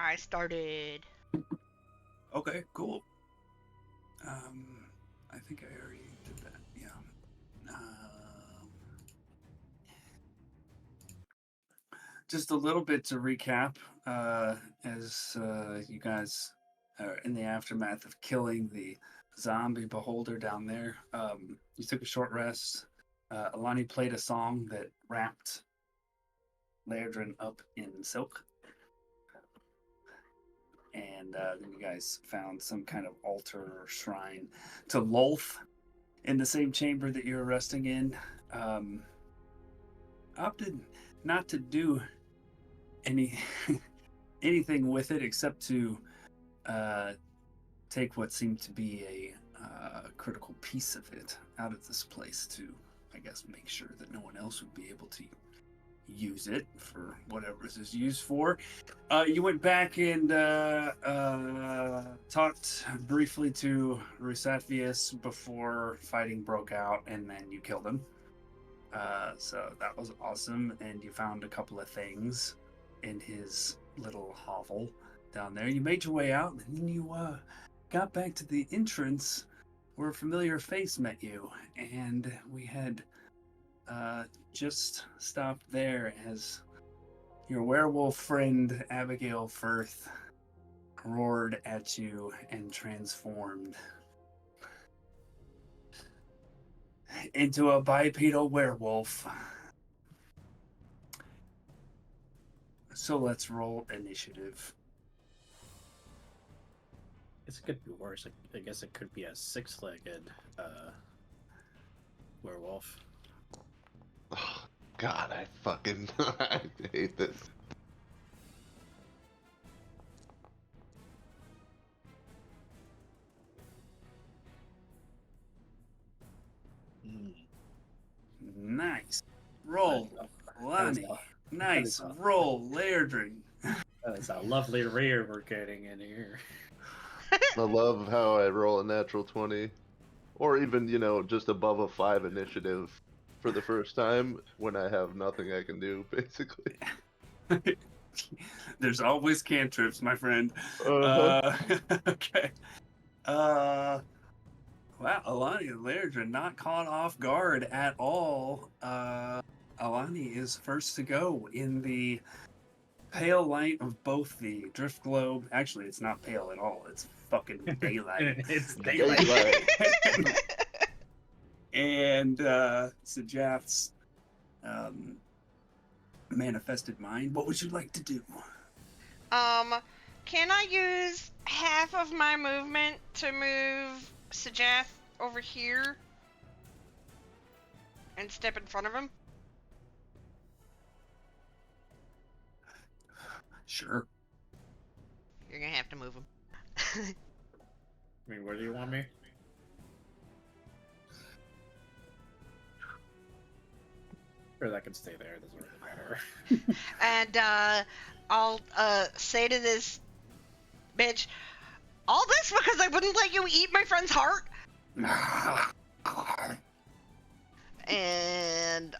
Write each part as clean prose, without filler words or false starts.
I started. Okay, cool. I think I already did that. Yeah. Just a little bit to recap, as you guys are in the aftermath of killing the zombie beholder down there. You took a short rest. Alani played a song that wrapped Lairdrin up in silk. And then you guys found some kind of altar or shrine to Lolth in the same chamber that you were resting in. Opted not to do anything with it except to take what seemed to be a critical piece of it out of this place to, I guess, make sure that no one else would be able to use it for whatever it is used for. You went back and talked briefly to Rusathius before fighting broke out, and then you killed him. So that was awesome, and you found a couple of things in his little hovel down there. You made your way out, and then you got back to the entrance where a familiar face met you, and we had just stopped there as your werewolf friend Abigail Firth roared at you and transformed into a bipedal werewolf. So let's roll initiative. It could be worse. I guess it could be a six-legged werewolf. Oh, God, I fucking I hate this. Nice roll, Lonnie. Nice roll, Lairdrin. That is a lovely rear we're getting in here. I love how I roll a natural 20, or even, just above a 5 initiative for the first time when I have nothing I can do, basically. There's always cantrips, my friend. Okay. Wow, Alani and Lairdrin not caught off guard at all. Alani is first to go in the pale light of both the drift globe. Actually, it's not pale at all. It's fucking daylight. It's daylight. And Sajath's manifested mind. What would you like to do? Can I use half of my movement to move Sajath over here and step in front of him? Sure. You're gonna have to move him. I mean, where do you want me? Or that can stay there, it doesn't really matter. And I'll say to this bitch, all this because I wouldn't let you eat my friend's heart? And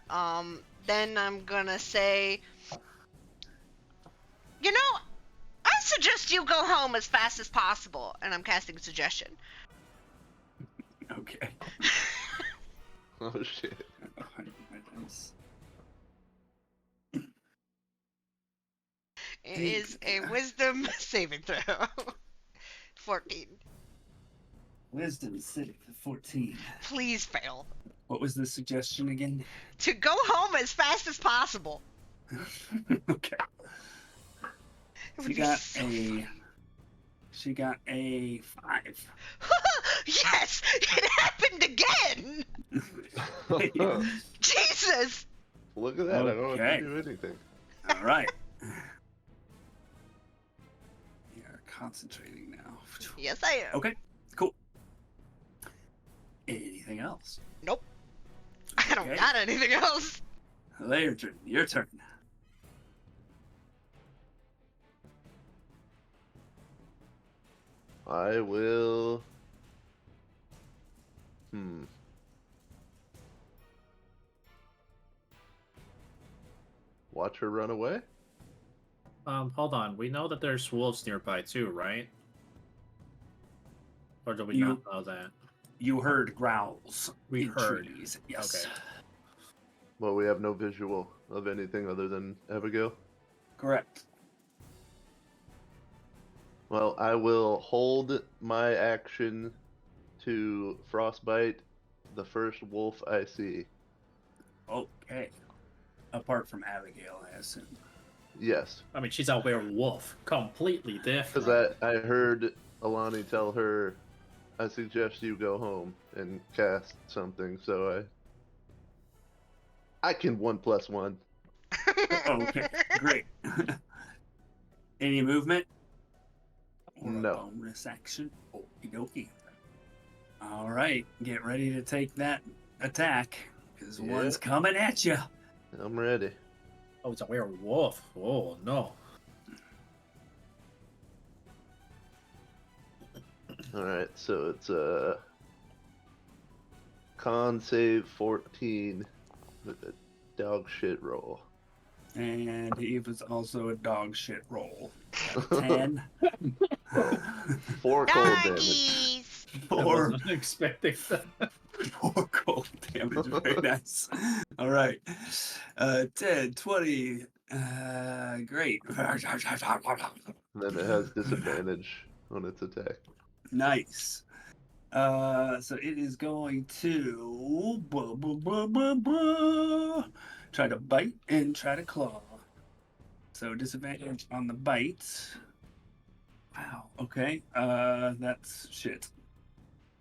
then I'm gonna say, I suggest you go home as fast as possible. And I'm casting suggestion. Okay. Oh, shit. Oh, my goodness. It is a wisdom saving throw. 14. Wisdom save 14. Please fail. What was the suggestion again? To go home as fast as possible. Okay. She got a 5. Yes! It happened again! Jesus! Look at that, I don't have to do anything. Alright. We are concentrating now. Yes, I am. Okay, cool. Anything else? Nope. I don't got anything else. Lairdrin, your turn. I will... Watch her run away? Hold on. We know that there's wolves nearby too, right? Or do we You- not know that? You heard growls. We in heard. trees. Yes. Okay. Well, we have no visual of anything other than Abigail. Correct. Well, I will hold my action to frostbite the first wolf I see. Okay. Apart from Abigail, I assume. Yes, I mean, she's a werewolf. Completely different. because I heard Alani tell her, I suggest you go home and cast something, so I can 1+1. Okay, great. Any movement? Or No. a bonus action? Okie dokie. All right, get ready to take that attack, because Yeah. one's coming at you. I'm ready. Oh, it's a werewolf. Oh, no. Alright, so it's a con save 14 with a dog shit roll. And he was also a dog shit roll. 10. 4 cold damage. Doggies! I 4. wasn't expecting that. 4 cold damage. Very nice. All right. 10, 20. Great. And then it has disadvantage on its attack. Nice. So it is going to try to bite and try to claw. So disadvantage on the bite. Wow. Okay. That's shit.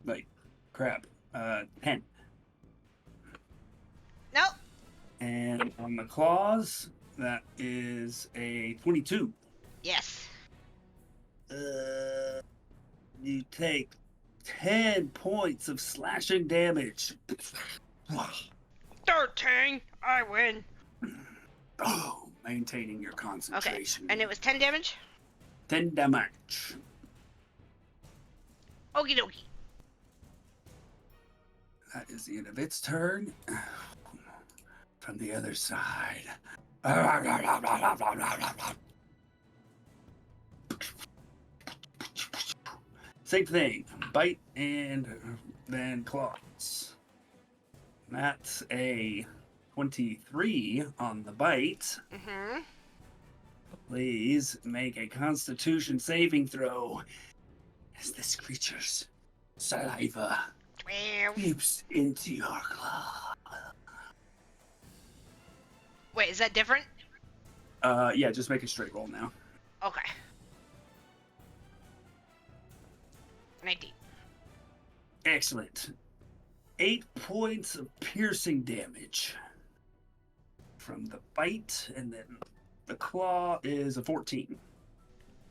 Like crap. 10. Nope. And on the claws, that is a 22. Yes. You take 10 points of slashing damage. 13. I win. Oh, maintaining your Okay. concentration. And it was 10 damage? 10 damage. Okie dokie. That is the end of its turn. From the other side. Same thing. Bite and then claws. That's a 23 on the bite. Mm-hmm. Please make a constitution saving throw as this creature's saliva 12. seeps into your claw. Wait, is that different? Yeah, just make a straight roll now. Okay. 19. Excellent. 8 points of piercing damage from the bite, and then the claw is a 14.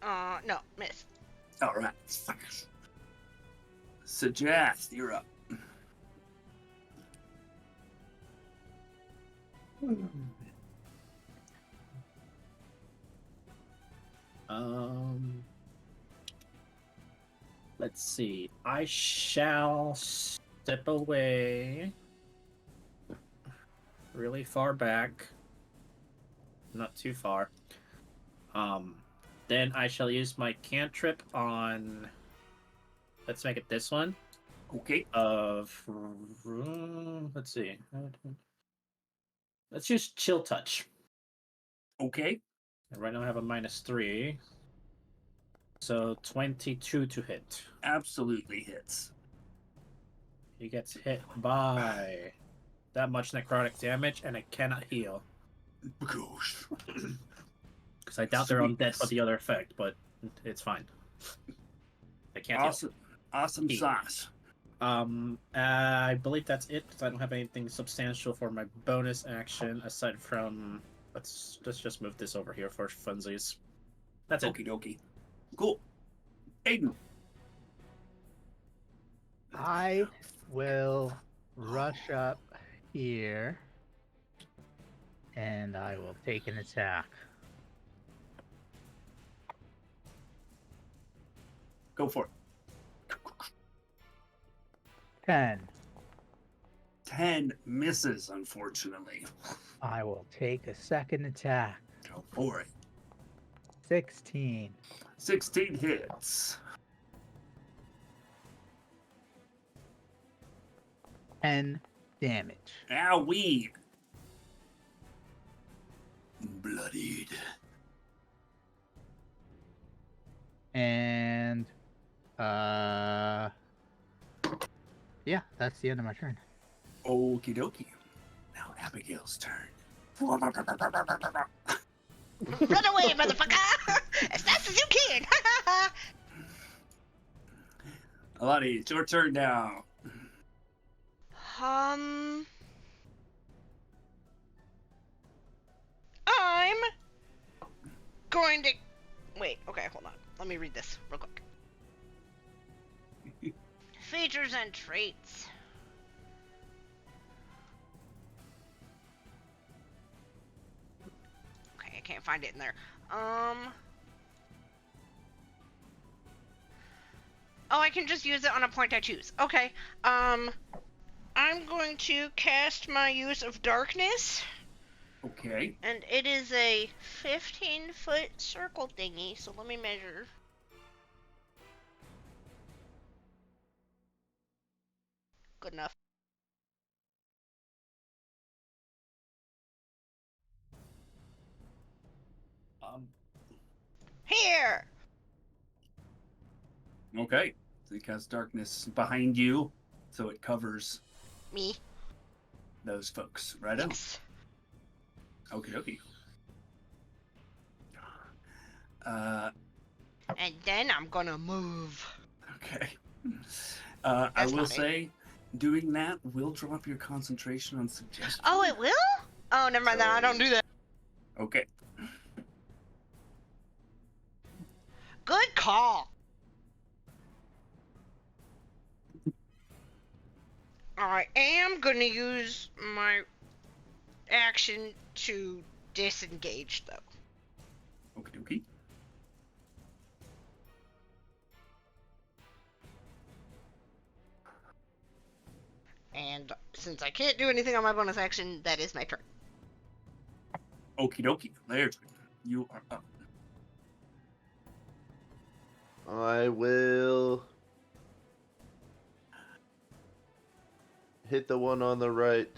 No, miss. All right. Suggest, you're up. Let's see. I shall step away really far back. Not too far. Then I shall use my cantrip on, let's make it this one. Okay. Let's see. Let's use Chill Touch. Okay. And right now I have a -3. So 22 to hit. Absolutely hits. He gets hit by that much necrotic damage, and it cannot heal. Gosh. Because I doubt they're undead for the other effect, but it's fine. They can't Awesome. Awesome Heal. sauce. I believe that's it, because I don't have anything substantial for my bonus action, aside from... Let's just move this over here for funsies. That's it. Okie dokie. Cool. Aiden. I will rush up here and I will take an attack. Go for it. 10. 10 misses, unfortunately. I will take a second attack. Go for it. 16. 16 hits. 10 damage. Owie. Bloodied. And yeah, that's the end of my turn. Okie dokie. Now Abigail's turn. Run away, motherfucker! As fast as you can! Alani, it's your turn now. I'm going to... Wait, okay, hold on. Let me read this real quick. Features and traits. Okay, I can't find it in there. Oh, I can just use it on a point I choose. Okay. I'm going to cast my use of darkness. Okay. And it is a 15-foot circle thingy, so let me measure. Good enough. Here! Okay. So you cast darkness behind you, so it covers Me. those folks. Right on. Yes. Okie dokie. And then I'm gonna move. Okay. I That's will not it. say, doing that will drop your concentration on suggestion. Oh, it will? Oh, never mind that. I don't do that. Okay. Good call. I am gonna use my action to disengage, though. Okie dokie. And since I can't do anything on my bonus action, that is my turn. Okie dokie. There. You are up. I will hit the one on the right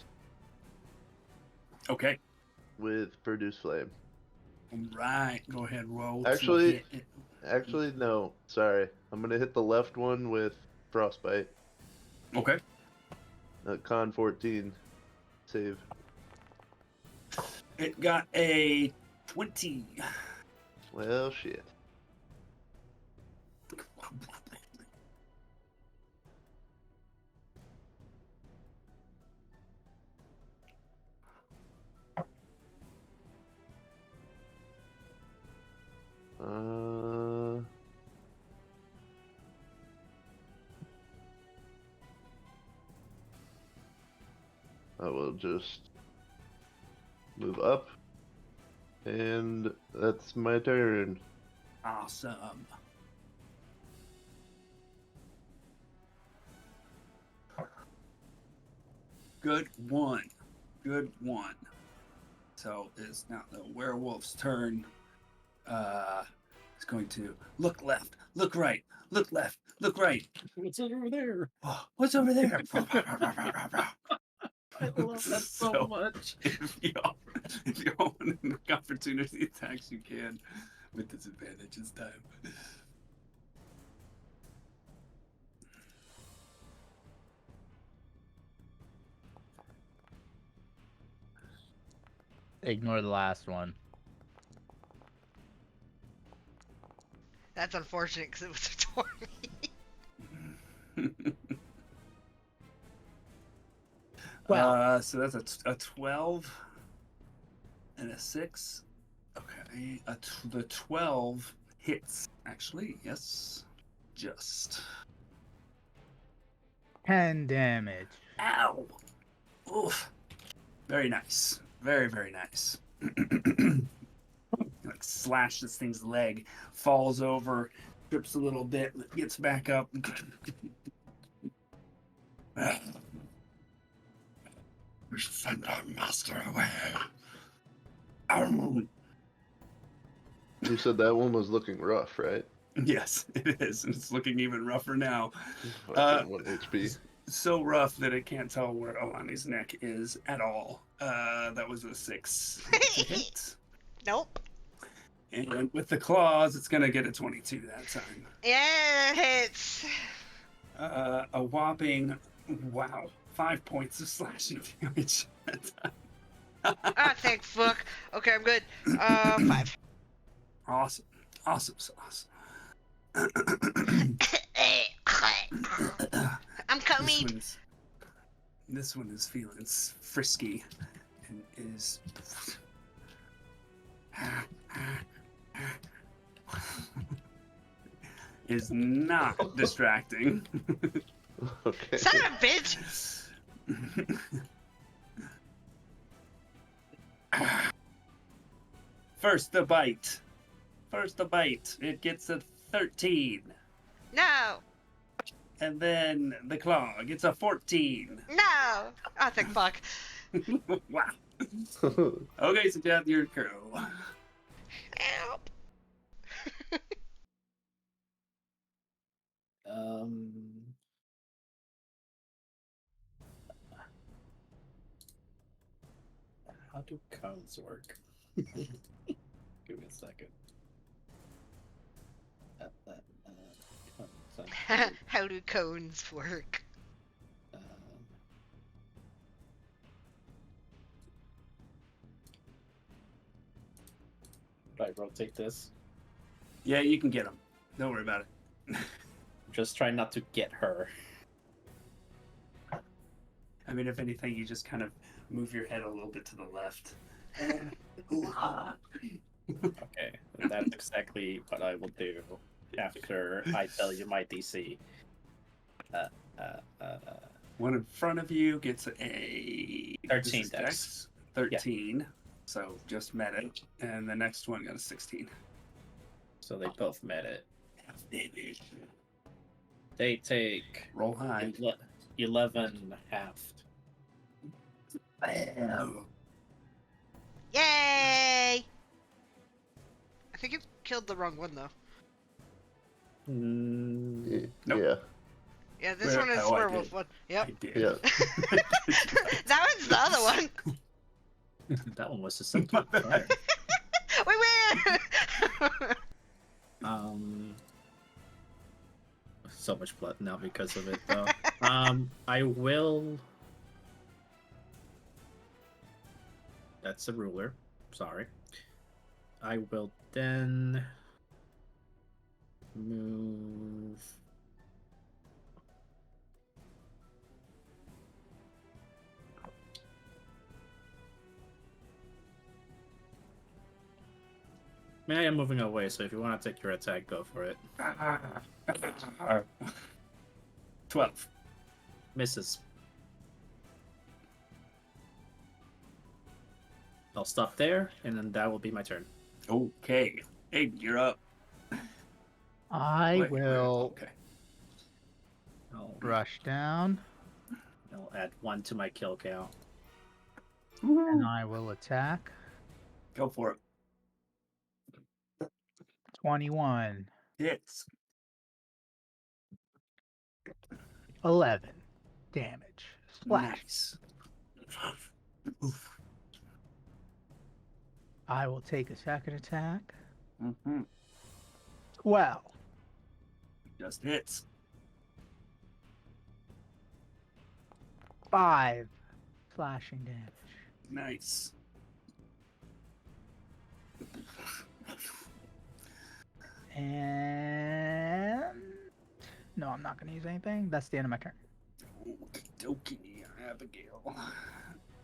Okay. with Produce Flame. Right. Go ahead, roll. to Actually- hit it. Actually, no. Sorry. I'm going to hit the left one with Frostbite. Okay. Con 14 save. It got a 20. Well, shit. I will just move up, and that's my turn. Awesome. Good one. Good one. So it's now the werewolf's turn. It's going to look left, look right, look left, look right. What's over there? Oh, what's over there? I love that so much. If you own an opportunity attacks, you can with disadvantage this time. Ignore the last one. That's unfortunate because it was a 20. Well, So that's a 12 and a 6. Okay, the 12 hits. Actually, yes, just. 10 damage. Ow! Oof. Very nice. Very, very nice. Like slash this thing's leg, falls over, trips a little bit, gets back up. We should send our master away. You said that one was looking rough, right? Yes, it is. And it's looking even rougher now. Fucking 1 HP. So rough that I can't tell where Alani's neck is at all. That was a 6 to hit. Nope. And with the claws, it's going to get a 22 that time. Yeah, it hits. A whopping, 5 points of slashing damage that time. Ah, thank fuck. Okay, I'm good. 5. Awesome. Awesome sauce. I'm coming. This one is feeling frisky and is is not distracting. Okay. Son of a bitch! First the bite. It gets a 13. No! And then the claw gets a 14. No! Oh, thank fuck. Wow. Okay, so Jeff, your crew. Help! How do cones work? Give me a second. How do cones work? Do I rotate this? Yeah, you can get him. Don't worry about it. Just try not to get her. I mean, if anything, you just kind of move your head a little bit to the left. Okay, that's exactly what I will do after I tell you my DC. One in front of you gets a 13 this is dex. 13, so just met it. And the next one got a 16. So they both met it. Half damage. They take Roll high. 11 halved. Bam. Yay! I think you killed the wrong one, though. Mm, Nope. Yeah. Yeah, this one is Oh, I werewolf did. one. Yep. I did. Yeah. That one's the other one. that one was susceptible. to fire. We win! So much blood now because of it, though. I will. That's a ruler. Sorry. I will then move. I am moving away, so if you want to take your attack, go for it. 12. Misses. I'll stop there, and then that will be my turn. Okay. Hey, you're up. I Wait, will Okay. I'll, rush down I'll add 1 to my kill count. and I will attack. Go for it. 21, Hits. 11 damage. Splash. Nice. I will take a second attack. Mm-hmm. 12. Just hits. 5 slashing damage. Nice. And no, I'm not going to use anything. That's the end of my turn. Okie dokie, Abigail.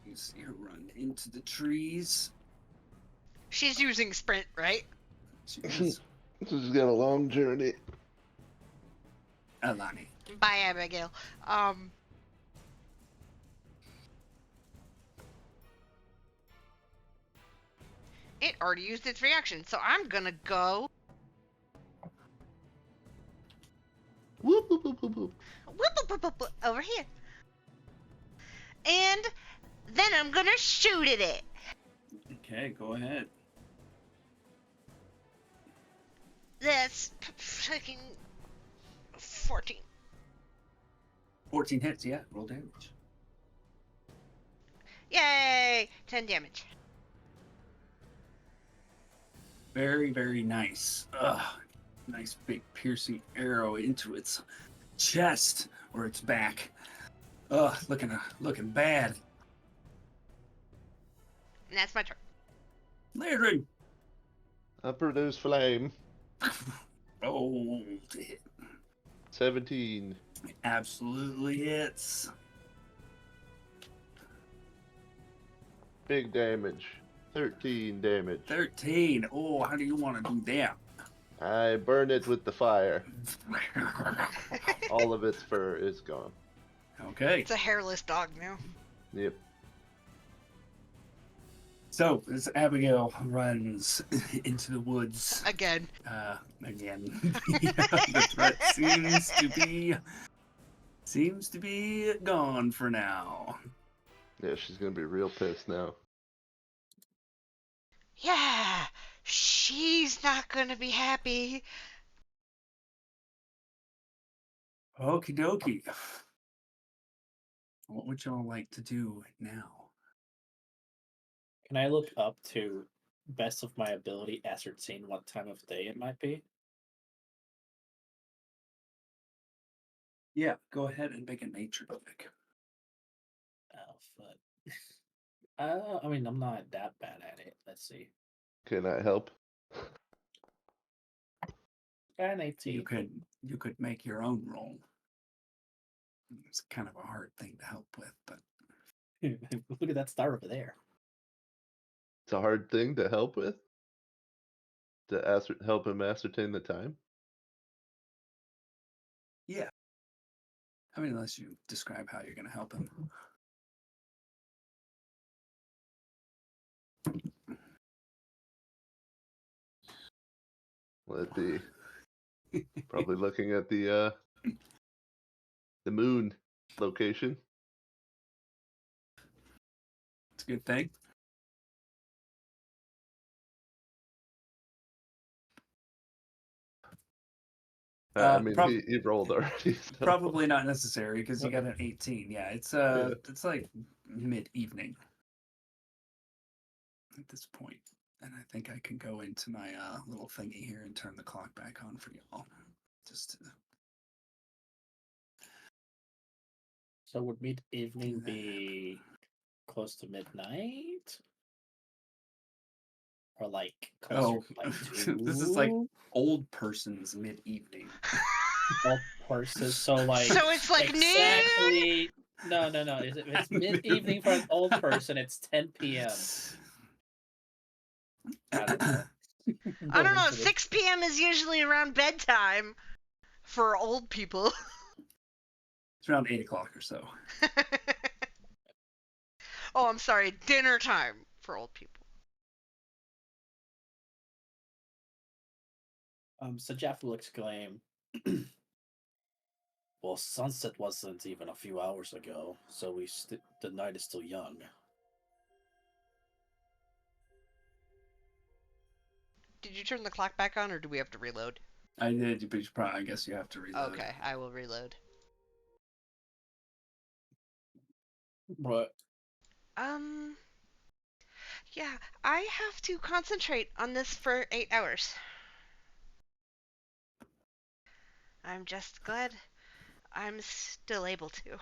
You see her run into the trees. She's using sprint, right? She's She's got a long journey. Alani. Bye, Abigail. It already used its reaction, so I'm gonna go Whoop, whoop, whoop, whoop, whoop. over here. And then I'm gonna shoot at it. Okay, go ahead. That's fucking 14. 14 hits, yeah. Roll damage. Yay! 10 damage. Very, very nice. Nice big piercing arrow into its chest or its back. Looking bad. And that's my turn. Ladrin. I produce flame. Roll to hit. 17. Absolutely hits. Big damage. 13 damage. 13. Oh, how do you want to do that? I burn it with the fire. All of its fur is gone. Okay. It's a hairless dog now. Yep. So, as Abigail runs into the woods Again. again, the threat seems to be gone for now. Yeah, she's gonna be real pissed now. Yeah, she's not gonna be happy. Okie dokie. What would y'all like to do now? Can I look up to best of my ability ascertain what time of day it might be? Yeah, go ahead and make a nature check. Oh, fuck. I mean, I'm not that bad at it. Let's see. Can I help? An 18. You could make your own roll. It's kind of a hard thing to help with, but Look at that star over there. It's a hard thing to help with? To help him ascertain the time? yeah. I mean, unless you describe how you're going to help him. Let it be. Probably looking at the moon location. It's a good thing. I mean, he rolled already. So. Probably not necessary because you got an 18. Yeah, it's like mid-evening at this point, and I think I can go into my little thingy here and turn the clock back on for y'all. Just to... So would mid-evening be close to midnight? Or like closer to like 2? This is like old person's mid-evening. Old person, so like So it's like exactly no. If it's mid-evening for an old person, it's 10 p.m. I don't know. I don't know. 6 p.m. is usually around bedtime for old people. It's around 8 o'clock or so. Oh, I'm sorry. Dinner time for old people. So Jeff will exclaim, well, sunset wasn't even a few hours ago, so the night is still young. Did you turn the clock back on, or do we have to reload? I did, but I guess you have to reload. Okay, I will reload. But yeah, I have to concentrate on this for 8 hours. I'm just glad I'm still able to.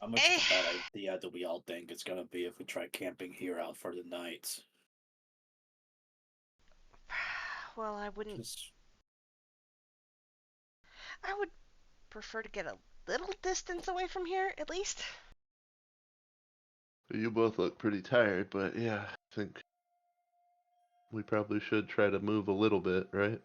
how much of a bad idea do we all think it's gonna be if we try camping here out for the night? Well, I wouldn't. I would prefer to get a little distance away from here, at least. You both look pretty tired, but yeah, I think we probably should try to move a little bit, right?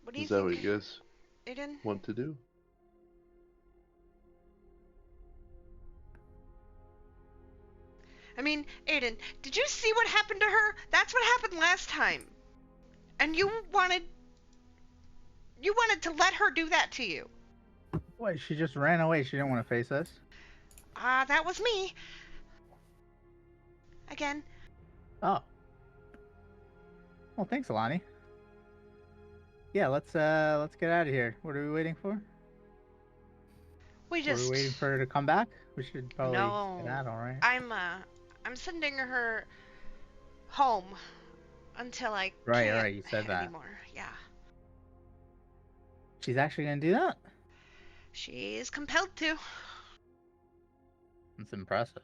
What do you Is that think, what you guys Aiden? want to do? mean, Aiden, did you see what happened to her? That's what happened last time. And you wanted to let her do that to you. What? She just ran away. She didn't want to face us. That was me. Again. Oh. Well, thanks, Alani. Yeah, let's get out of here. What are we waiting for? We Are just. we waiting for her to come back? We should probably No. get out, all right? I'm sending her home until I Right, can't you said that. anymore. Yeah. She's actually gonna do that? She is compelled to. That's impressive.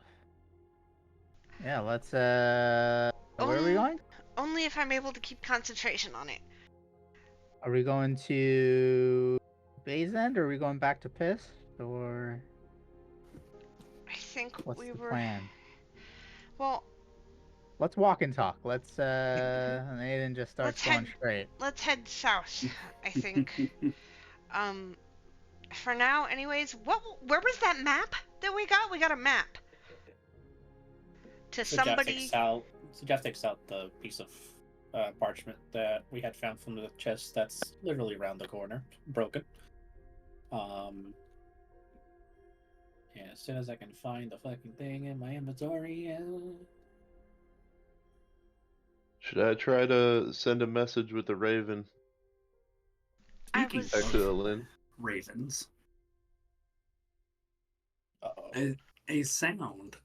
Yeah, let's where are we going? Only if I'm able to keep concentration on it. Are we going to Bay's End, or are we going back to Piss? Or I think what's we the were. plan? Well, Let's walk and talk. Let's and Aiden just starts going straight. let's head south, I think. For now, anyways, where was that map that we got? We got a map. To somebody. So Jeff takes out the piece of parchment that we had found from the chest that's literally around the corner, broken. And as soon as I can find the fucking thing in my inventory, Should I try to send a message with the Raven Speaking back to Lynn? ravens, uh-oh. a sound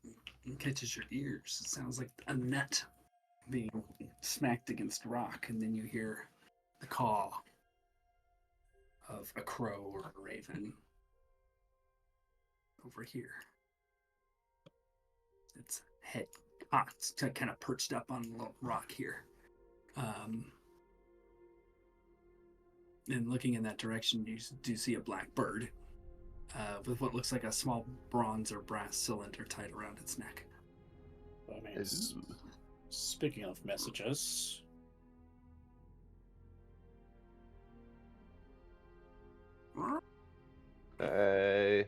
catches your ears. It sounds like a net being smacked against rock, and then you hear the caw of a crow or a raven over here. Its head cocked, kind of perched up on a little rock here. And looking in that direction, you do see a black bird with what looks like a small bronze or brass cylinder tied around its neck. I mean, speaking of messages, Hey,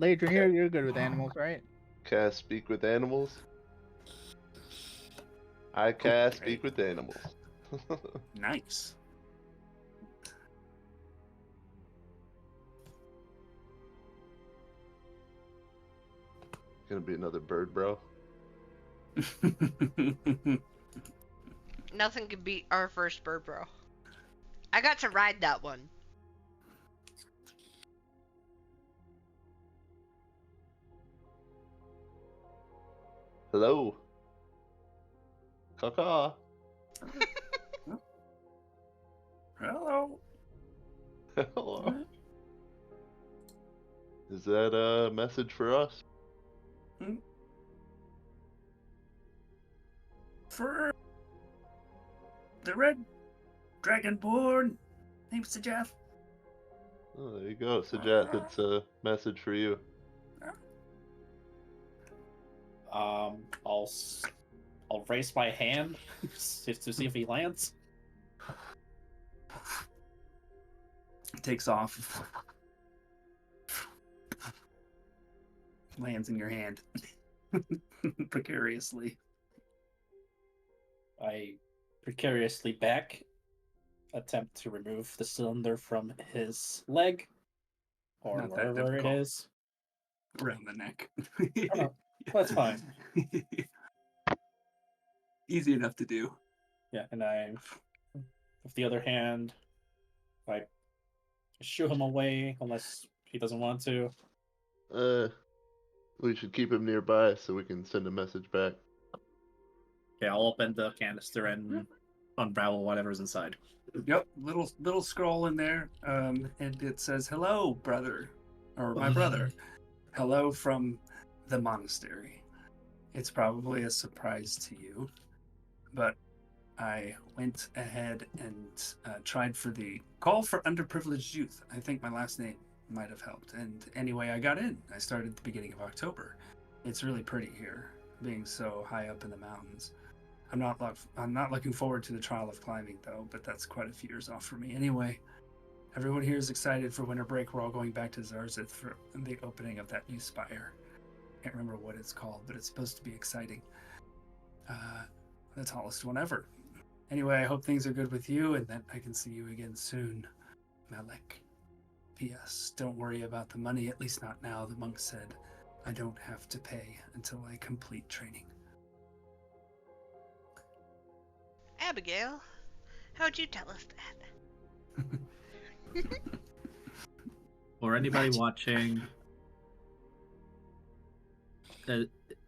Ladrin, you're good with animals, right? can I speak with animals? I can speak with animals. Nice. Gonna be another bird, bro. Nothing could beat our first bird, bro. I got to ride that one. Hello. Caw-caw. Hello. Hello. Is that a message for us? For the Red Dragonborn, name's Jeff. Oh, there you go. So, Jeff, it's a message for you. I'll raise my hand just to see if he lands. Takes off. Lands in your hand. Precariously. I precariously attempt to remove the cylinder from his leg, or Not that wherever it difficult. is. Around the neck. Oh, that's fine. Easy enough to do. Yeah, and I, with the other hand, I shoo him away unless he doesn't want to. We should keep him nearby so we can send a message back. Yeah, I'll open the canister and unravel whatever's inside. Yep, little scroll in there, and it says, "Hello, brother," or "My brother." Hello from the monastery. It's probably a surprise to you, but I went ahead and tried for the call for underprivileged youth. I think my last name might have helped. And anyway, I got in. I started at the beginning of October. It's really pretty here, being so high up in the mountains. I'm not looking forward to the trial of climbing, though, but that's quite a few years off for me. Anyway, everyone here is excited for winter break. We're all going back to Zarzith for the opening of that new spire. can't remember what it's called, but it's supposed to be exciting. The tallest one ever. Anyway, I hope things are good with you and that I can see you again soon, Malik. P.S. Don't worry about the money, at least not now. The monk said I don't have to pay until I complete training. Abigail, how'd you tell us that? For anybody watching,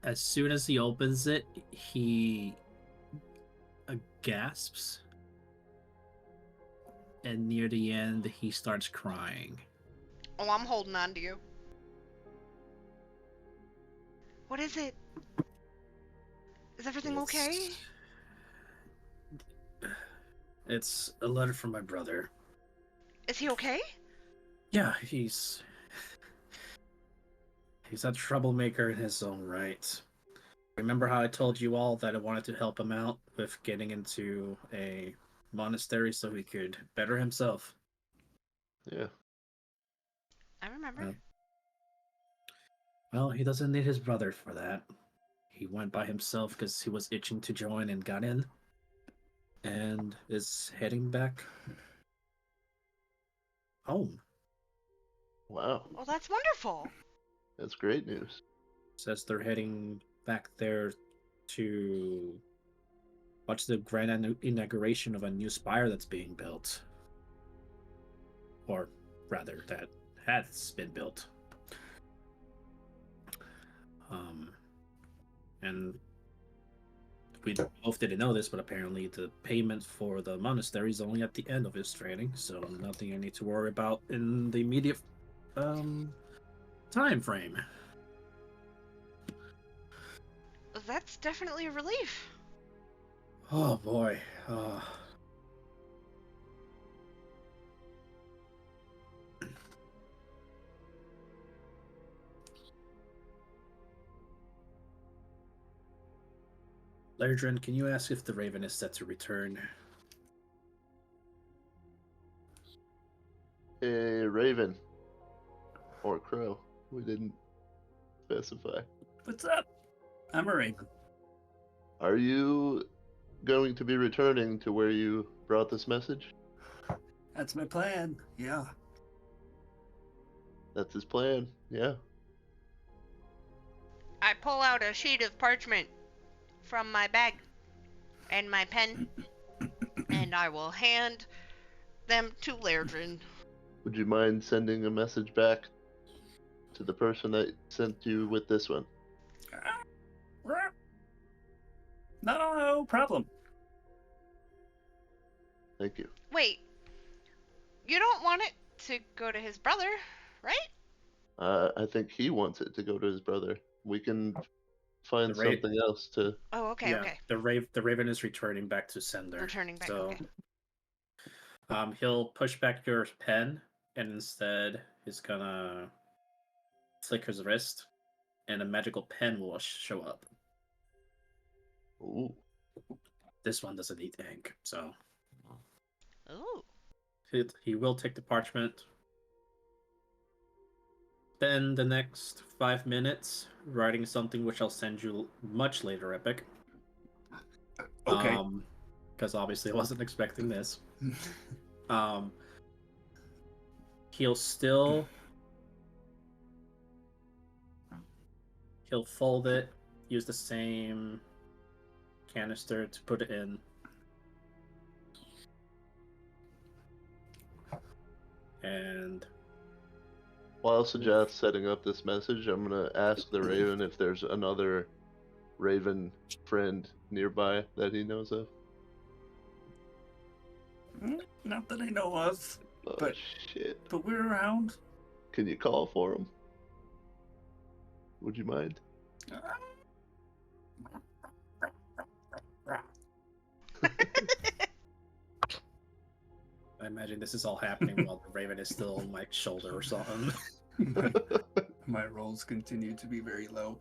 as soon as he opens it, he gasps, and near the end, he starts crying. Oh, I'm holding on to you. What is it? Is everything okay? It's a letter from my brother. Is he okay? Yeah, he's a troublemaker in his own right. Remember how I told you all that I wanted to help him out with getting into a monastery so he could better himself? Yeah. I remember. Well, he doesn't need his brother for that. He went by himself because he was itching to join and got in. And is heading back home. Wow. Well, that's wonderful. That's great news. Says they're heading back there to watch the grand inauguration of a new spire that's being built. Or rather, that has been built. And we both didn't know this, but apparently the payment for the monastery is only at the end of his training, so nothing I need to worry about in the immediate time frame. That's definitely a relief. Oh boy. Lairdren, can you ask if the Raven is set to return? A raven. Or crow. We didn't specify. What's up? I'm a raven. Are you going to be returning to where you brought this message? That's my plan. Yeah. That's his plan. Yeah. I pull out a sheet of parchment from my bag and my pen, and I will hand them to Lairdren. Would you mind sending a message back to the person that sent you with this one? No problem. Thank you. Wait, you don't want it to go to his brother, right? I think he wants it to go to his brother. We can find The ra- something else to. Oh, okay, okay. The Raven is returning back to sender. Returning back, so, okay. He'll push back your pen, and instead he's gonna flick his wrist, and a magical pen will show up. Ooh. This one doesn't need ink, so Ooh. he will take the parchment. Spend the next 5 minutes writing something which I'll send you much later, Epic. Okay. Because obviously I wasn't expecting this. He'll fold it, use the same canister to put it in. And Well, I'll suggest setting up this message. I'm going to ask the Raven if there's another Raven friend nearby that he knows of. Not that I know of, Oh, But- shit. but we're around. Can you call for him? Would you mind? I imagine this is all happening while the Raven is still on my shoulder or something. My rolls continue to be very low.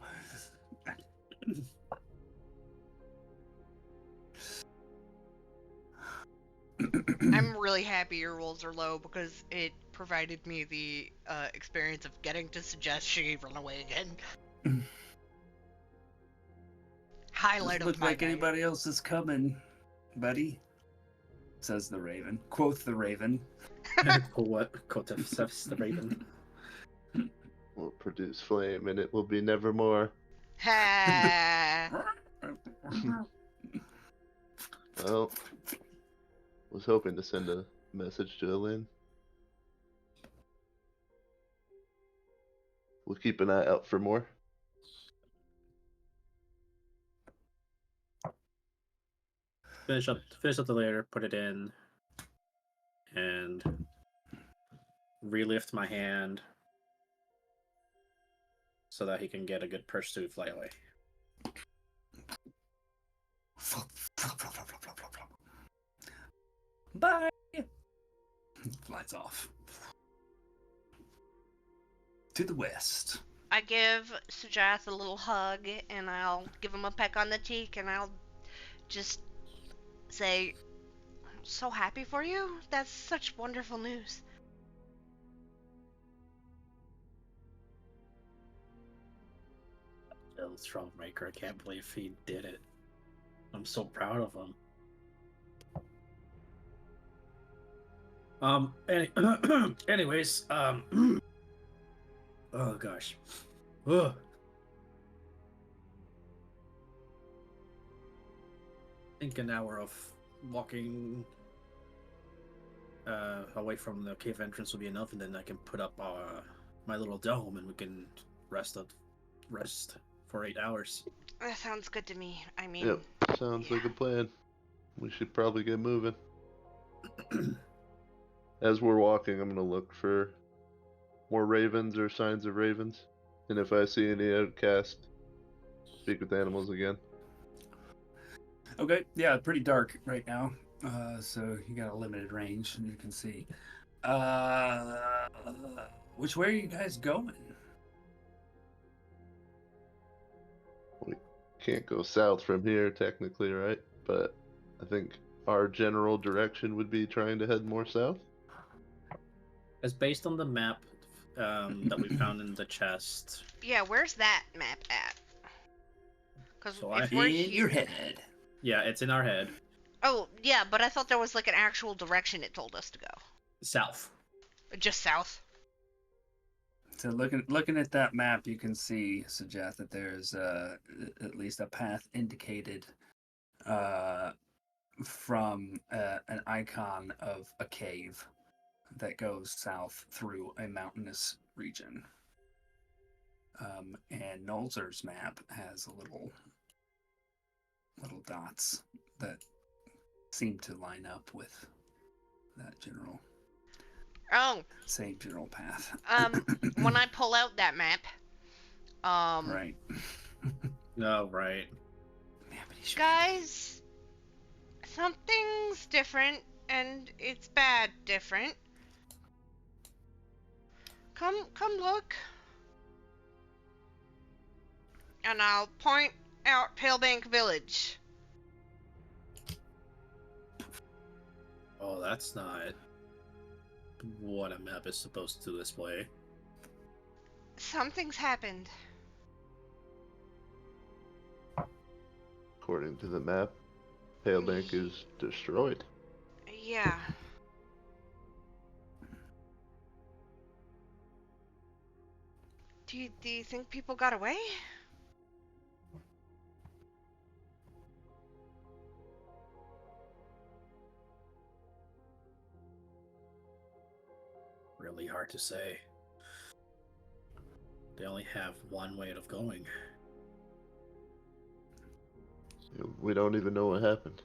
I'm really happy your rolls are low because it provided me the experience of getting to suggest she run away again. Highlight Doesn't of look my like night. anybody else is coming, buddy. Says the Raven. Quoth the Raven. Says the Raven. Will produce flame, and it will be nevermore. Ha! Well, was hoping to send a message to Elaine. We'll keep an eye out for more. Finish up the layer, put it in, and relift my hand so that he can get a good perch to fly away. Bye. Flies off to the west. I give Sujath a little hug, and I'll give him a peck on the cheek, and I'll just say, I'm so happy for you. That's such wonderful news. Bill Strongmaker, I can't believe he did it. I'm so proud of him. Anyways, oh gosh. Ugh. I think an hour of walking away from the cave entrance will be enough, and then I can put up my little dome, and we can rest for 8 hours. That sounds good to me. I mean, Yep, sounds like a plan. We should probably get moving. As we're walking, I'm gonna look for more ravens or signs of ravens, and if I see any outcast, speak with animals again. Okay, yeah, pretty dark right now. So you got a limited range, and you can see. Which way are you guys going? We can't go south from here, technically, right? But I think our general direction would be trying to head more south. As based on the map that we found in the chest. yeah, where's that map at? Because So if I- we're In here... your head. Yeah, it's in our head. Oh, yeah, but I thought there was like an actual direction it told us to go. South. Just south. So looking at that map, you can see, suggest that there's at least a path indicated from an icon of a cave that goes south through a mountainous region. And Nolzur's map has little dots that seem to line up with that Oh, same general path. when I pull out that map, Right. Oh, right. Yeah, but he's guys, something's different, and it's bad different. Come look. And I'll point out Palebank Village. Oh, that's not what a map is supposed to display. Something's happened. According to the map, Palebank is destroyed. Yeah. Do you think people got away? Really hard to say. They only have one way of going. We don't even know what happened.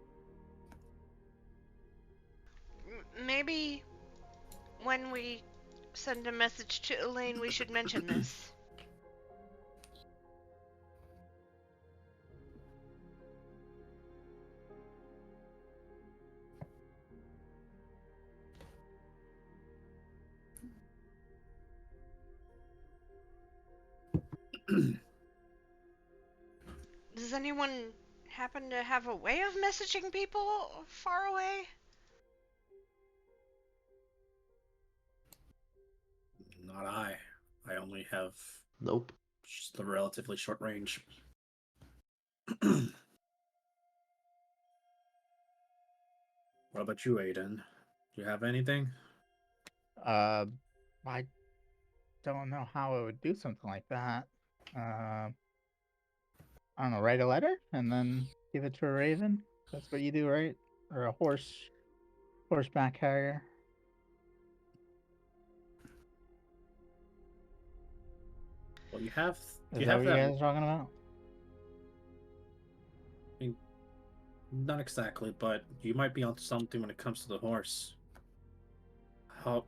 Maybe when we send a message to Elaine, we should mention this. Does anyone happen to have a way of messaging people far away? Not I. I only have Nope. just a relatively short range. What about you, Aiden? Do you have anything? I don't know how I would do something like that. I don't know, write a letter and then give it to a raven. That's what you do, right? Or a horseback carrier. Well, you have Is that what you that. guys are talking about? I mean, not exactly, but you might be onto something when it comes to the horse. How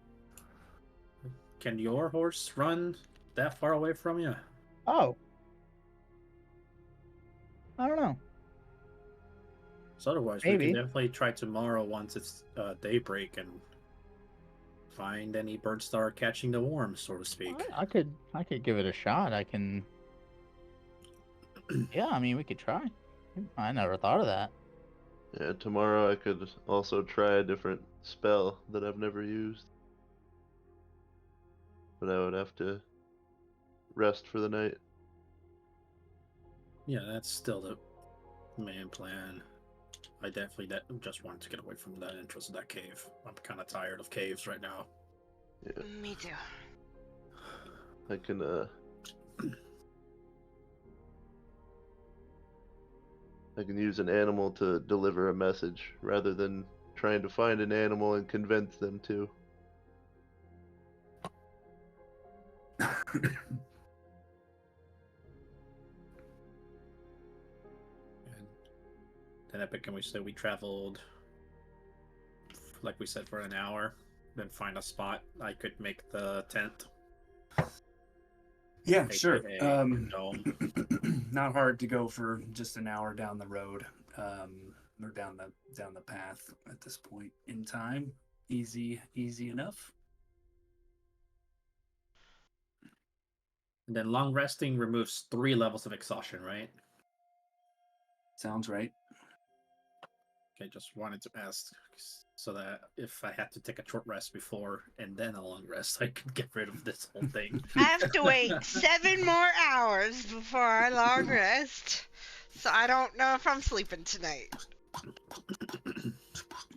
can your horse run that far away from you? Oh, I don't know. So otherwise, we Maybe. can definitely try tomorrow once it's daybreak and find any birds that are catching the worms, so to speak. I could give it a shot. I can. Yeah, I mean, we could try. I never thought of that. Yeah, tomorrow I could also try a different spell that I've never used. But I would have to rest for the night. Yeah, that's still the main plan. I definitely just wanted to get away from that entrance of that cave. I'm kind of tired of caves right now. Yeah, Me too. I can I can use an animal to deliver a message rather than trying to find an animal and convince them to. And then Epic, can we say we traveled, like we said, for an hour, then find a spot I could make the tent? Yeah, sure. Dome. Not hard to go for just an hour down the road, or down the path at this point in time. Easy enough. And then long resting removes 3 levels of exhaustion, right? Sounds right. Okay, just wanted to ask so that if I had to take a short rest before and then a long rest, I could get rid of this whole thing. I have to wait 7 more hours before our long rest, so I don't know if I'm sleeping tonight.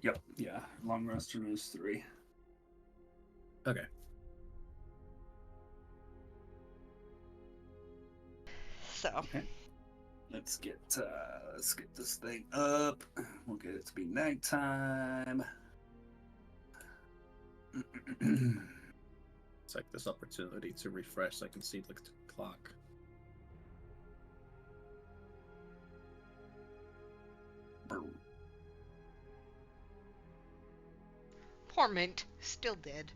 Yep. Yeah. Long rest removes 3. Okay. So. Okay. Let's get this thing up. We'll get it to be nighttime. It's like this opportunity to refresh so I can see the clock. Poor Mint, still dead.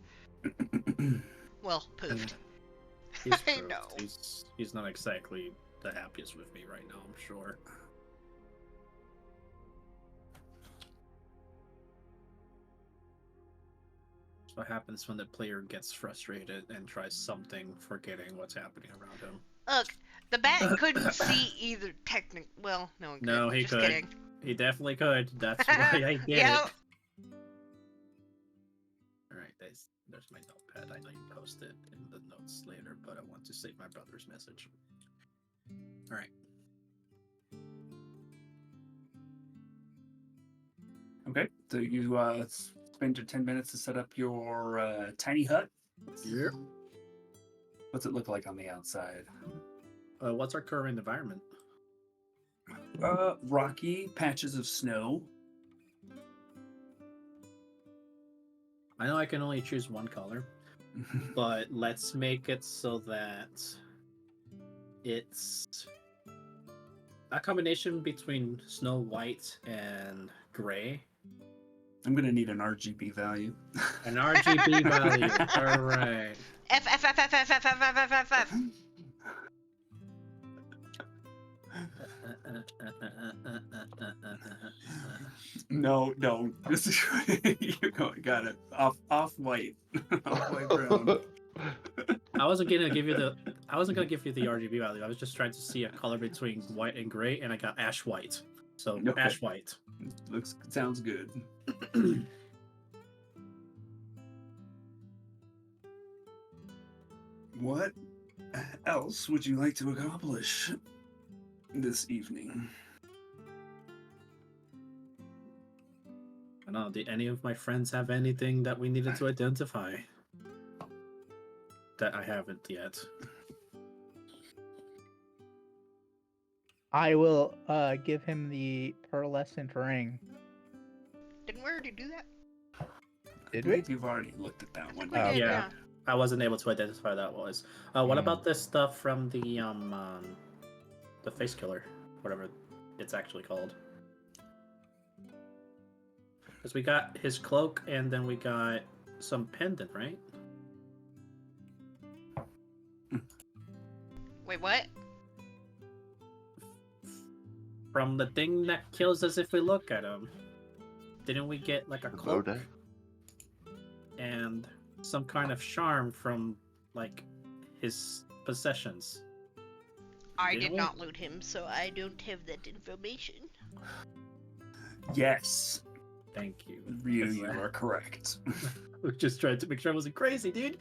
Well, poofed. He's I proved. know. He's not exactly the happiest with me right now, I'm sure. That's what happens when the player gets frustrated and tries something, forgetting what's happening around him. Look, the bat couldn't see either technic. Well, no, No, he just could. kidding. He definitely could. That's why I get Yep. it. Alright, there's my notepad. I know you post it in the notes later, but I want to save my brother's message. Alright. Okay, so you spend your 10 minutes to set up your tiny hut. Yep. What's it look like on the outside? What's our current environment? Rocky, patches of snow. I know I can only choose one color, but let's make it so that it's a combination between Snow White and Gray. I'm gonna need an RGB value. An RGB value. All right. F. No, don't. You got it. Off white. Off white brown. I wasn't gonna give you the RGB value. I was just trying to see a color between white and gray, and I got ash white. So Okay. ash white. Sounds good. What else would you like to accomplish this evening? I don't know. Did any of my friends have anything that we needed to identify? That I haven't yet. I will give him the pearlescent ring. Didn't we already do that? I Did we? believe you've already looked at that I one. think we Oh, did, yeah. yeah. I wasn't able to identify what that was. What about this stuff from the face killer, whatever it's actually called? Because we got his cloak and then we got some pendant, right? Wait, what? From the thing that kills us if we look at him. Didn't we get like a The cloak Bowtie? and some kind of charm from like his possessions? I Didn't did we? not loot him, so I don't have that information. Yes, Thank you. Ryu, Because you are correct. I was just trying to make sure I wasn't crazy, dude.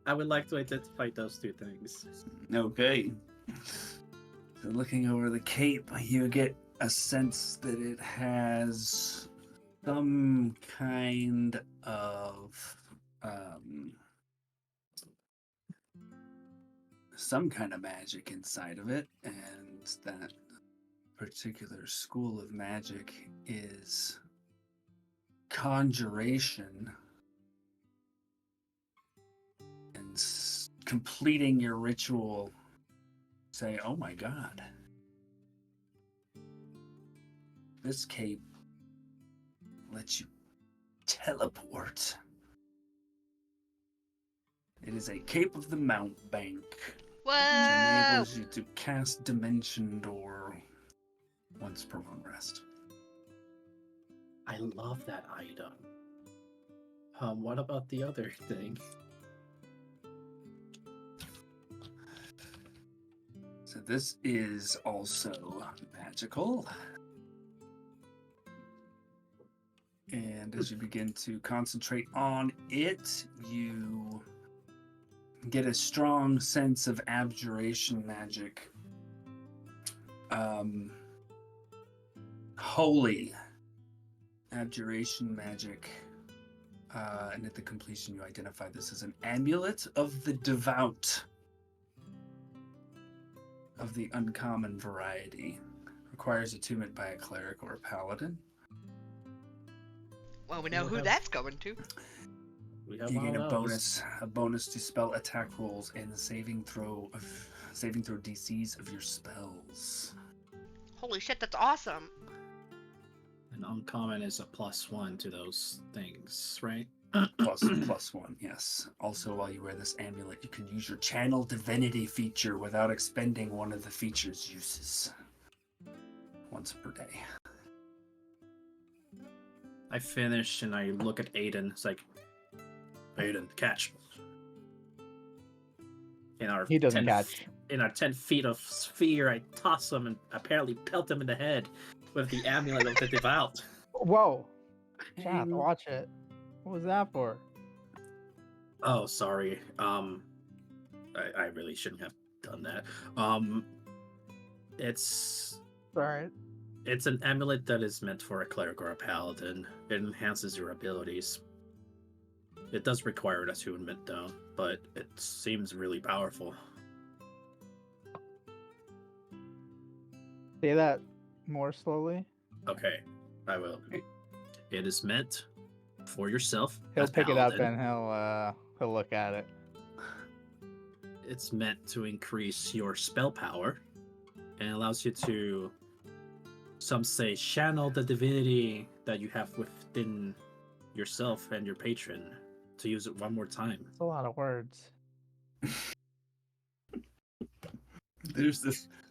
I would like to identify those two things. Okay. So looking over the cape, you get a sense that it has some kind of magic inside of it, and that particular school of magic is conjuration, and completing your ritual, say, oh my god, this cape lets you teleport. It is a cape of the mountebank, which Whoa! enables you to cast Dimension Door once per long rest. I love that item. What about the other thing? So this is also magical. And as you begin to concentrate on it, you get a strong sense of abjuration magic. Holy abjuration magic. And at the completion, you identify this as an amulet of the devout, of the uncommon variety. Requires attunement by a cleric or a paladin. Well, we know We'll who have- that's going to. We have You gain all a those. bonus to spell attack rolls and saving throw DCs of your spells. Holy shit, that's awesome. An uncommon is a +1 to those things, right? Plus one, yes. Also, while you wear this amulet, you can use your channel divinity feature without expending one of the feature's uses. Once per day. I finish and I look at Aiden. It's like, Aiden, catch. In our He doesn't 10 catch. In our 10 feet of sphere, I toss him and apparently pelt him in the head with the amulet of the devout. Whoa! Chat, watch it. What was that for? Oh, sorry. I really shouldn't have done that. It's Alright. It's an amulet that is meant for a cleric or a paladin. It enhances your abilities. It does require an attunement, though, but it seems really powerful. Say that more slowly. Okay, I will. It is meant for yourself. He'll as pick it up paladin. and he'll look at it. It's meant to increase your spell power and allows you to, some say, channel the divinity that you have within yourself and your patron to use it one more time. It's a lot of words. There's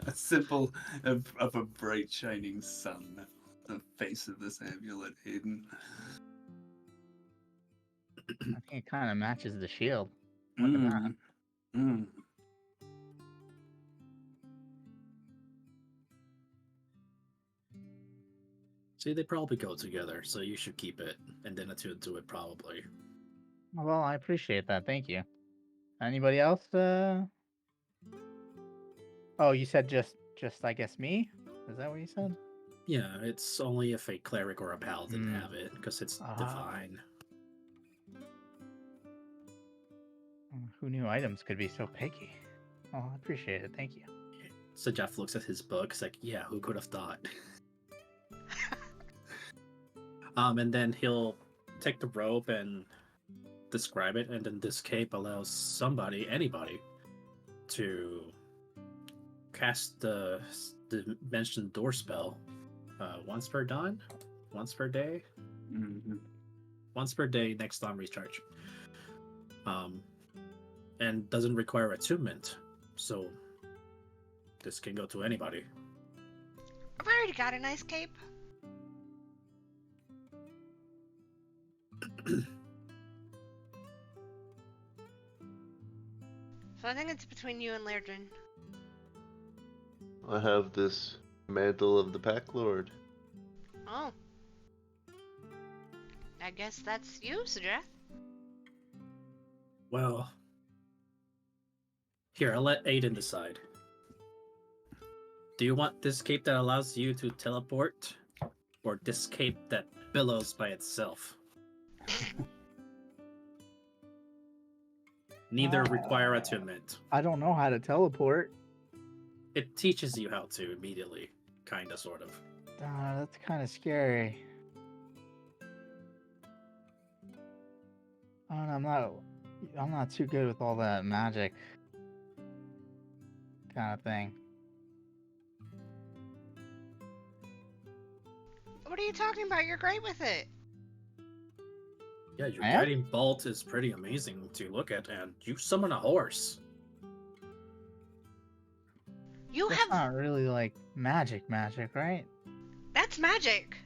a symbol of a bright shining sun on the face of this amulet, Hayden. I think it kind of matches the shield. Look at that. Mm. See, they probably go together, so you should keep it and then attune to it probably. Well, I appreciate that. Thank you. Anybody else? Oh, you said just I guess me? Is that what you said? Yeah, it's only if a cleric or a paladin have it, because it's divine. Who knew items could be so picky? Oh, I appreciate it. Thank you. So Jeff looks at his book. It's like, yeah, who could have thought? And then he'll take the rope and describe it, and then this cape allows somebody, anybody, to cast the mentioned door spell once per dawn, once per day, once per day next on recharge. And doesn't require attunement, so this can go to anybody. I've already got a nice cape. So I think it's between you and Lairdrin. I have this mantle of the Pack Lord. Oh. I guess that's you, Sudrath. Well, here, I'll let Aiden decide. Do you want this cape that allows you to teleport, or this cape that billows by itself? Neither require attunement. I don't know how to teleport. It teaches you how to immediately, kinda, sort of. That's kind of scary. I'm not too good with all that magic kind of thing. What are you talking about? You're great with it. Yeah, your I am? guiding bolt is pretty amazing to look at, and you summon a horse. You That's have... not really like magic, right? That's magic.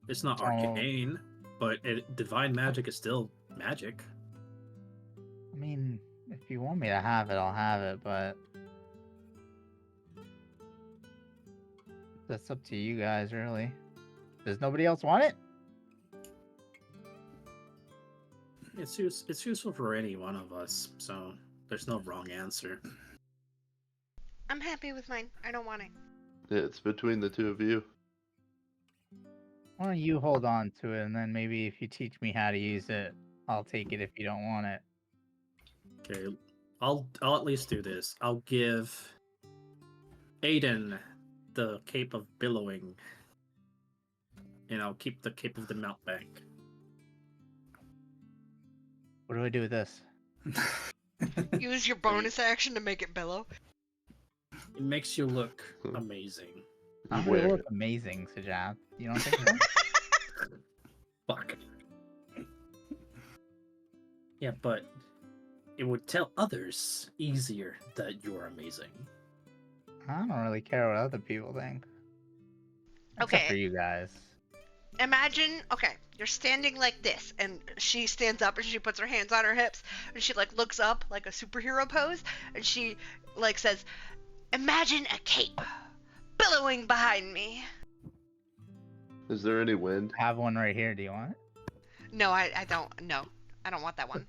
It's not Oh. arcane, but divine magic is still magic. I mean, if you want me to have it, I'll have it, but that's up to you guys, really. Does nobody else want it? It's useful for any one of us, so there's no wrong answer. I'm happy with mine. I don't want it. Yeah, it's between the two of you. Why don't you hold on to it, and then maybe if you teach me how to use it, I'll take it if you don't want it. Okay, I'll at least do this. I'll give Aiden the Cape of Billowing, and I'll keep the Cape of the Mountebank. What do I do with this? Use your bonus action to make it billow. It makes you look amazing. I'm Where? gonna look amazing, Sajat. You don't think so? Fuck. Yeah, but it would tell others easier that you're amazing. I don't really care what other people think. Except for Okay. you guys. Imagine, okay, you're standing like this, and she stands up and she puts her hands on her hips, and she like looks up like a superhero pose, and she like says, "Imagine a cape billowing behind me." Is there any wind? I have one right here. Do you want it? No, I don't. No, I don't want that one.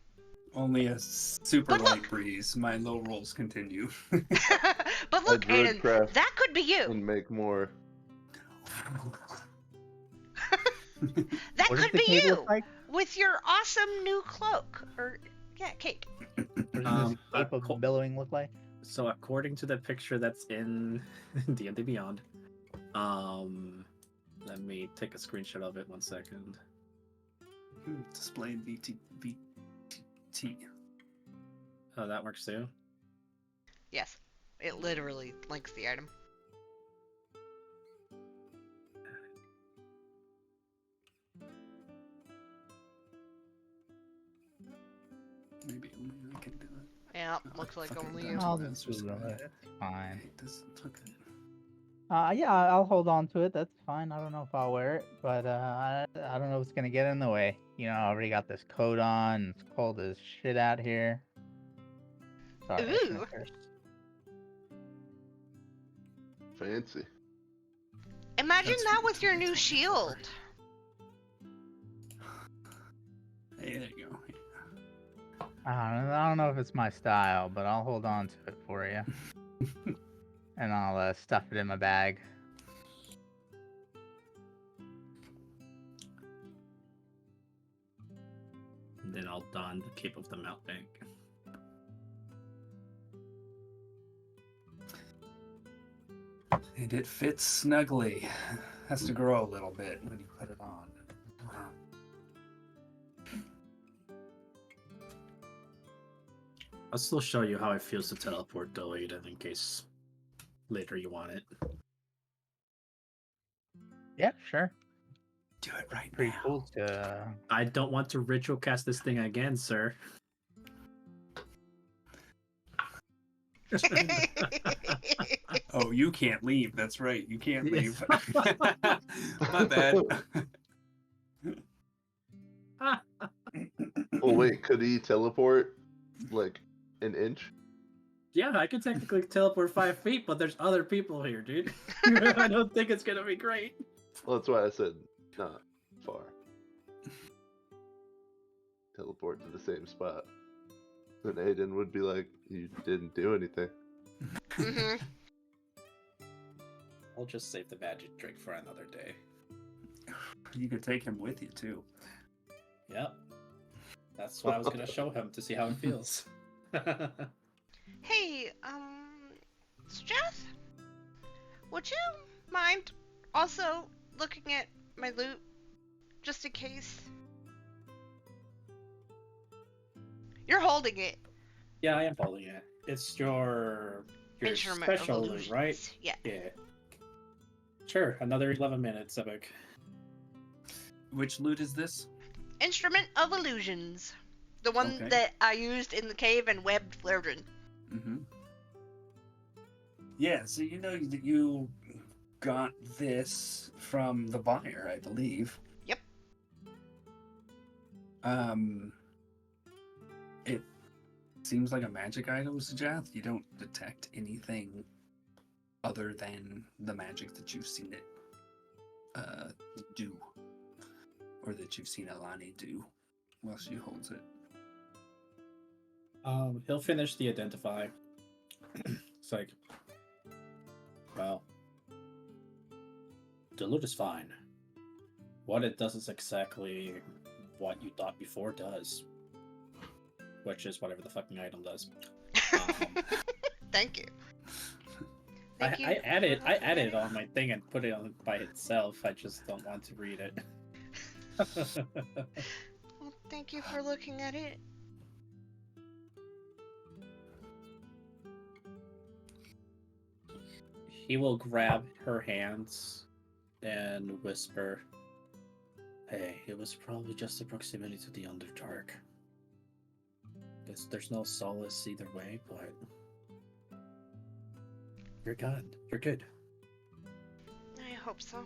Only a super But look! light breeze. My low rolls continue. But look, Aiden, Druidcraft that could be you. and make more. That What does could the be cape you look like? with your awesome new cloak, or yeah, cape. What does this cape cool. of billowing look like? So according to the picture that's in D&D Beyond, let me take a screenshot of it 1 second. Display VT. Oh, that works too. Yes, it literally links the item. Maybe only I can do it. Yeah, looks like Fucking only done. you. I'll That's just just Google gonna- it. It's fine. It doesn't look good. Yeah, I'll hold on to it. That's fine. I don't know if I'll wear it, but I don't know what's gonna get in the way. You know, I already got this coat on. It's cold as shit out here. Sorry. I shouldn't Ooh. curse. Fancy. Imagine That's that with your new shield. Hey, there you go. I don't know if it's my style, but I'll hold on to it for you, and I'll stuff it in my bag. And then I'll don the Cape of the Mountain. And it fits snugly. Has to grow a little bit when you put it on. I'll still show you how it feels to teleport deleted in case later you want it. Yeah, sure. Do it right Pretty now. cool to. I don't want to ritual cast this thing again, sir. Oh, you can't leave. That's right. You can't leave. My bad. Oh wait, could he teleport like an inch? Yeah, I can technically teleport 5 feet, but there's other people here, dude. I don't think it's gonna be great. Well, that's why I said not far. Teleport to the same spot. Then Aiden would be like, "You didn't do anything." Mm-hmm. I'll just save the magic drink for another day. You could take him with you too. Yep. That's what I was gonna show him to see how it feels. Hey, Strath? Would you mind also looking at my loot? Just in case? You're holding it. Yeah, I am following it. It's your Instrument of special loot, illusions. right? Yeah. Yeah. Sure, another 11 minutes, Epic. Which loot is this? Instrument of illusions. The one Okay. that I used in the cave and webbed Flairdrin. Mm-hmm. Yeah, so you know that you got this from the buyer, I believe. Yep. It seems like a magic item, Sajath. You don't detect anything other than the magic that you've seen it do, or that you've seen Alani do while she holds it. He'll finish the identify. It's like, well, the loot is fine. What it does is exactly what you thought before does, which is whatever the fucking item does. Thank you. I Thank you added for I looking added at it on my thing and put it on by itself. I just don't want to read it. Well, thank you for looking at it. He will grab her hands and whisper, "Hey, it was probably just a proximity to the Underdark. There's no solace either way, but you're good. You're good." I hope so.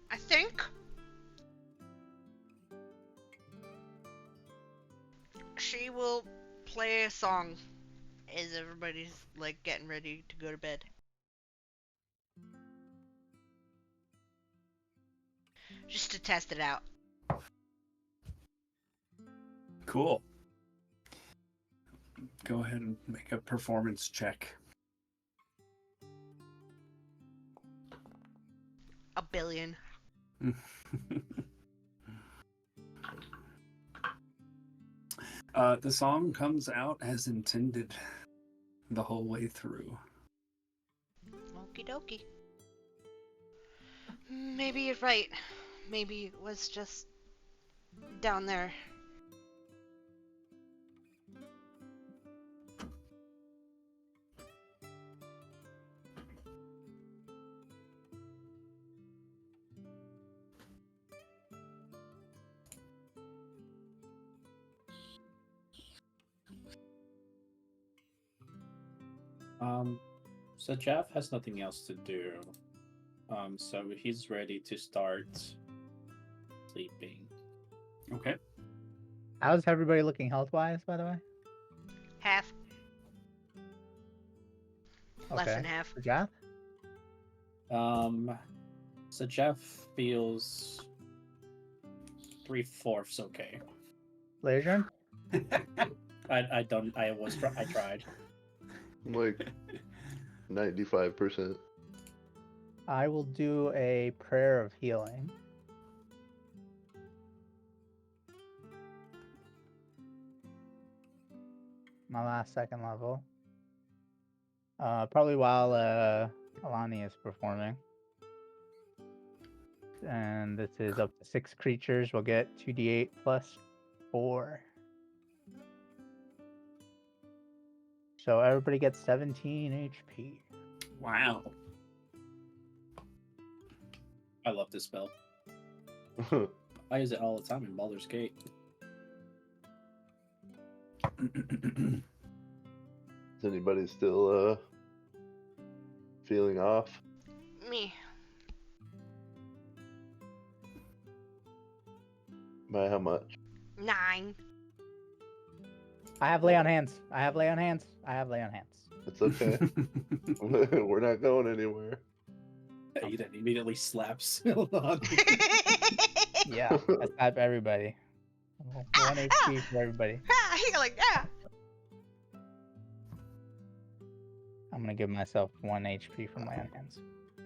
I think she will play a song as everybody's like getting ready to go to bed. Just to test it out. Cool. Go ahead and make a performance check. A billion. The song comes out as intended the whole way through. Okie dokie. Maybe you're right. Maybe it was just down there. So Jeff has nothing else to do. So he's ready to start sleeping. Okay. How's everybody looking health wise, by the way? Half. Less Okay. than half. For Jeff? So Jeff feels 3/4 okay. Leisure? I tried. Like 95%. I will do a prayer of healing. My last second level. Probably while Alani is performing. And this is up to 6 creatures. We'll get 2d8 plus 4. So everybody gets 17 HP. Wow. I love this spell. I use it all the time in Baldur's Gate. Is anybody still feeling off? Me. By how much? 9. I have lay on hands. I have lay on hands. I have lay on hands. It's okay. We're not going anywhere. He then immediately slaps Alani. Yeah, I slap everybody. 1 HP for everybody. Healing. I'm gonna give myself 1 HP from lay on hands.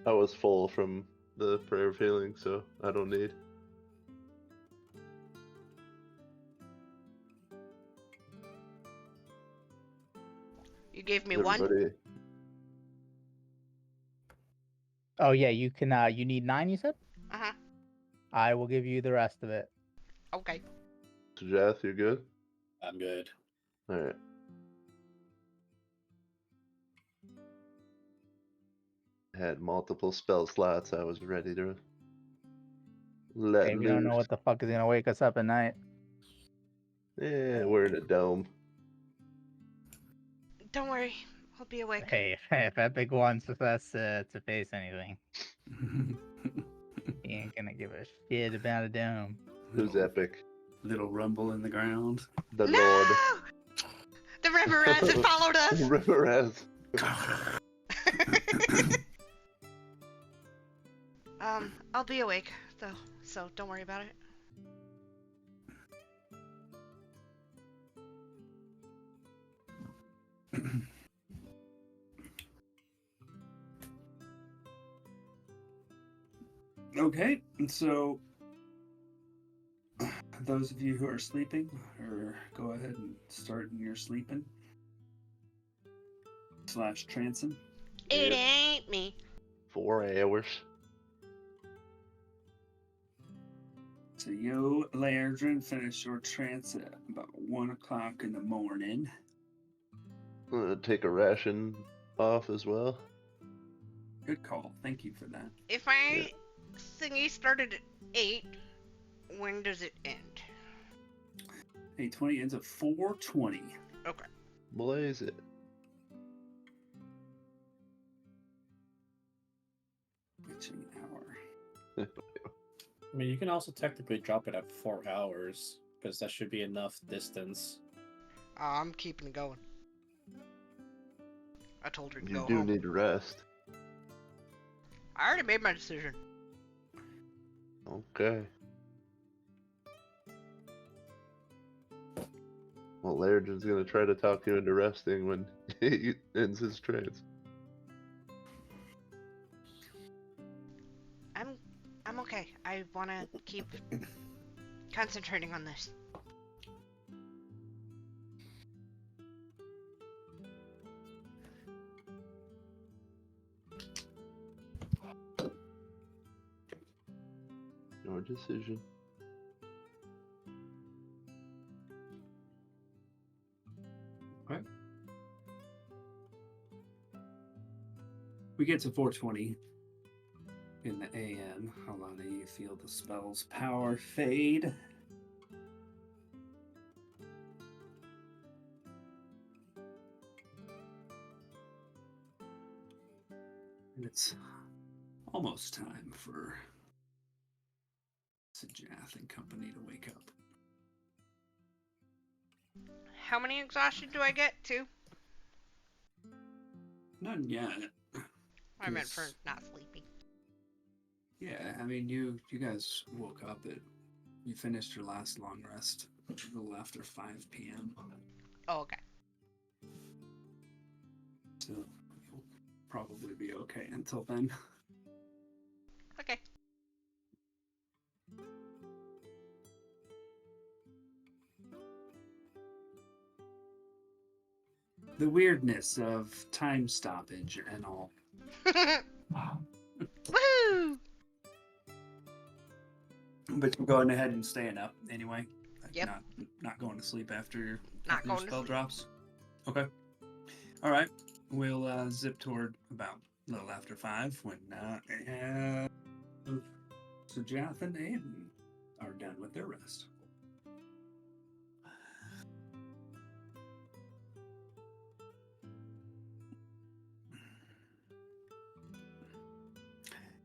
I was full from the prayer of healing, so I don't need. You gave me 1. Everybody- Oh yeah, you can. You need 9. You said. Uh-huh. I will give you the rest of it. Okay. Jath, you're good? I'm good. Alright. Had multiple spell slots. I was ready to let Hey, we don't know loose. what the fuck is gonna wake us up at night. Yeah, we're in a dome. Don't worry. I'll be awake. Hey, if Epic wants us to face anything, he ain't gonna give a shit about a dome. Who's epic? Little rumble in the ground. The No! Lord. The river rats had followed us. River has. I'll be awake though, so don't worry about it. Okay, and so those of you who are sleeping, or go ahead and start your sleeping / trancing. It Yep. ain't me. 4 hours. So you, Lairdrin, finish your trance at about 1 o'clock in the morning. I'm gonna take a ration off as well. Good call. Thank you for that. If my thingy started at 8, when does it end? 8:20 ends at 4:20. Okay. Blaze it. Witching hour. I mean, you can also technically drop it at 4 hours, because that should be enough distance. I'm keeping it going. I told her to You go do home. need to rest. I already made my decision. Okay. Well, Lairdrin's gonna try to talk you into resting when he ends his trance. I'm okay. I want to keep concentrating on this. Your decision. We get to 4:20 in the AM. Alana, you feel the spell's power fade. And it's almost time for Sajath and company to wake up. How many exhaustion do I get? 2? None yet. I meant for Yes. not sleeping. Yeah, I mean, you guys woke up you finished your last long rest a little after 5 p.m. Oh, okay. So you'll probably be okay until then. the weirdness of time stoppage and all. Woohoo! But you're going ahead and staying up anyway. Yep. Not going to sleep after your Not going to spell sleep. drops. Okay. All right. We'll zip toward about a little after 5 when Sujath and Aiden are done with their rest.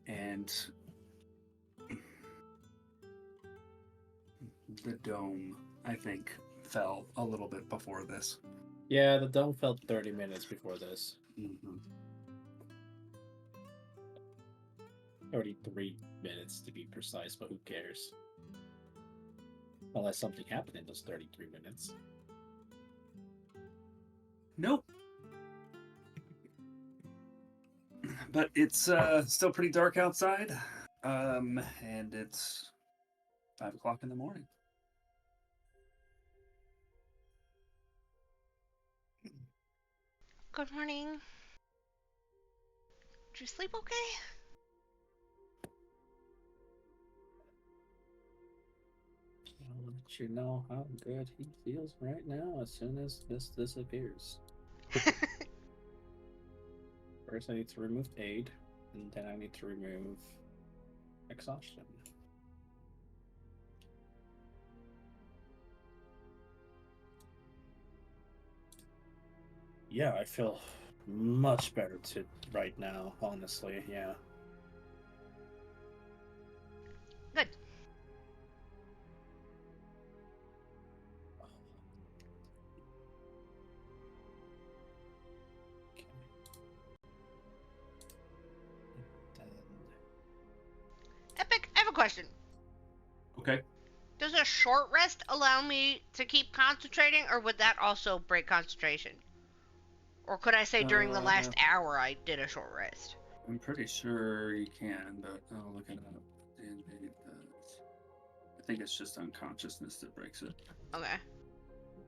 And the dome, I think, fell a little bit before this. Yeah, the dome fell 30 minutes before this. Mm-hmm. 33 minutes to be precise, but who cares? Unless something happened in those 33 minutes. Nope. But it's still pretty dark outside, and it's 5 o'clock in the morning. Good morning. Did you sleep okay? I'll let you know how good he feels right now as soon as this disappears. First, I need to remove aid, and then I need to remove exhaustion. Yeah, I feel much better right now, honestly, yeah. Good. Okay. And Epic, I have a question. Okay. Does a short rest allow me to keep concentrating, or would that also break concentration? Or could I say during the last hour I did a short rest? I'm pretty sure you can, but I'll look it up. I think it's just unconsciousness that breaks it. Okay.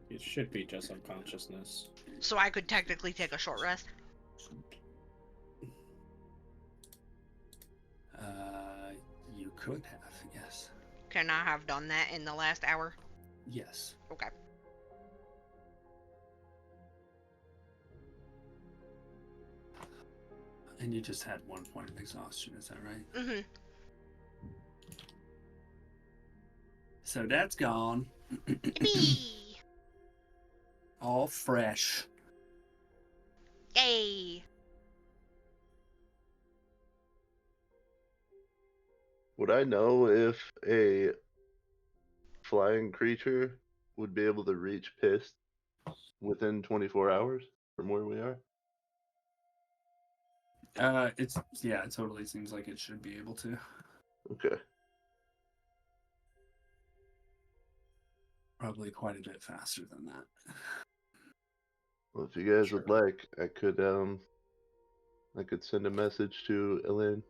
it should be just unconsciousness. So I could technically take a short rest? You could have, yes. Can I have done that in the last hour? Yes. Okay. And you just had 1 point of exhaustion, is that right? Mm-hmm. So that's gone. Yippee! All fresh. Yay! Would I know if a flying creature would be able to reach Pissed within 24 hours from where we are? It totally seems like it should be able to. Okay. Probably quite a bit faster than that. Well, if you guys Sure. would like, I could send a message to Elaine.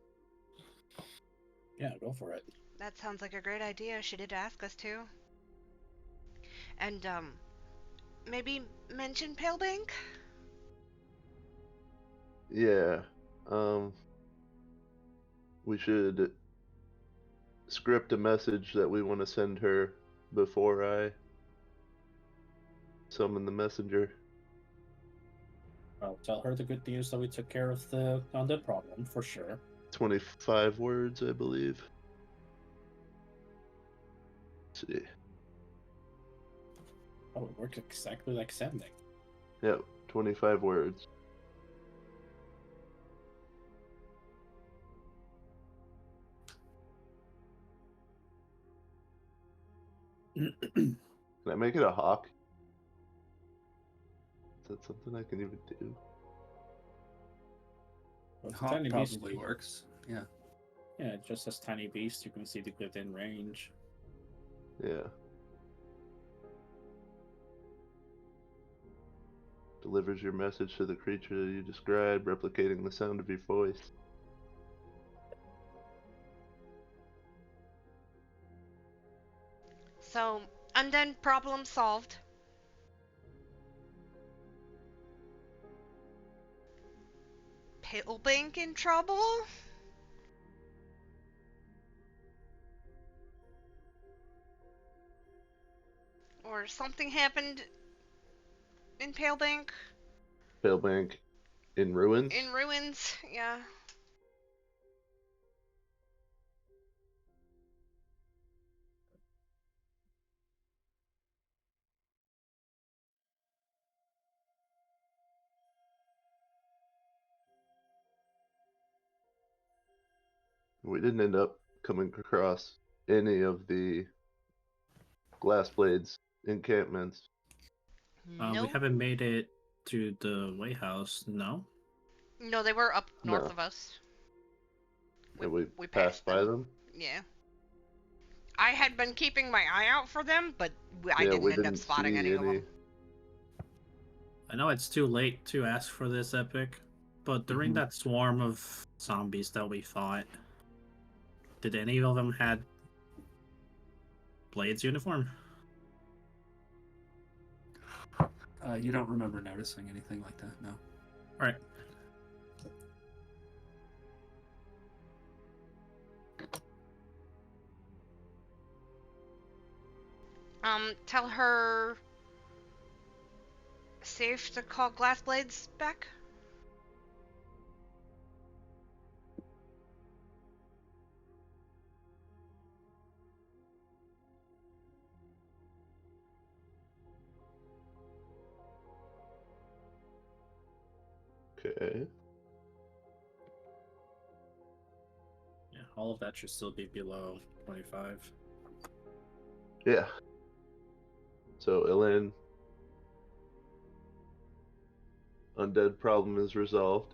Yeah, go for it. That sounds like a great idea. She did ask us to. And, maybe mention Palebank? Yeah. We should script a message that we want to send her before I summon the messenger. I'll tell her the good news that we took care of the undead problem, for sure. 25 words, I believe. Let's see. Oh, it worked exactly like sending. Yep, 25 words. Can I make it a hawk? Is that something I can even do? Well, it's a Hawk tiny beast. probably works. Yeah. Yeah, just as tiny beast, you can see the within range. Yeah. Delivers your message to the creature you describe, replicating the sound of your voice. So, and then problem solved. Palebank in trouble? Or something happened in Palebank? Palebank in ruins. In ruins, yeah. We didn't end up coming across any of the glass blades encampments. We No. haven't made it to the Way House, no? No, they were up north No. of us. And we We passed by them. Yeah. I had been keeping my eye out for them, but I Yeah, didn't we end up didn't spotting see any of them. I know it's too late to ask for this epic, but during that swarm of zombies that we fought, did any of them had Blades uniform? You don't remember noticing anything like that, no. Alright. Tell her safe to call Glass Blades back? Okay. Yeah, all of that should still be below 25. Yeah. So, Elaine, undead problem is resolved.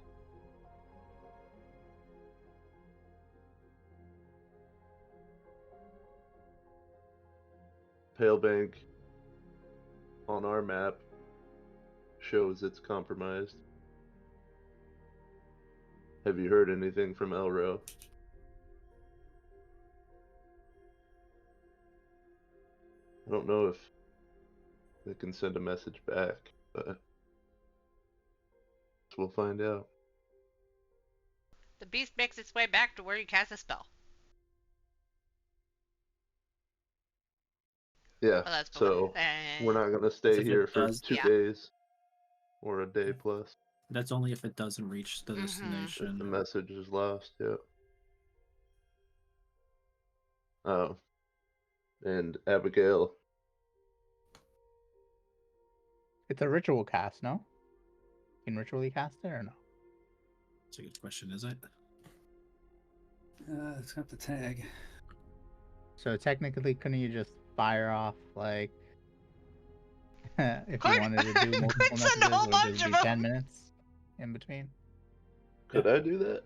Palebank on our map shows it's compromised. Have you heard anything from Elro? I don't know if they can send a message back, but we'll find out. The beast makes its way back to where you cast a spell. Yeah, Well, that's so we're not going to stay If here it for does- 2 Yeah. days or a day plus. That's only if it doesn't reach the Mhm. If destination. the message is lost, yeah. Oh. And Abigail. It's a ritual cast, no? You can ritually cast it or no? That's a good question, is it? It's got the tag. So technically, couldn't you just fire off like if Could- you wanted to do could multiple send a messages, whole would bunch just of be 10 them. minutes in between? Could I do that?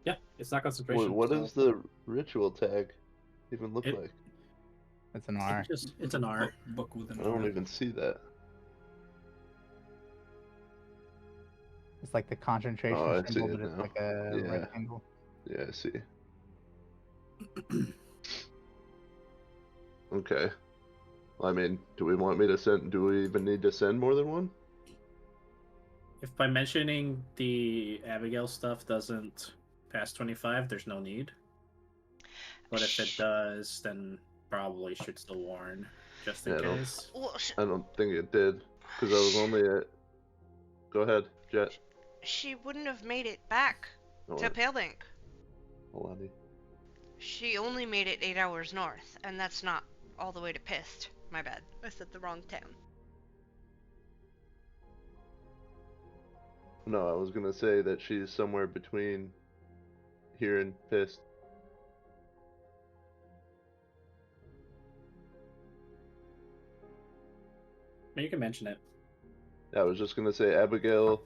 Yeah, it's not Wait, concentration. what so does the ritual tag even look It- like? It's an R. It's an R. Book with an I don't R. even see that. It's like the concentration Oh, I see symbol, it but it's now. like a Yeah. rectangle. Yeah, I see. Okay. I mean, do we want me to send? Do we even need to send more than one? If by mentioning the Abigail stuff doesn't pass 25, there's no need. But if it does, then probably should still warn, just in Yeah, I don't- case. Well, I don't think it did, because I was only at. Go ahead, Jet. she wouldn't have made it back Oh, to Palebank. Alani. She only made it 8 hours north, and that's not all the way to Pissed. My bad. I said the wrong town. No, I was gonna say that she's somewhere between here and Pissed. You can mention it, I was just gonna say Abigail.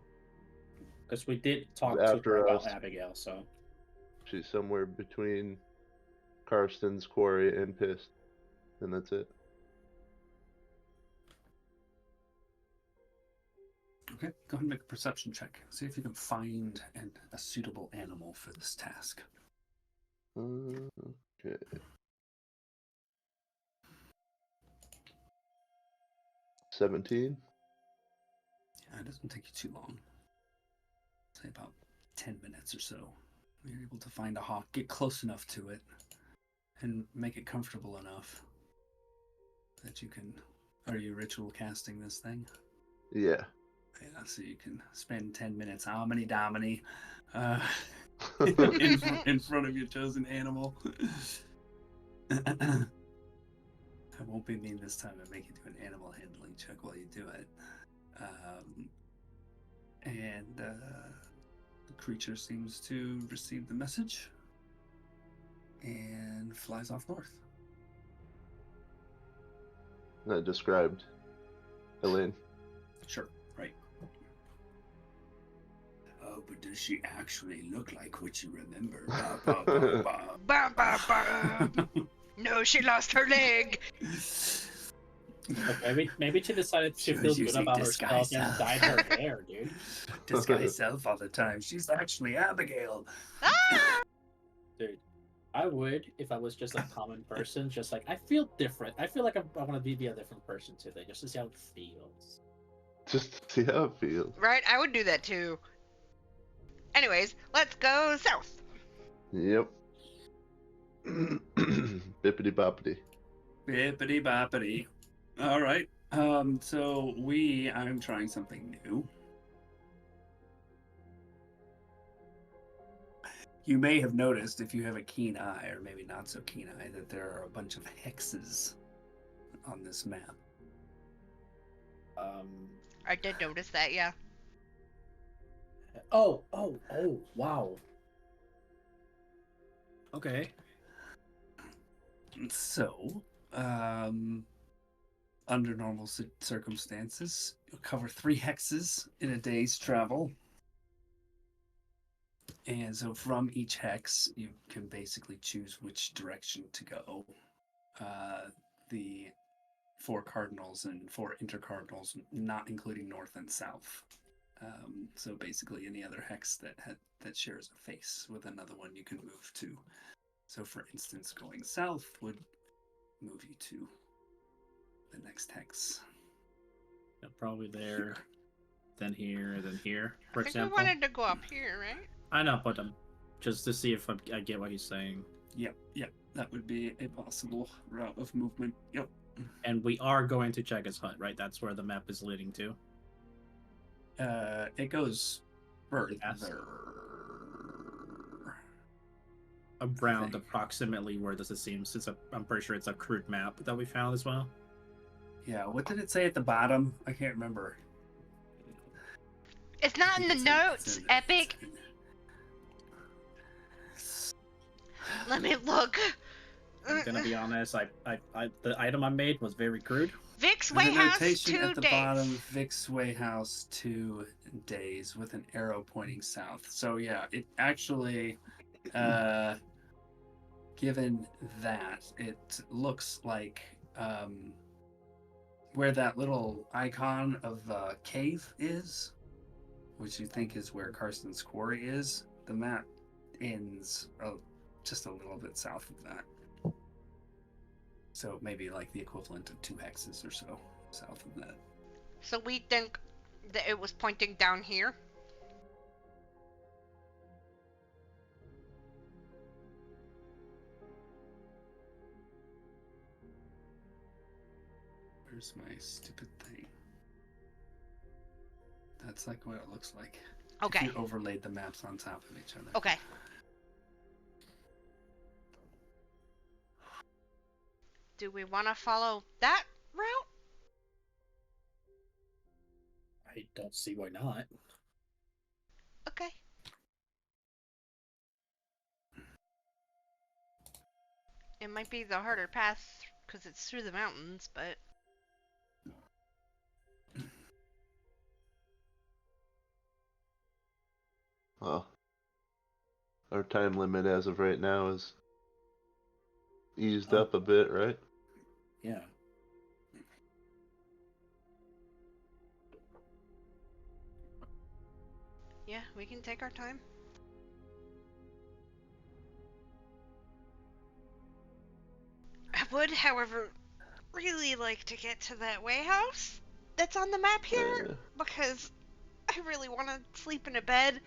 because we did talk to After her about us. Abigail, so She's somewhere between Karsten's quarry and Pissed, and that's it. Okay, go ahead and make a perception check. See if you can find a suitable animal for this task. Okay. 17. Yeah, it doesn't take you too long. Say about 10 minutes or so. You're able to find a hawk, get close enough to it, and make it comfortable enough that you can. Are you ritual casting this thing? Yeah. Yeah, so you can spend 10 minutes, Omni Domini, in front of your chosen animal. I won't be mean this time and make you do an animal handling check while you do it. The creature seems to receive the message and flies off north. Not described. Elaine. Sure, right. Oh, but does she actually look like what you remember? Ba, ba, ba, ba. Ba, ba, ba. No, she lost her leg. Like, maybe she decided She to was feel good using about herself and disguise dyed her hair, dude. Disguise self all the time. She's actually Abigail. Ah! Dude, I would if I was just a common person. Just like, I feel different. I feel like I want to be a different person today, just to see how it feels. Just to see how it feels. Right, I would do that too. Anyways, let's go south. Yep. Bippity boppity. Bippity boppity. All right. So I'm trying something new. You may have noticed, if you have a keen eye, or maybe not so keen eye, that there are a bunch of hexes on this map. I did notice that, yeah. Oh, wow. Okay. So, under normal circumstances, you'll cover 3 hexes in a day's travel. And so from each hex, you can basically choose which direction to go. The 4 cardinals and 4 intercardinals, not including north and south. So basically any other hex that shares a face with another one you can move to. So for instance, going south would move you to the next hex. Yeah, probably there, then here, then here, for I think example. we wanted to go up here, right? I know, but just to see if I get what he's saying. Yep. That would be a possible route of movement. Yep. And we are going to check his hut, right? That's where the map is leading to. It goes further. Yes. Around approximately where does it seem? Since I'm pretty sure it's a crude map that we found as well. Yeah, what did it say at the bottom? I can't remember. It's not in the notes, Epic. Let me look. I'm gonna be honest. The item I made was very crude. Vic's The Way House, notation 2 at the days. bottom, Vic's Way House, 2 days, with an arrow pointing south. So yeah, it actually, given that, it looks like where that little icon of the cave is, which you think is where Carson's quarry is, the map ends just a little bit south of that. So maybe like the equivalent of 2 hexes or so south of that. So we think that it was pointing down here. Where's my stupid thing? That's like what it looks like. Okay. If you overlaid the maps on top of each other. Okay. Do we want to follow that route? I don't see why not. Okay. It might be the harder path because it's through the mountains, but... Well, our time limit as of right now is eased up a bit, right? Yeah. Yeah, we can take our time. I would, however, really like to get to that way house that's on the map here because I really want to sleep in a bed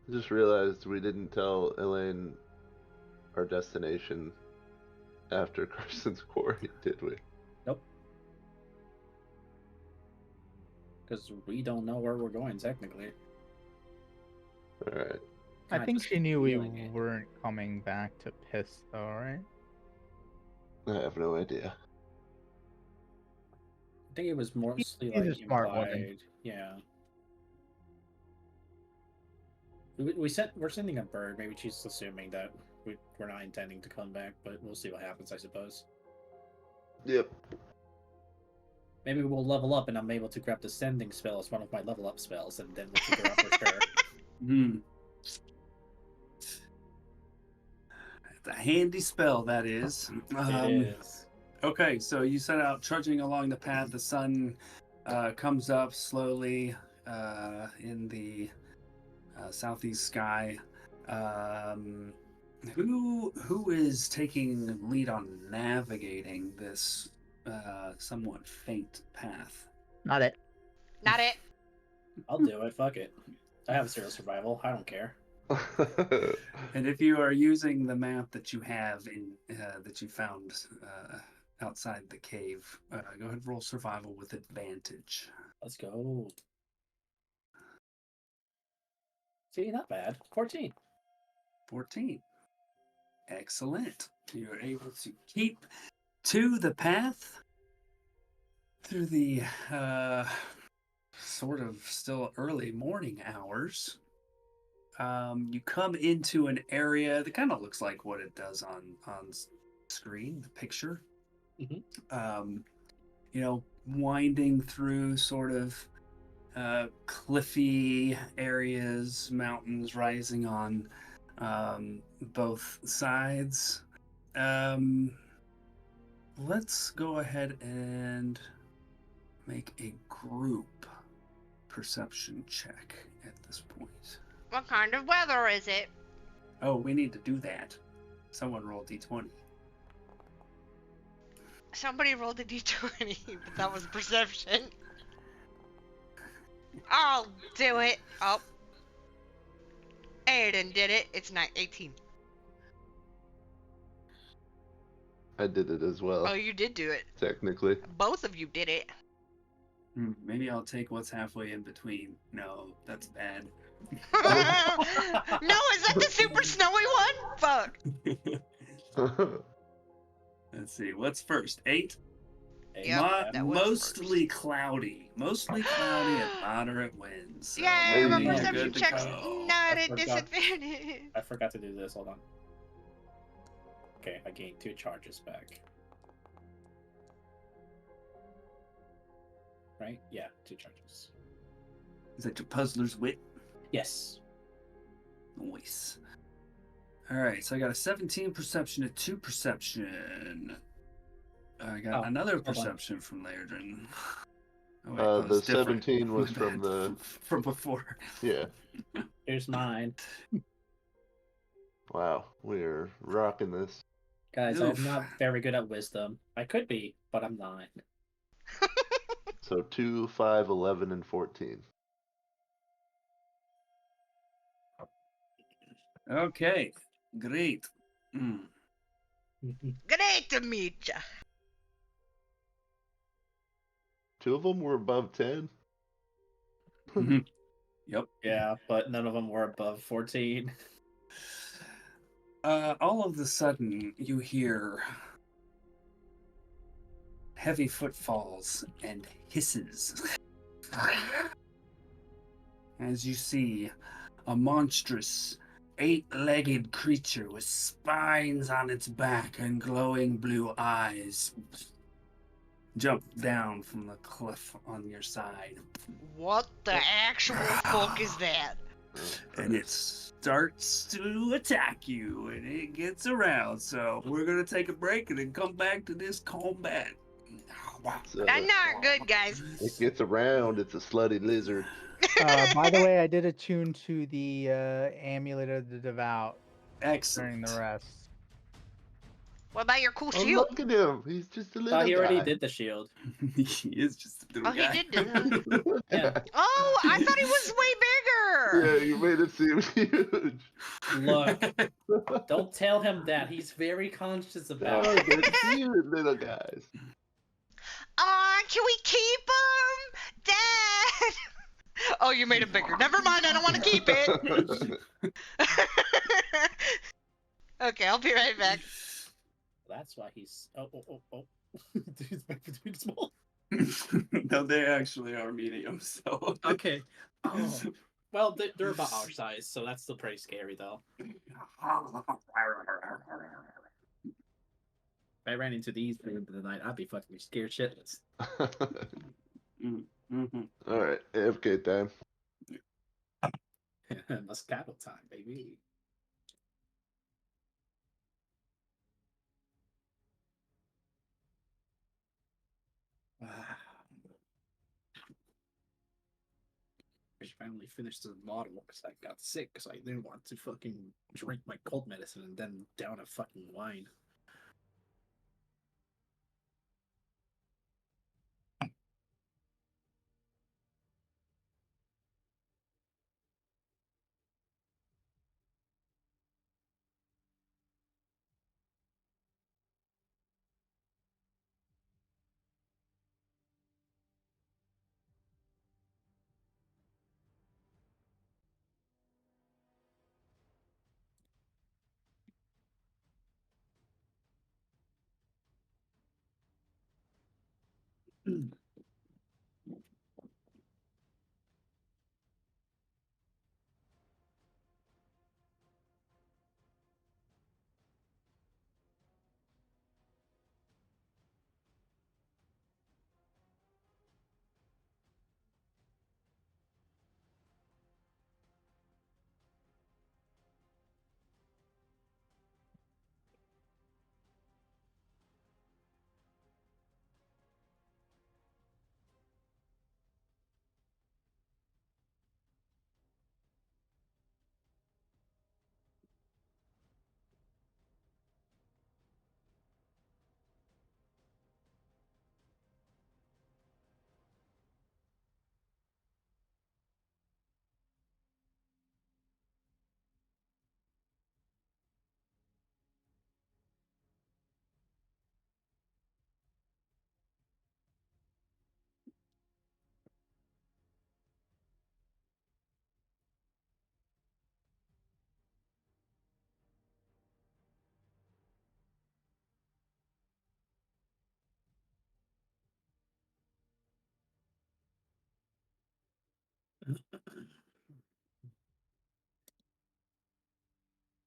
I just realized we didn't tell Elaine our destination after Carson's quarry, did we? Nope. Because we don't know where we're going, technically. Alright. I Kinda think just she knew we feeling it. weren't coming back to piss, though, right? I have no idea. I think it was mostly She's a like smart woman. implied. Yeah. We're sending a bird. Maybe she's assuming that we're not intending to come back, but we'll see what happens, I suppose. Yep. Maybe we'll level up and I'm able to grab the sending spell as one of my level up spells, and then we'll figure out for sure. Hmm. It's a handy spell, that is. It is. Okay, so you set out trudging along the path. The sun comes up slowly in the southeast sky. Who is taking lead on navigating this somewhat faint path? Not it. Not it. I'll do it. Fuck it. I have 0 survival. I don't care. And if you are using the map that you have in that you found outside the cave, go ahead and roll survival with advantage. Let's go. See, not bad. 14. 14. Excellent. You're able to keep to the path through the sort of still early morning hours. You come into an area that kind of looks like what it does on screen, the picture. Mm-hmm. You know, winding through sort of cliffy areas, mountains rising on both sides. Let's go ahead and make a group perception check at this point. What kind of weather is it? Oh, we need to do that. Someone roll d20. Somebody rolled a d20, but that was perception. I'll do it. Oh. Aiden did it. It's 18. I did it as well. Oh, you did do it. Technically. Both of you did it. Maybe I'll take what's halfway in between. No, that's bad. No, is that the super snowy one? Fuck. Let's see, what's first? 8? Yep, that was Mostly cloudy. Mostly cloudy and moderate winds. So Yay, my maybe you're perception good to check's go. not I at forgot. disadvantage. I forgot to do this. Hold on. Okay, I gained 2 charges back. Right? Yeah, 2 charges. Is that your puzzler's wit? Yes. Nice. Alright, so I got a 17 perception, a 2 perception. I got another hold on. perception from Lairdrin. Oh, wait, The that was different. 17 was My from bad. the... From before. Yeah. Here's mine. Wow, we're rocking this. Guys, Oof. I'm not very good at wisdom. I could be, but I'm not. So 2, 5, 11, and 14. Okay, great. Great to meet ya. 2 of them were above 10. Yep. Yeah, but none of them were above 14. All of a sudden, you hear heavy footfalls and hisses as you see a monstrous 8-legged creature with spines on its back and glowing blue eyes jump down from the cliff on your side. What the actual fuck is that? And it starts to attack you, and it gets around. So we're gonna take a break and then come back to this combat. Wow. So That's not good, guys. it gets around, it's a slutty lizard. By the way, I did attune to the amulet of the devout during Excellent. the rest. What about your cool Oh, shield? look at him. He's just a little Thought he already guy. did the shield. He is just a little Oh, he guy. did do that. Yeah. Oh, I thought he was way bigger. Yeah, you made it seem huge. Look, don't tell him that. He's very conscious about Oh, it. they're cute little guys. Aw, can we keep him? Dad! Oh, you made it bigger. Never mind, I don't want to keep it. Okay, I'll be right back. That's why he's. Oh. He's back between small. No, they actually are medium. So Okay. Oh. Well, they're about our size, so that's still pretty scary, though. If I ran into these in the night, I'd be fucking scared shitless. Mm-hmm. All right, AFK time. Moscato time, baby. Wow. I finally finished the bottle because I got sick because I didn't want to fucking drink my cold medicine and then down a fucking wine.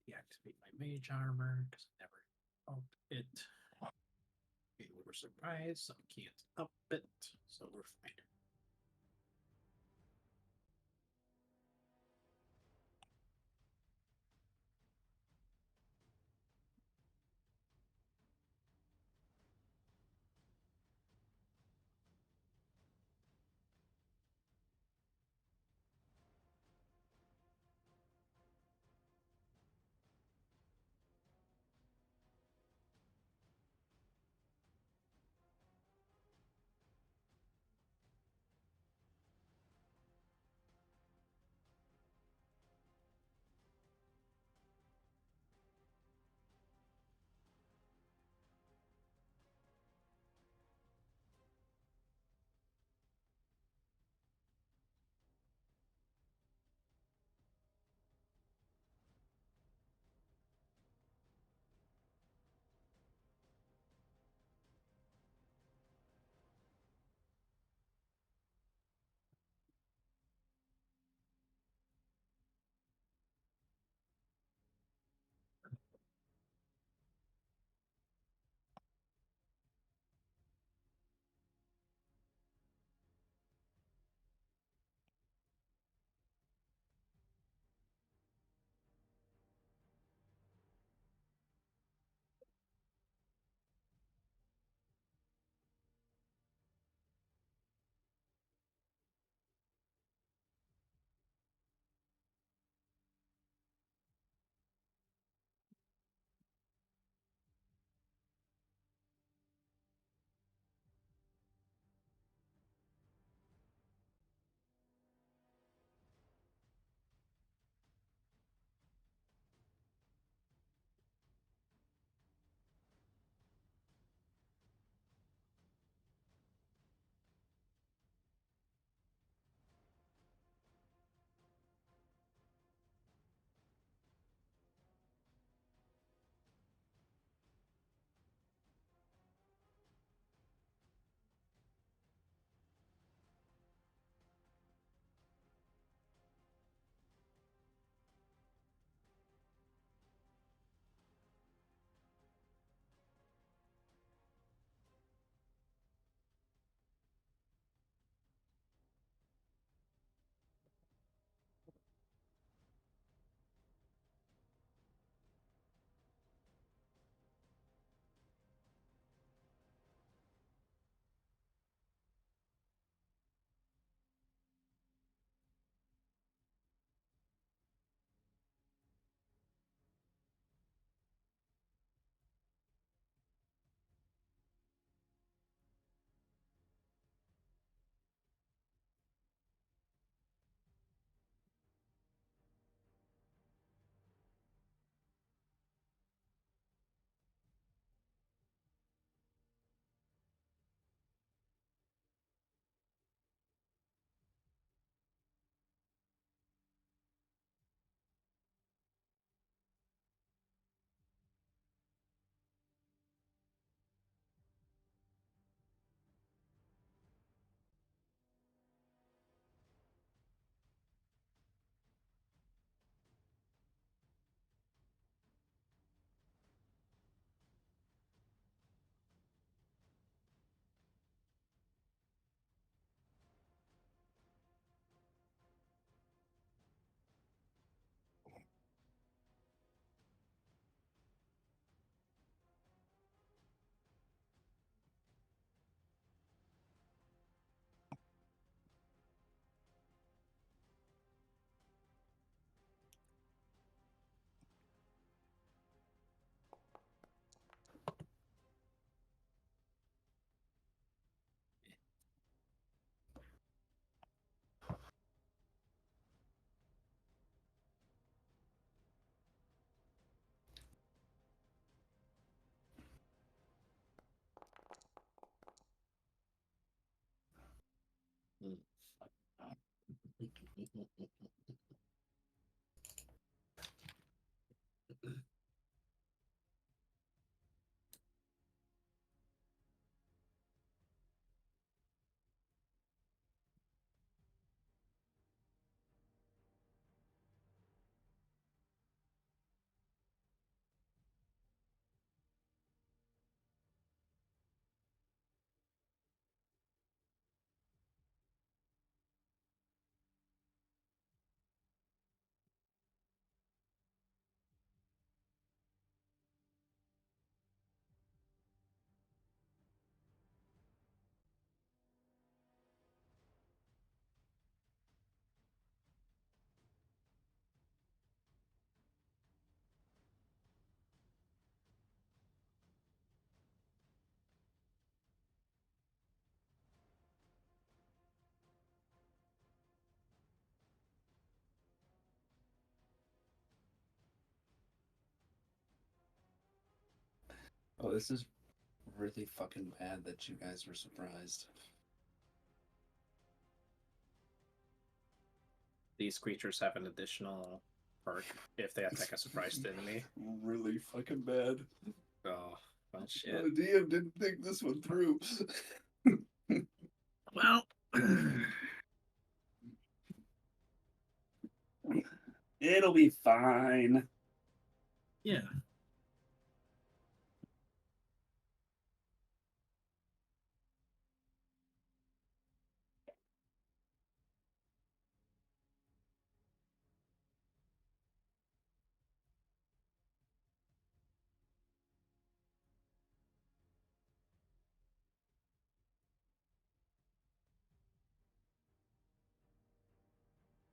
Deactivate my mage armor because I never upped it. Okay, we were surprised, so I can't up it, so we're fine. Oh, this is really fucking bad that you guys were surprised. These creatures have an additional perk if they attack a surprised enemy. Really fucking bad. Oh, well, shit. The DM didn't think this one through. Well, it'll be fine. yeah.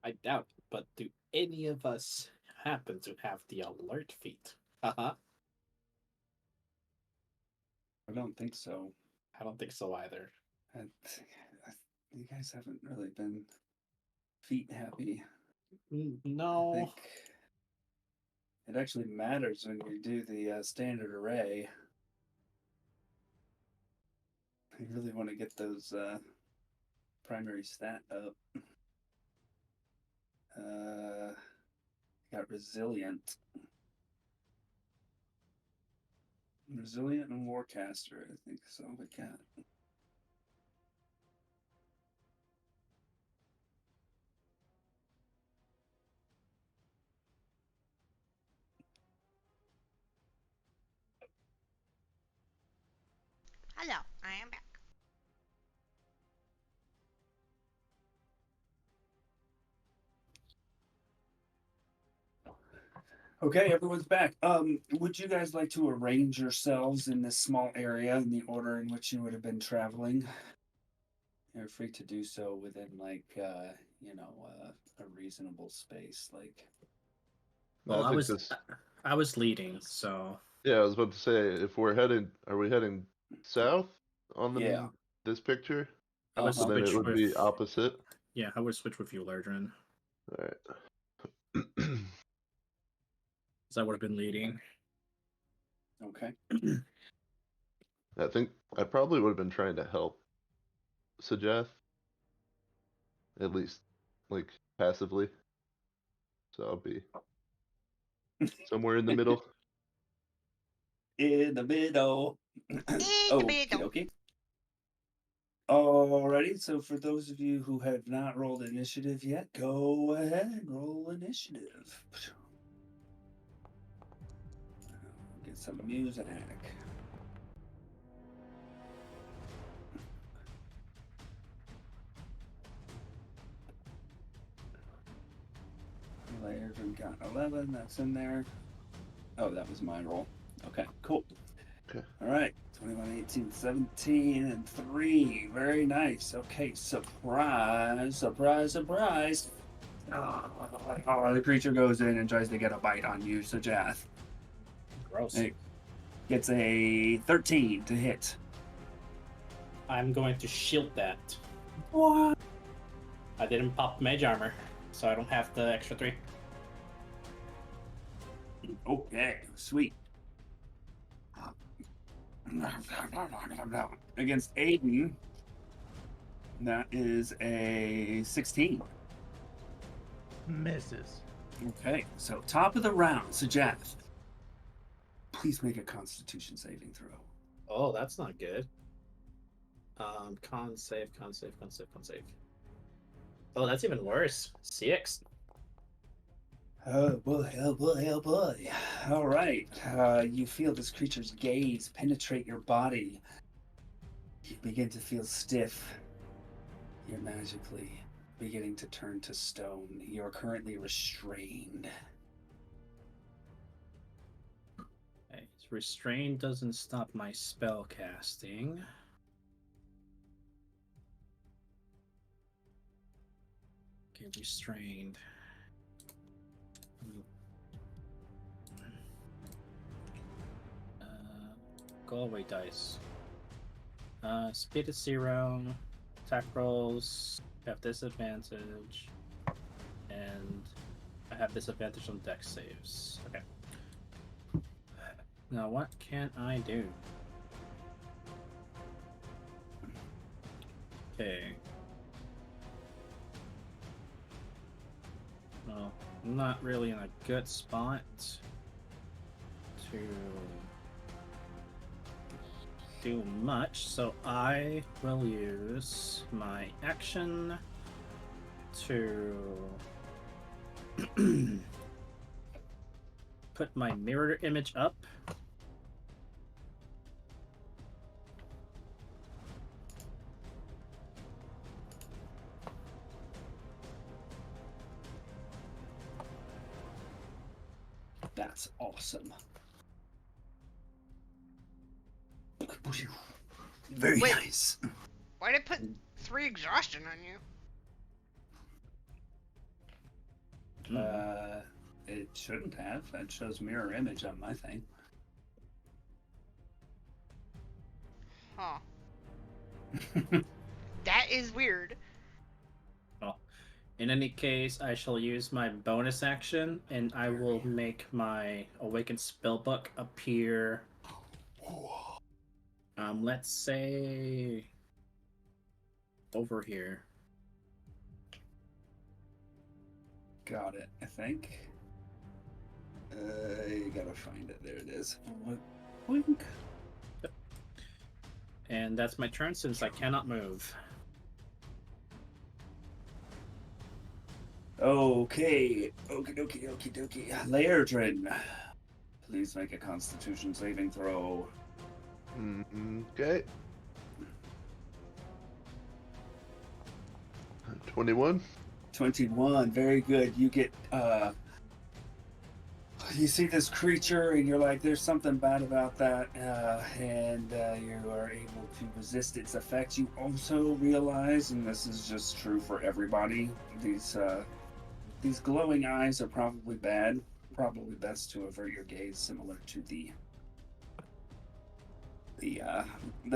I doubt, but do any of us happen to have the alert feat? Haha. I don't think so. I don't think so either. You guys haven't really been feet happy. I No. think it actually matters when you do the standard array. You really want to get those primary stat up. Got resilient. Resilient and Warcaster, I think is all we got. Hello, I am back. Okay, everyone's back. Would you guys like to arrange yourselves in this small area in the order in which you would have been traveling? You're free to do so within a reasonable space. Like, Well, I think this. I was leading, so Yeah, I was about to say, if we're heading, are we heading south on the yeah. this picture? I would So then it switch would with. be opposite. Yeah, I would switch with you, Lardrin. All right. Because I would have been leading. Okay. I think I probably would have been trying to help Sajath, at least like passively. So I'll be somewhere in the middle. In the middle. the middle. Okay. Alrighty, so for those of you who have not rolled initiative yet, go ahead and roll initiative. Get some music. Layers, we got 11, that's in there. Oh, that was my roll. Okay, cool. Okay. All right, 21, 18, 17, and 3. Very nice. Okay, surprise, surprise, surprise. Oh, the creature goes in and tries to get a bite on you, Sajath. Gross. It gets a 13 to hit. I'm going to shield that. What? I didn't pop mage armor, so I don't have the extra 3. Okay, sweet. Against Aiden, that is a 16. Misses. Okay, so top of the round, Sajath. Please make a Constitution saving throw. Oh, that's not good. Con save. Oh, that's even worse. 6. Oh boy, oh boy, oh boy. All right. You feel this creature's gaze penetrate your body. You begin to feel stiff. You're magically beginning to turn to stone. You're currently restrained. Okay. Restraint doesn't stop my spell casting. Okay, restrained. Go away, dice. Speed is 0. Attack rolls have disadvantage. And I have disadvantage on dex saves. Okay. Now, what can I do? Okay. Well, I'm not really in a good spot to do much, so I will use my action to put my mirror image up. That's awesome. Very Wait. nice. Why'd it put 3 exhaustion on you? It shouldn't have. That shows mirror image on my thing. Huh. That is weird. Well, in any case, I shall use my bonus action, and I will make my Awakened Spellbook appear. Let's say over here. Got it, I think. You gotta find it. There it is. Wink. And that's my turn since I cannot move. Okay. Okie dokie. Laerdrin. Please make a Constitution saving throw. Okay. 21. 21. Very good. You get you see this creature and you're like, there's something bad about that, and you are able to resist its effects. You also realize, and this is just true for everybody, these glowing eyes are probably bad. Probably best to avert your gaze, similar to the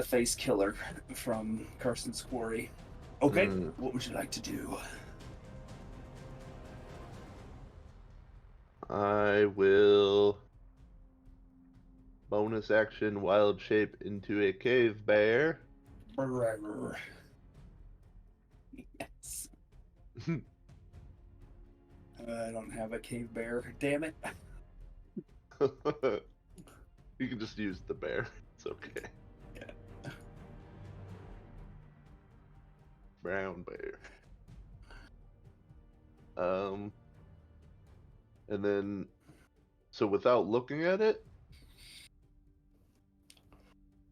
face killer from Carson's Quarry. Okay, what would you like to do? I will bonus action wild shape into a cave bear. Yes. I don't have a cave bear, damn it. You can just use the bear. It's okay. Yeah. Brown bear. And then, so without looking at it,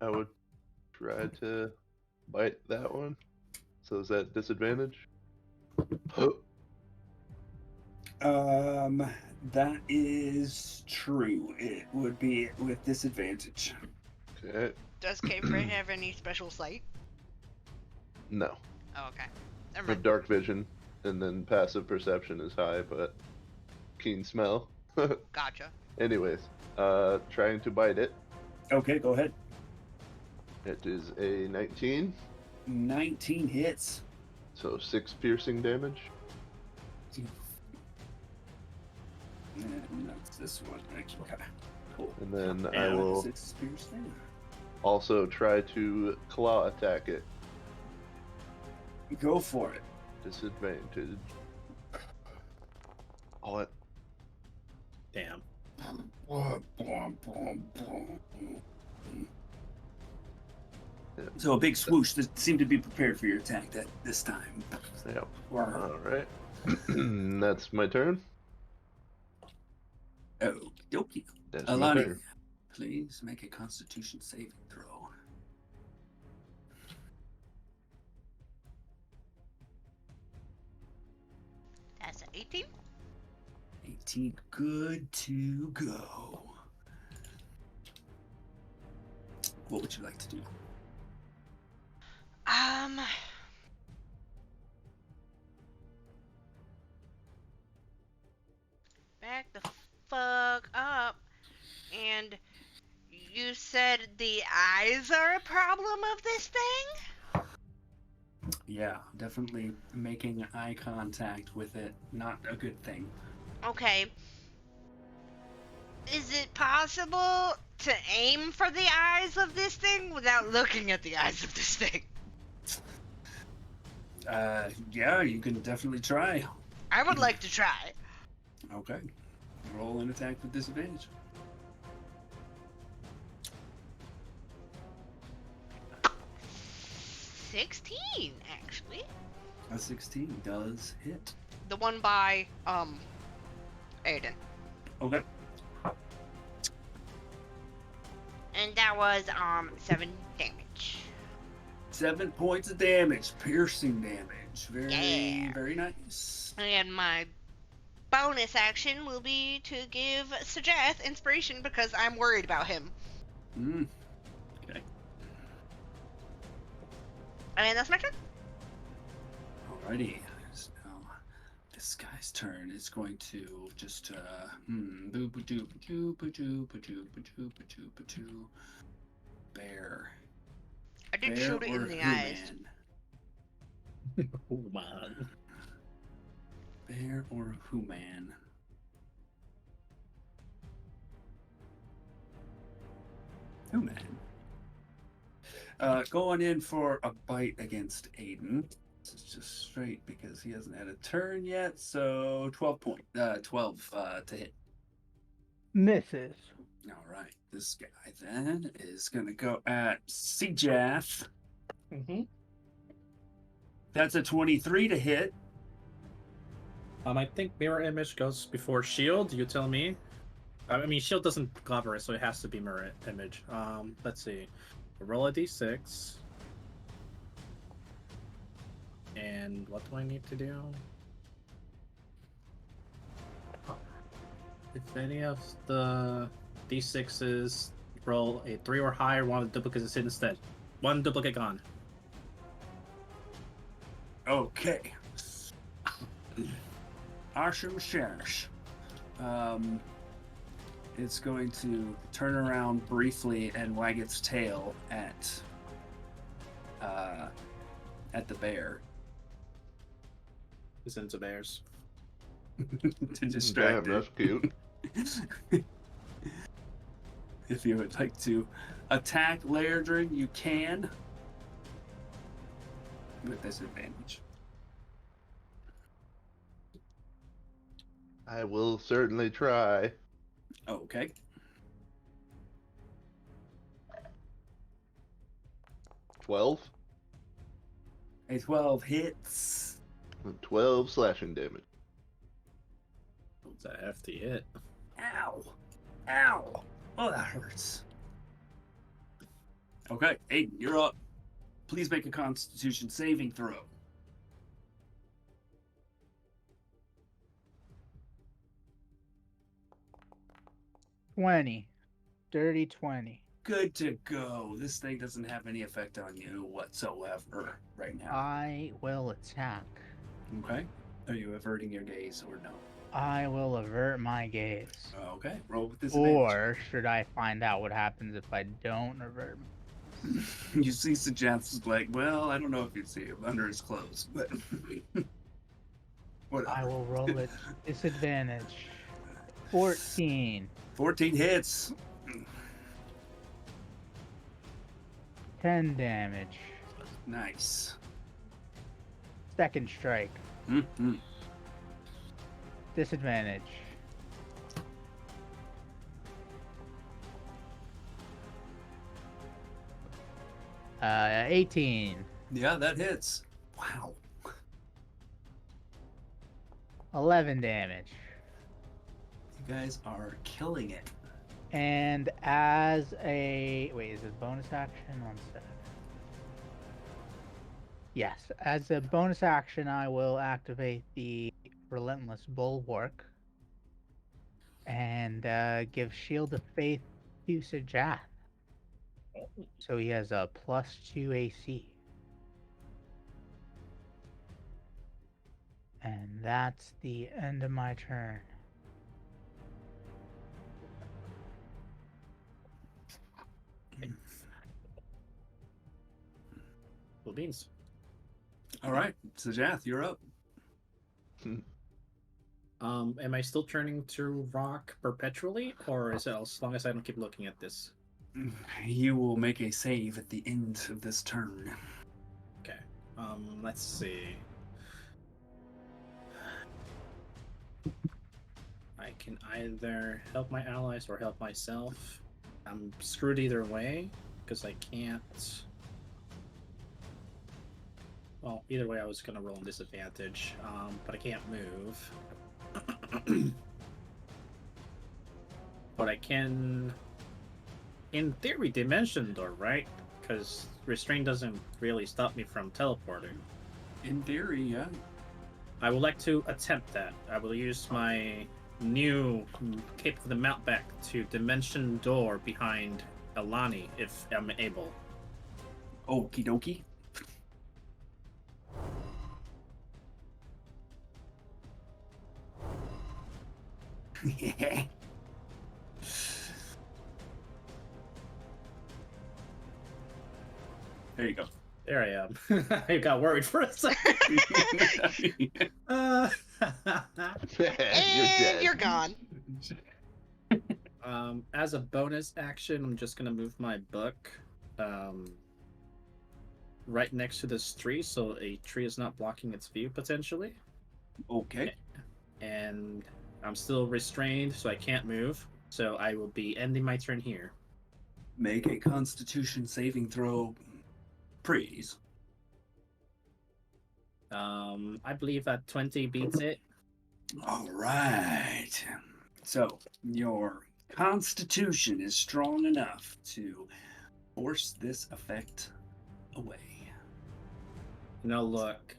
I would try to bite that one. So is that disadvantage? That is true. It would be with disadvantage. Okay. Does Cave Bear have any special sight? No. Oh, okay. Never The mind. dark vision, and then passive perception is high, but keen smell. Gotcha. Anyways, trying to bite it. Okay, go ahead. It is a 19, 19 hits. so 6 piercing damage. And that's this one. Okay, cool. And then I And will 6 piercing. also try to claw attack it. Go for it. Disadvantage. What? Damn. So a big swoosh that seemed to be prepared for your attack this time. Yep. Wow. All right. That's my turn. Okie dokie. That's my Alani, turn. please make a Constitution saving throw. That's an 18. 18, good to go. What would you like to do? Back the fuck up. And you said the eyes are a problem of this thing? Yeah, definitely making eye contact with it, not a good thing. Okay. Is it possible to aim for the eyes of this thing without looking at the eyes of this thing? Yeah, you can definitely try. I would like to try. Okay. Roll an attack with disadvantage. 16, actually. A 16 does hit. The one by, Aiden. Okay. And that was, 7 damage. 7 points of damage, piercing damage. Very, Yeah. very nice. And my bonus action will be to give Sajath inspiration because I'm worried about him. Okay. And that's my turn. Alrighty. So this guy's turn is going to just bear. I did Bear shoot it or in the eyes. Human? Oh man. Bear or human? Human. Going in for a bite against Aiden. This is just straight because he hasn't had a turn yet. So 12 to hit. Misses. All right, this guy then is gonna go at Seajath. Mm-hmm. That's a 23 to hit. I think mirror image goes before shield. You tell me. I mean, shield doesn't cover it, so it has to be mirror image. Let's see. Roll a d6. And what do I need to do? If any of the d6s roll a 3 or higher, one of the duplicates is hit instead. One duplicate gone. Okay. Arsham Sherish. It's going to turn around briefly and wag its tail at the bear Listen to bears. to distract Damn, it. that's cute. If you would like to attack Lairdrin, you can with disadvantage. I will certainly try. Okay. $12. A 12 hits. 12 slashing damage. It's a hefty hit. Ow. Ow. Oh, that hurts. Okay, Aiden, you're up. Please make a Constitution saving throw. 20. Dirty 20. Good to go. This thing doesn't have any effect on you whatsoever right now. I will attack. Okay. Are you averting your gaze or no? I will avert my gaze. Okay. Roll with disadvantage. Or should I find out what happens if I don't avert? You see Sajath's like, well, I don't know if you see him under his clothes, but whatever. I will roll it. Disadvantage. 14. 14 hits. 10 damage. Nice. Second strike. Mm-hmm. Disadvantage. 18. Yeah, that hits. Wow. 11 damage. You guys are killing it. And as a... Wait, is it bonus action? 1 sec. Yes, as a bonus action, I will activate the Relentless Bulwark and give Shield of Faith to Sajath. So he has a +2 AC. And that's the end of my turn. Cool beans. All right, Sajath, you're up. Am I still turning to rock perpetually, or is it as long as I don't keep looking at this? You will make a save at the end of this turn. Okay. Let's see. I can either help my allies or help myself. I'm screwed either way because I can't. Well, either way, I was gonna roll on disadvantage, but I can't move. But I can, in theory, dimension door, right? Because restraint doesn't really stop me from teleporting. In theory, yeah. I would like to attempt that. I will use my new Cape of the Mountback to dimension door behind Alani if I'm able. Okie dokie. There you go. There I am. I got worried for a second. You're dead. And you're gone. As a bonus action, I'm just gonna move my book right next to this tree, so a tree is not blocking its view potentially. Okay. And I'm still restrained, so I can't move. So I will be ending my turn here. Make a Constitution saving throw, please. I believe that 20 beats it. All right. So your Constitution is strong enough to force this effect away. And I'll look,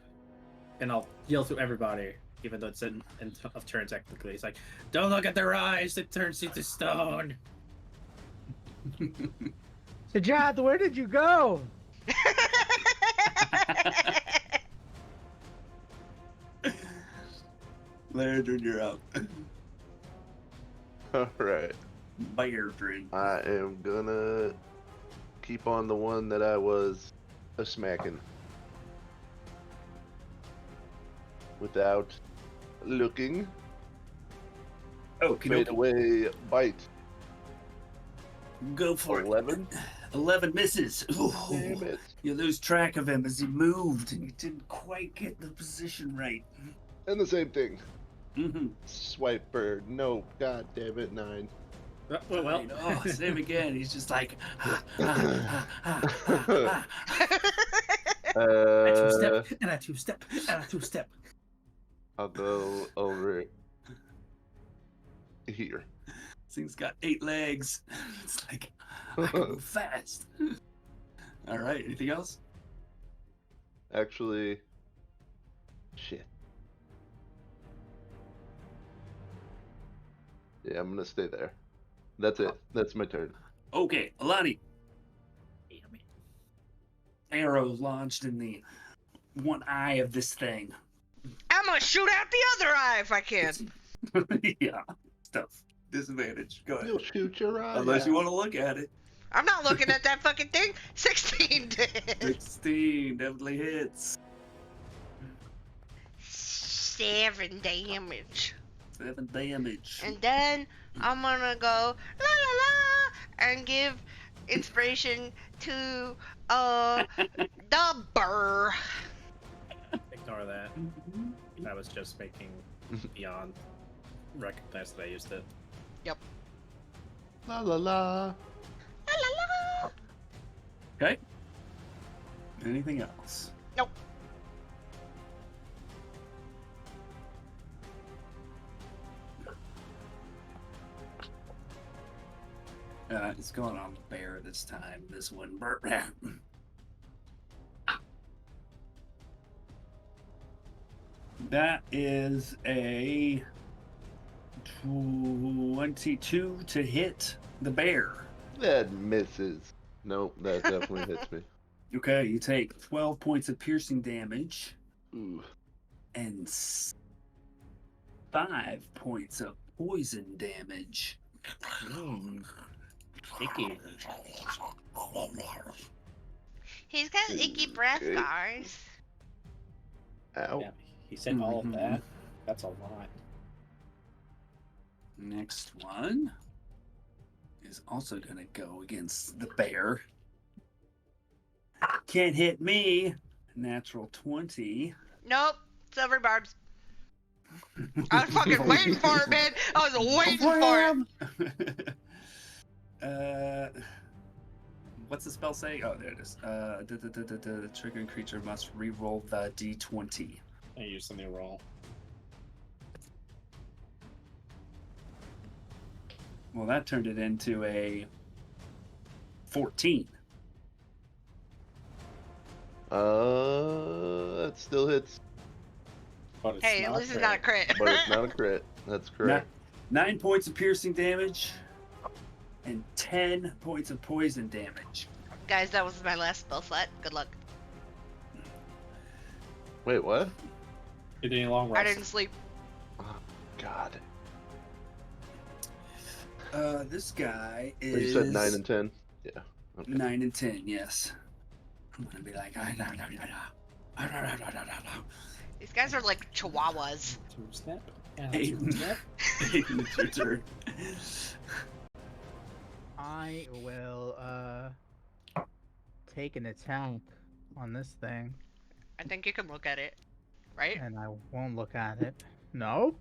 and I'll yell to everybody, even though it's in of turn technically. It's like, don't look at their eyes, it turns into stone. Sajath, where did you go? Lantern, you're up. Alright. Byrdred. I am gonna keep on the one that I was a-smacking. Without looking. Okay, Fade away, bite. Go for 11. 11 misses. Ooh. Damn it. You lose track of him as he moved, and you didn't quite get the position right. And the same thing. Mm-hmm. Swiper. No, god damn it, 9. Well. Oh, same again. He's just like. I two-step, and I two-step, and I two-step. I'll go over here. This thing's got 8 legs. It's like, I can move fast. All right, anything else? Actually, shit. Yeah, I'm gonna stay there. That's it. That's my turn. Okay, Alani. Arrows launched in the one eye of this thing. I'm gonna shoot out the other eye if I can. Yeah, stuff. Disadvantage. Go ahead. You'll shoot your eye Unless out. you want to look at it. I'm not looking at that fucking thing. 16 dead. 16 definitely hits. 7 damage. 7 damage. And then I'm gonna go la la la and give inspiration to the burr. Ignore that. That was just making beyond. recognize that I used it. La la la. La la la. Okay. Anything else? Nope. It's going on the bear this time. This one. That is a 22 to hit the bear. That misses. Nope, that definitely hits me. Okay, you take 12 points of piercing damage Ooh. and 5 points of poison damage. Icky. He's got icky breath, Okay. guys. Ow. Yeah, he said all of that. That's a lot. Next one is also going to go against the bear. Can't hit me. Natural 20. Nope. It's over, Barbs. I was fucking waiting for it, man. I was waiting for it. What's the spell say? Oh, there it is. The triggering creature must re-roll the d20. I used a new roll. Well, that turned it into a 14. It still hits, But it's Hey, at not least it's not a crit. but it's not a crit. That's correct. 9 points of piercing damage and 10 points of poison damage. Guys, that was my last spell slot. Good luck. Wait, what? Did any long I rest? didn't sleep. Oh, God. This guy Well, is. you said 9 and 10? Yeah. Okay. 9 and 10, yes. I'm gonna be like, These guys are like chihuahuas. Two snap. Yeah, Aiden. two snap. Aiden, it's your turn. I will take an attack on this thing, I think you can look at it, right? and I won't look at it. No?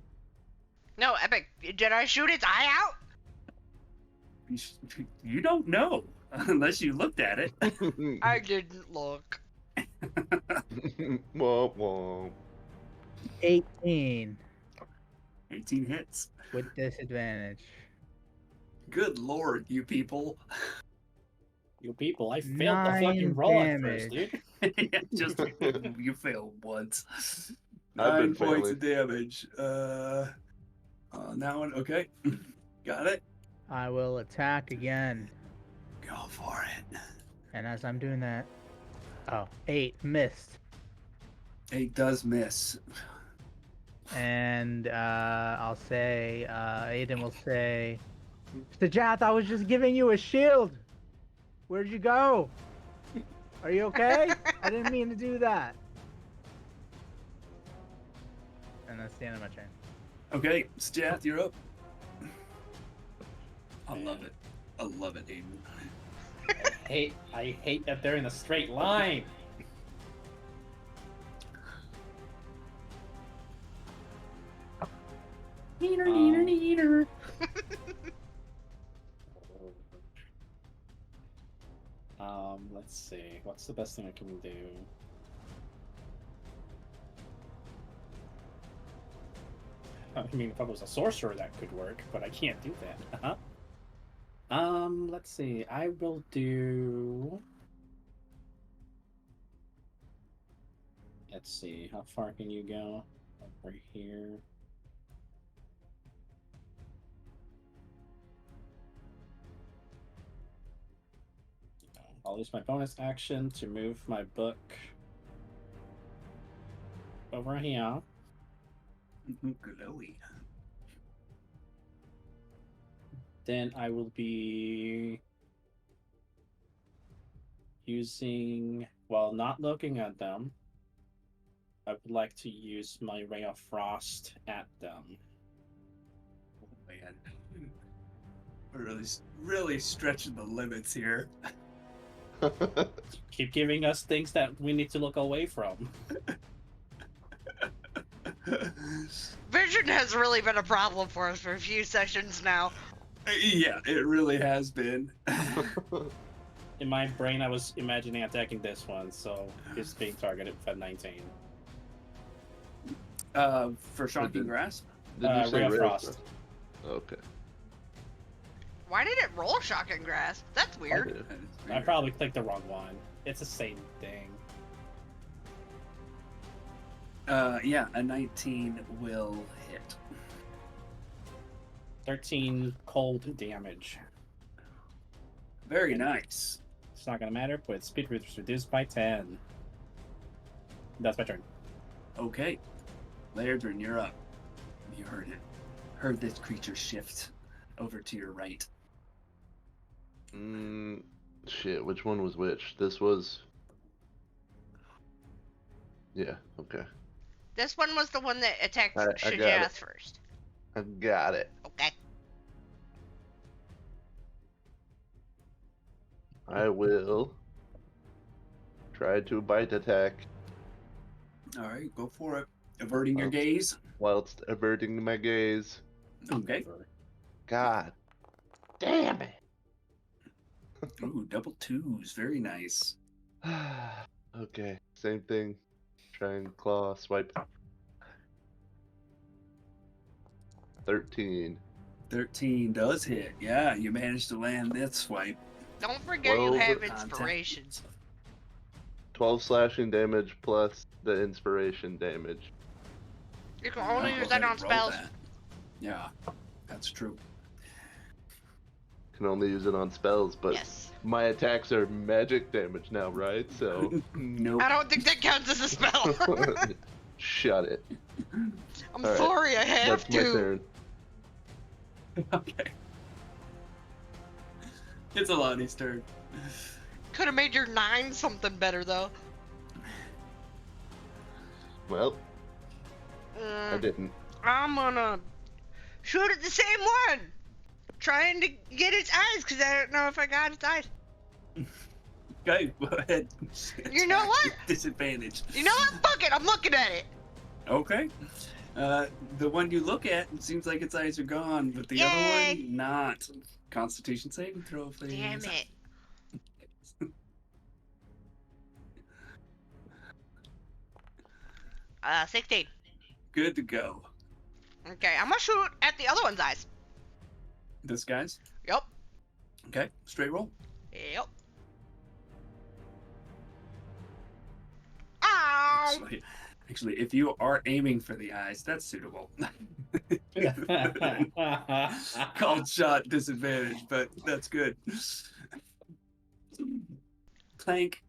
No, Epic. Did I shoot its eye out? You don't know unless you looked at it. I didn't look. Womp womp. 18 18 hits. with disadvantage. Good lord, you people. You people, I failed the fucking 9 roll at first, damage. dude. Just you failed once. I've 9 been points failing. of damage. On that one, okay. Got it. I will attack again, Go for it. and as I'm doing that, 8 missed. 8 does miss. And I'll say, Aiden will say, Sajath, I was just giving you a shield. Where'd you go? Are you okay? I didn't mean to do that. And that's the end of my turn. Okay, Stath, you're up. I love it. I love it, Aiden. I hate that they're in a straight line. Neener. Let's see. What's the best thing I can do? I mean, if I was a sorcerer, that could work, but I can't do that. Let's see. I will do. Let's see. How far can you go? Over here. I'll use my bonus action to move my book over here. Glowy. Then I will be using, while not looking at them, I would like to use my Ray of Frost at them. Oh, man. We're really stretching the limits here. Keep giving us things that we need to look away from. Vision has really been a problem for us for a few sessions now. Yeah, it really has been. In my brain, I was imagining attacking this one, so it's being targeted for 19. For Shocking Grasp? Did you say Ray of Ray of Frost. Okay. Why did it roll Shocking Grasp? That's weird. I probably clicked the wrong one. It's the same thing. Yeah, a 19 will hit. 13 cold damage. Very nice. It's not gonna matter, but speed is reduced by 10. That's my turn. Okay. Lairdrin, you're up. You heard it. Heard this creature shift over to your right. Shit, which one was which? This was... Yeah, okay. This one was the one that attacked I got Shadycreek it. first. I got it. Okay. I will try to bite attack All right, go for it. Averting your Um, gaze. whilst averting my gaze. Okay. God damn it. Ooh, double twos. Very nice. Okay, same thing. Try and claw, swipe. 13. 13 does hit. Yeah, you managed to land that swipe. Don't forget you have Contact. inspiration. 12 slashing damage plus the inspiration damage. You can only I'll use go that ahead on and roll spells. that. Yeah, that's true. Can only use it on spells, but Yes. my attacks are magic damage now, right? So Nope. I don't think that counts as a spell. shut it. I'm All right, sorry, I have That's my to. turn. Okay. It's Alani's turn. Could have made your 9 something better though. Well, I Mm, didn't. I'm gonna shoot at the same one, trying to get its eyes because I don't know if I got its eyes. Okay, go ahead. You know what? Disadvantage. You know what? Fuck it, I'm looking at it. Okay. The one you look at, it seems like its eyes are gone, but the Yay. other one, not. Constitution saving throw, please. Damn it. 16. Good to go. Okay, I'm gonna shoot at the other one's eyes. This guy's? Yep. Okay, straight roll. Yep. Ow! Actually, if you are aiming for the eyes, that's suitable. Called shot disadvantage, but that's good. Clank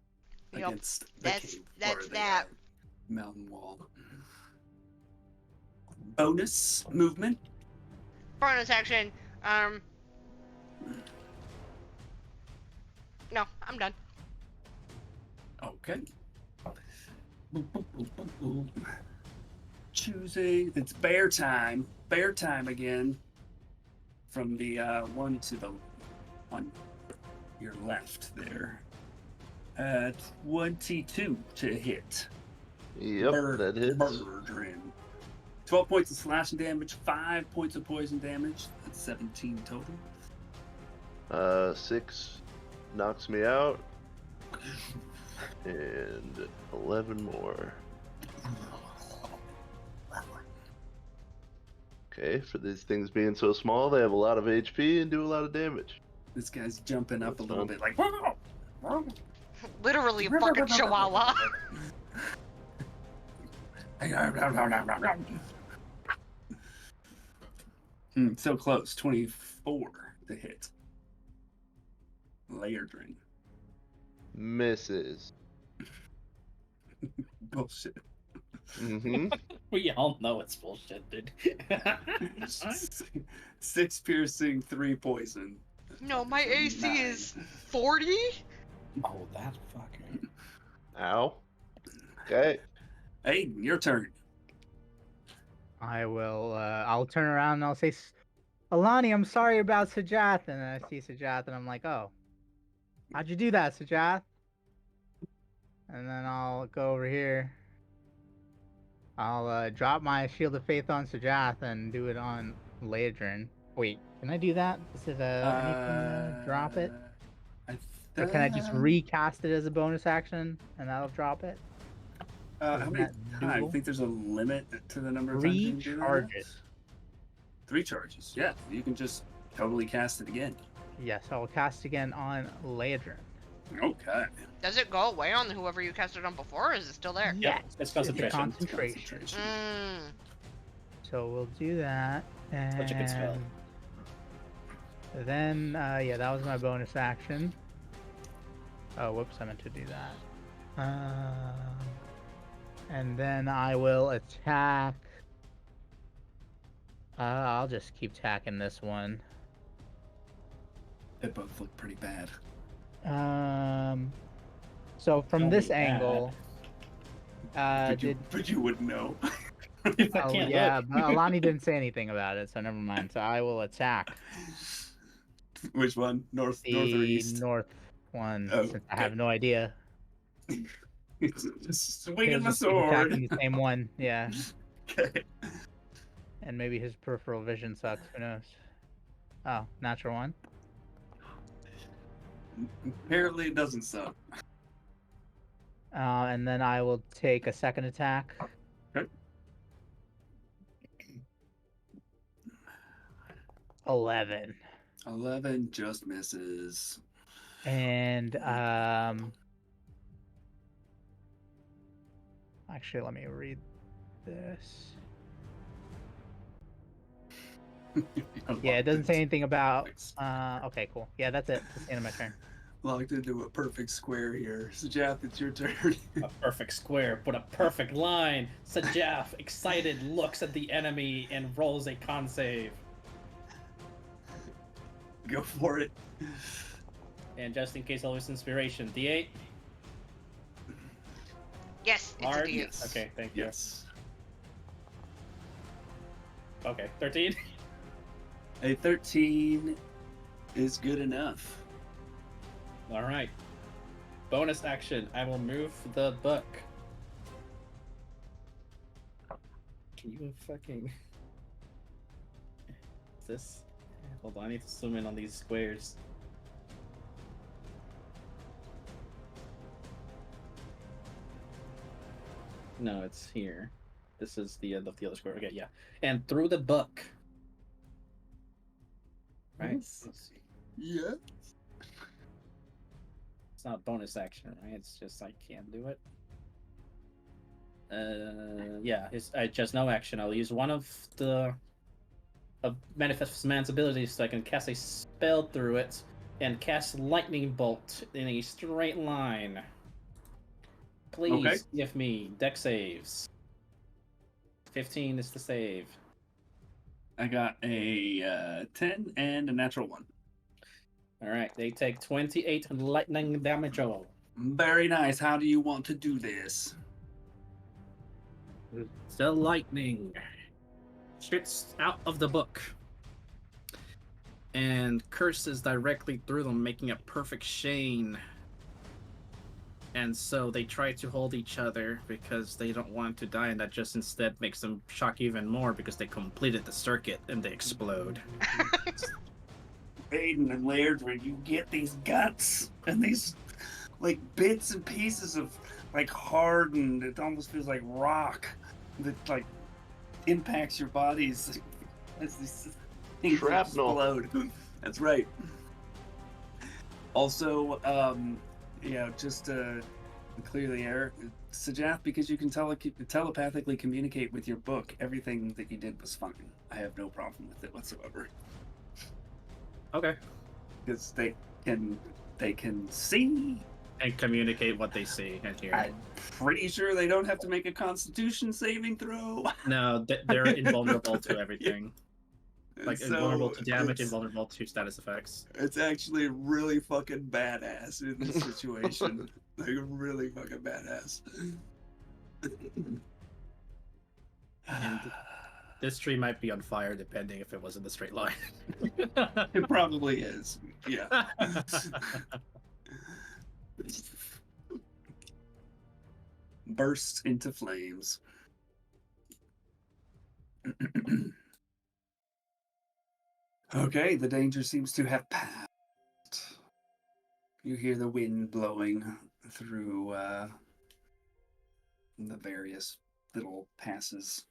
Yep. against the That's cave, that's or the, that. mountain wall. Bonus movement. Bonus action. No, I'm done. Okay. Choosing. It's bear time. Bear time again. From the one to the on your left there. 22 to hit. Yep, that hits. Murdering. 12 points of slashing damage, 5 points of poison damage. That's 17 total. 6 knocks me out. And 11 more. Okay, for these things being so small, they have a lot of HP and do a lot of damage. This guy's jumping up That's a little fun. bit like. Literally a fucking chihuahua. So close. 24 to hit. Lairdrin. Misses. Bullshit. Mm-hmm. We all know it's bullshit, dude. 6 piercing, 3 poison. No, my AC 9. is 40? Oh, that fucker. Ow. Okay. Hey, your turn. I will. I'll turn around and I'll say, "Alani, I'm sorry about Sajath." And then I see Sajath, and I'm like, "Oh, how'd you do that, Sajath?" And then I'll go over here, I'll drop my Shield of Faith on Sajath and do it on Leodrin. Wait, can I do that? Does it anything drop it? I Or can I just recast it as a bonus action and that'll drop it? how Isn't many that times? I doable? think there's a limit to the number of times you can do that. Charges. 3 charges. Yeah, you can just totally cast it again. Yes, I will cast again on Leodrin. Okay. Does it go away on whoever you cast it on before, or is it still there? Yes, it's it's a concentration. concentration. Mm. So we'll do that, Such a good spell. and then yeah, that was my bonus action. Oh, whoops, I meant to do that. And then I will attack. I'll just keep attacking this one. They both look pretty bad. So from Don't this be bad. angle, But you wouldn't know. I oh can't yeah, look. but Alani didn't say anything about it, so never mind. So I will attack Which one? North or the east? north one, Oh, since I okay. have no idea. Just swinging He'll my just keep sword. attacking the same one, yeah. Okay. And maybe his peripheral vision sucks. Who knows? Oh, natural one. Apparently it doesn't suck. And then I will take a second attack. Okay. 11. 11 just misses. And actually, let me read this. Yeah, it doesn't say anything about. Okay, cool. Yeah, that's it. That's the end of my turn. Locked into a perfect square here. So, Jeff, it's your turn. A perfect square, but a perfect line. Sajaf, excited, looks at the enemy and rolls a con save. Go for it. And just in case I lose inspiration, D8. Yes, it's Hard? a D8. Yes. Okay, thank you. Yes. Okay, 13. A 13 is good enough. All right. Bonus action. I will move the book. Can you fucking... Is this... Hold on, I need to zoom in on these squares. No, it's here. This is the end of the other square. Okay, yeah. And through the book. Right? Yes. Yeah. It's not bonus action, right? It's just I can't do it. Yeah, I just no action. I'll use one of the Manifest Man's abilities so I can cast a spell through it and cast Lightning Bolt in a straight line. Please Okay. give me deck saves. 15 is the save. I got a 10 and a natural 1. All right, they take 28 lightning damage all. Very nice. How do you want to do this? The lightning shoots out of the book and curses directly through them, making a perfect chain. And so they try to hold each other because they don't want to die, and that just instead makes them shock even more because they completed the circuit and they explode. Aiden and Laird, where you get these guts and these like bits and pieces of like hardened, it almost feels like rock that like impacts your bodies as these things Shrapnel. explode. That's right. Also, just to clear the air, Sajaf, because you can telepathically communicate with your book, everything that you did was fine. I have no problem with it whatsoever. Okay. Because they can see. And communicate what they see and hear. I'm pretty sure they don't have to make a Constitution saving throw. No, they're invulnerable to everything. Like So invulnerable to damage, it's- invulnerable to status effects. It's actually really fucking badass in this situation. Like really fucking badass. And this tree might be on fire depending if it was in the straight line. It probably is. Yeah. Bursts into flames. Okay, the danger seems to have passed. You hear the wind blowing through the various little passes,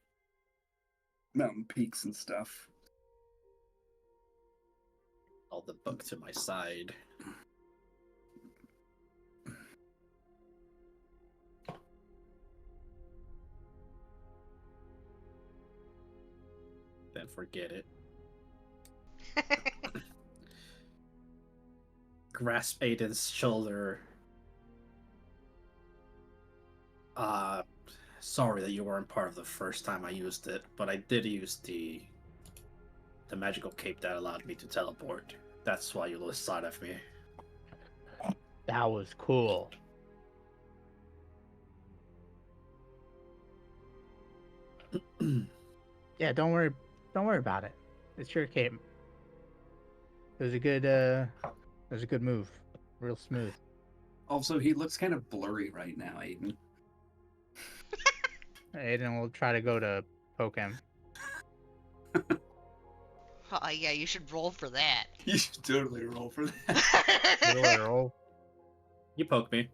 mountain peaks and stuff. I'll the book to my side. Then forget it. Grasp Aiden's shoulder. Sorry that you weren't part of the first time I used it, but I did use the magical cape that allowed me to teleport. That's why you lost sight of me. That was cool. Yeah, don't worry about it. It's your cape. It was a good move. Real smooth. Also, he looks kind of blurry right now, Aiden. Aiden will try to go to poke him. Oh, yeah, you should roll for that. You should totally roll for that. Roll. You poke me.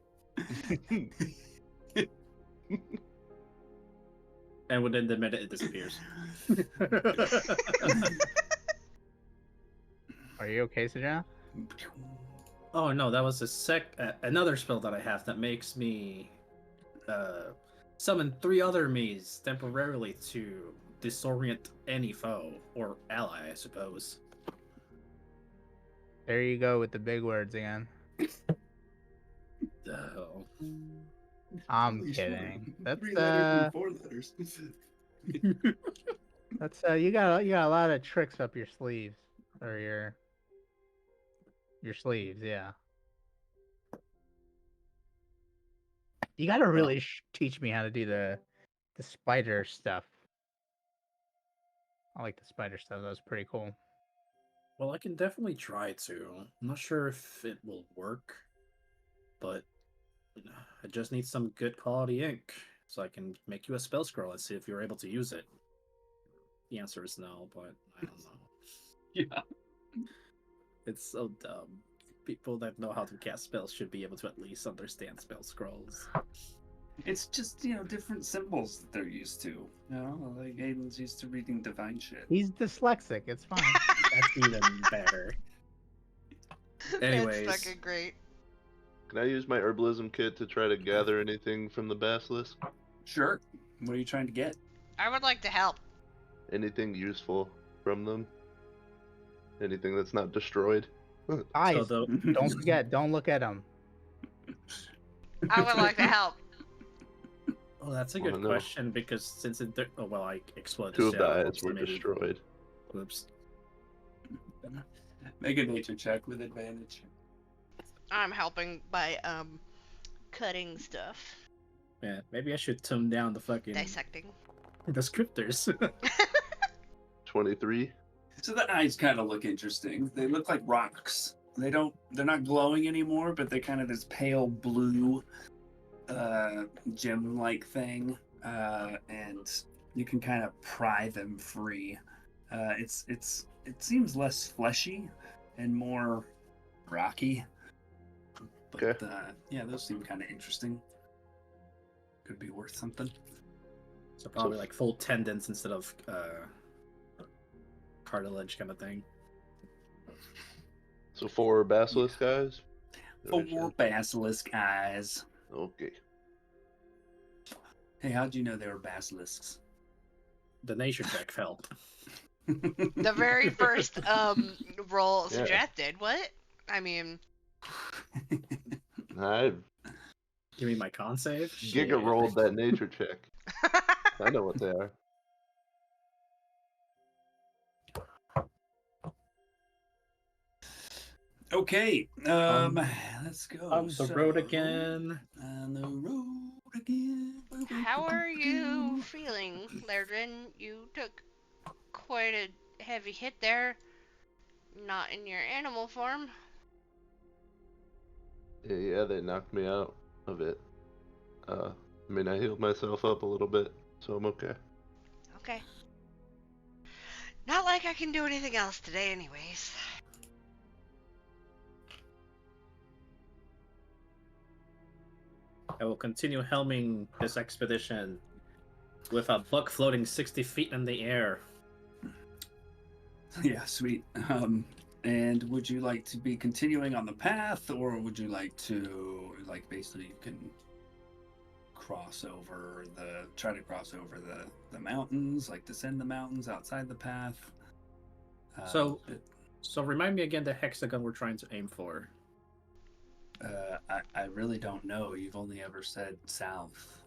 And within the minute, it disappears. Are you okay, Sajah? Oh no, that was another spell that I have that makes me summon 3 other me's temporarily to disorient any foe or ally, I suppose. There you go with the big words again. Oh. I'm kidding. That's 3 letters and 4 letters. That's you got a lot of tricks up your sleeves or your sleeves, yeah. You got to really teach me how to do the spider stuff. I like the spider stuff. That was pretty cool. Well, I can definitely try to. I'm not sure if it will work, but I just need some good quality ink so I can make you a spell scroll and see if you're able to use it. The answer is no, but I don't know. Yeah. It's so dumb. People that know how to cast spells should be able to at least understand spell scrolls. It's just, different symbols that they're used to. Like Aiden's used to reading divine shit. He's dyslexic. It's fine. That's even better. Anyways. That's fucking great. Can I use my herbalism kit to try to gather anything from the basilisk? Sure. What are you trying to get? I would like to help. Anything useful from them? Anything that's not destroyed? Eyes. So Don't forget. Don't look at him. I would like to help. Oh, that's a Well, good no. question because since I exploded. 2 of the shell, eyes so were maybe- destroyed. Oops. Make a nature check with advantage. I'm helping by cutting stuff, Yeah, maybe I should tone down the fucking dissecting. descriptors. 23. So the eyes kind of look interesting. They look like rocks. They're not glowing anymore, but they're kind of this pale blue gem-like thing. And you can kind of pry them free. It seems less fleshy and more rocky. But Okay. yeah, those seem kind of interesting. Could be worth something. So probably like full tendons instead of cartilage kind of thing. So 4 basilisk guys? 4 basilisk eyes. Okay. Hey, how'd you know they were basilisks? The nature check helped. The very first roll Yeah. suggested. What? I mean, I Give me my con save. giga rolled that nature check. I know what they are. Okay, let's go. On the road again. On the road again. how are you feeling, Lerdrin? You took quite a heavy hit there. Not in your animal form. Yeah, they knocked me out of it. I healed myself up a little bit, so I'm okay. Okay. Not like I can do anything else today, anyways. I will continue helming this expedition with a buck floating 60 feet in the air. Yeah, sweet. And would you like to be continuing on the path, or would you like to, like, basically you can try to cross over the mountains, like descend the mountains outside the path? So remind me again the hexagon we're trying to aim for. I really don't know. You've only ever said south.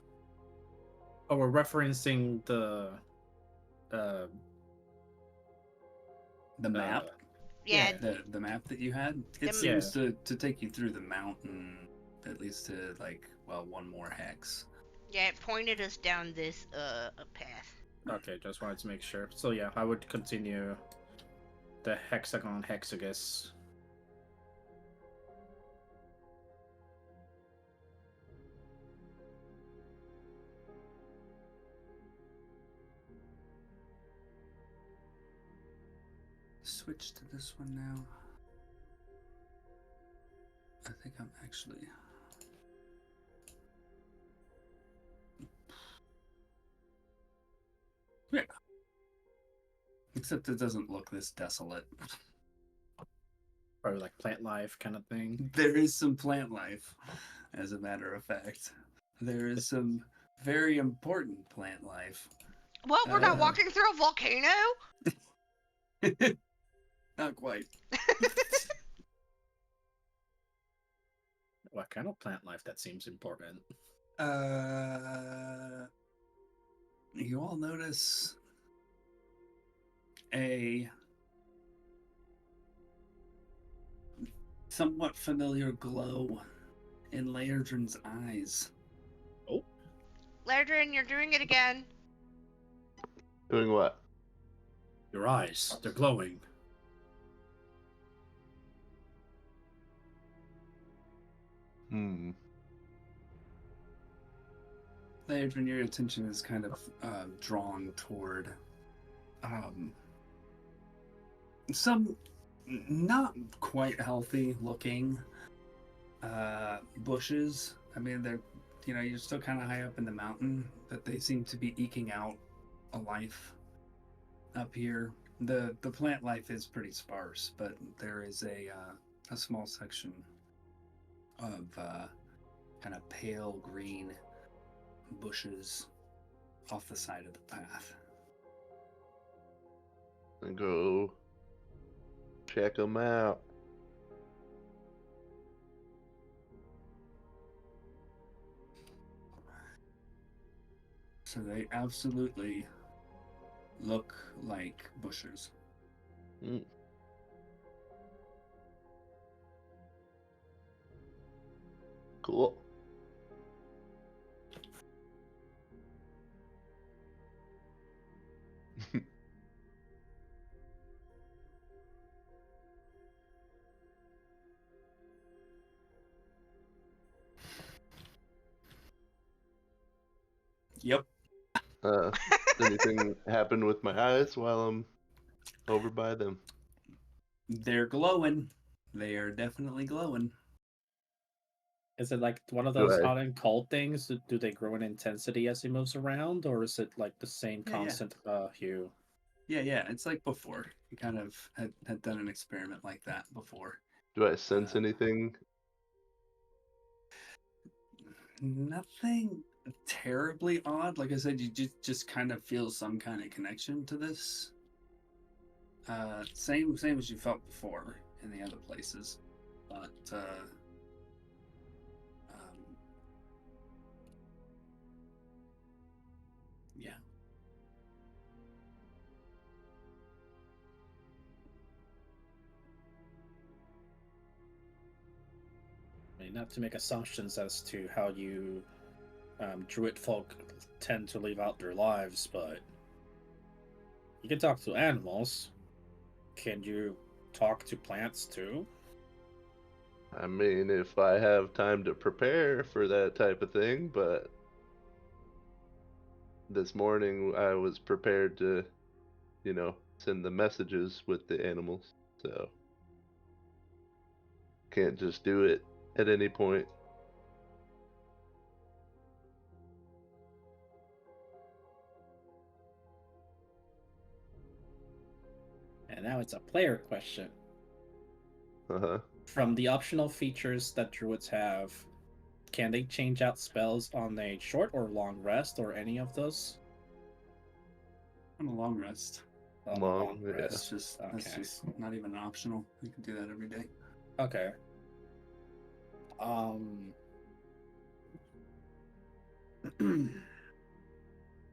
Oh, we're referencing the map. Yeah. The map that you had. It seems to take you through the mountain, at least to one more hex. Yeah, it pointed us down this path. Okay, just wanted to make sure. So yeah, I would continue the hexagon hexagus. Switch to this one now. I think I'm actually... Yeah. Except it doesn't look this desolate. Probably like plant life kind of thing. There is some plant life, as a matter of fact. There is some very important plant life. What? We're not walking through a volcano? Not quite. What kind of plant life that seems important? You all notice a somewhat familiar glow in Laerdren's eyes. Oh. Laerdren, you're doing it again. Doing what? Your eyes, they're glowing. Laerdren, your attention is kind of drawn toward some not quite healthy looking bushes. I mean, they're, you're still kind of high up in the mountain, but they seem to be eking out a life up here. The plant life is pretty sparse, but there is a small section of kind of pale green bushes off the side of the path. And go check them out. So they absolutely look like bushes. Cool. Yep. Anything happen with my eyes while I'm over by them? They're glowing. They are definitely glowing. Is it like one of those hot and cold things? Do they grow in intensity as he moves around, or is it like the same constant hue? Yeah. It's like before. You kind of had done an experiment like that before. Do I sense anything? Nothing terribly odd. Like I said, you just kind of feel some kind of connection to this. Same as you felt before in the other places, but yeah. I mean, not to make assumptions as to how you druid folk tend to live out their lives, but you can talk to animals. Can you talk to plants too? I mean, if I have time to prepare for that type of thing, but this morning I was prepared to, send the messages with the animals, so can't just do it at any point. And now it's a player question. Uh-huh. From the optional features that druids have, can they change out spells on a short or long rest, or any of those? On a long rest. On a Long, yeah. That's just not even optional. You can do that every day. Okay.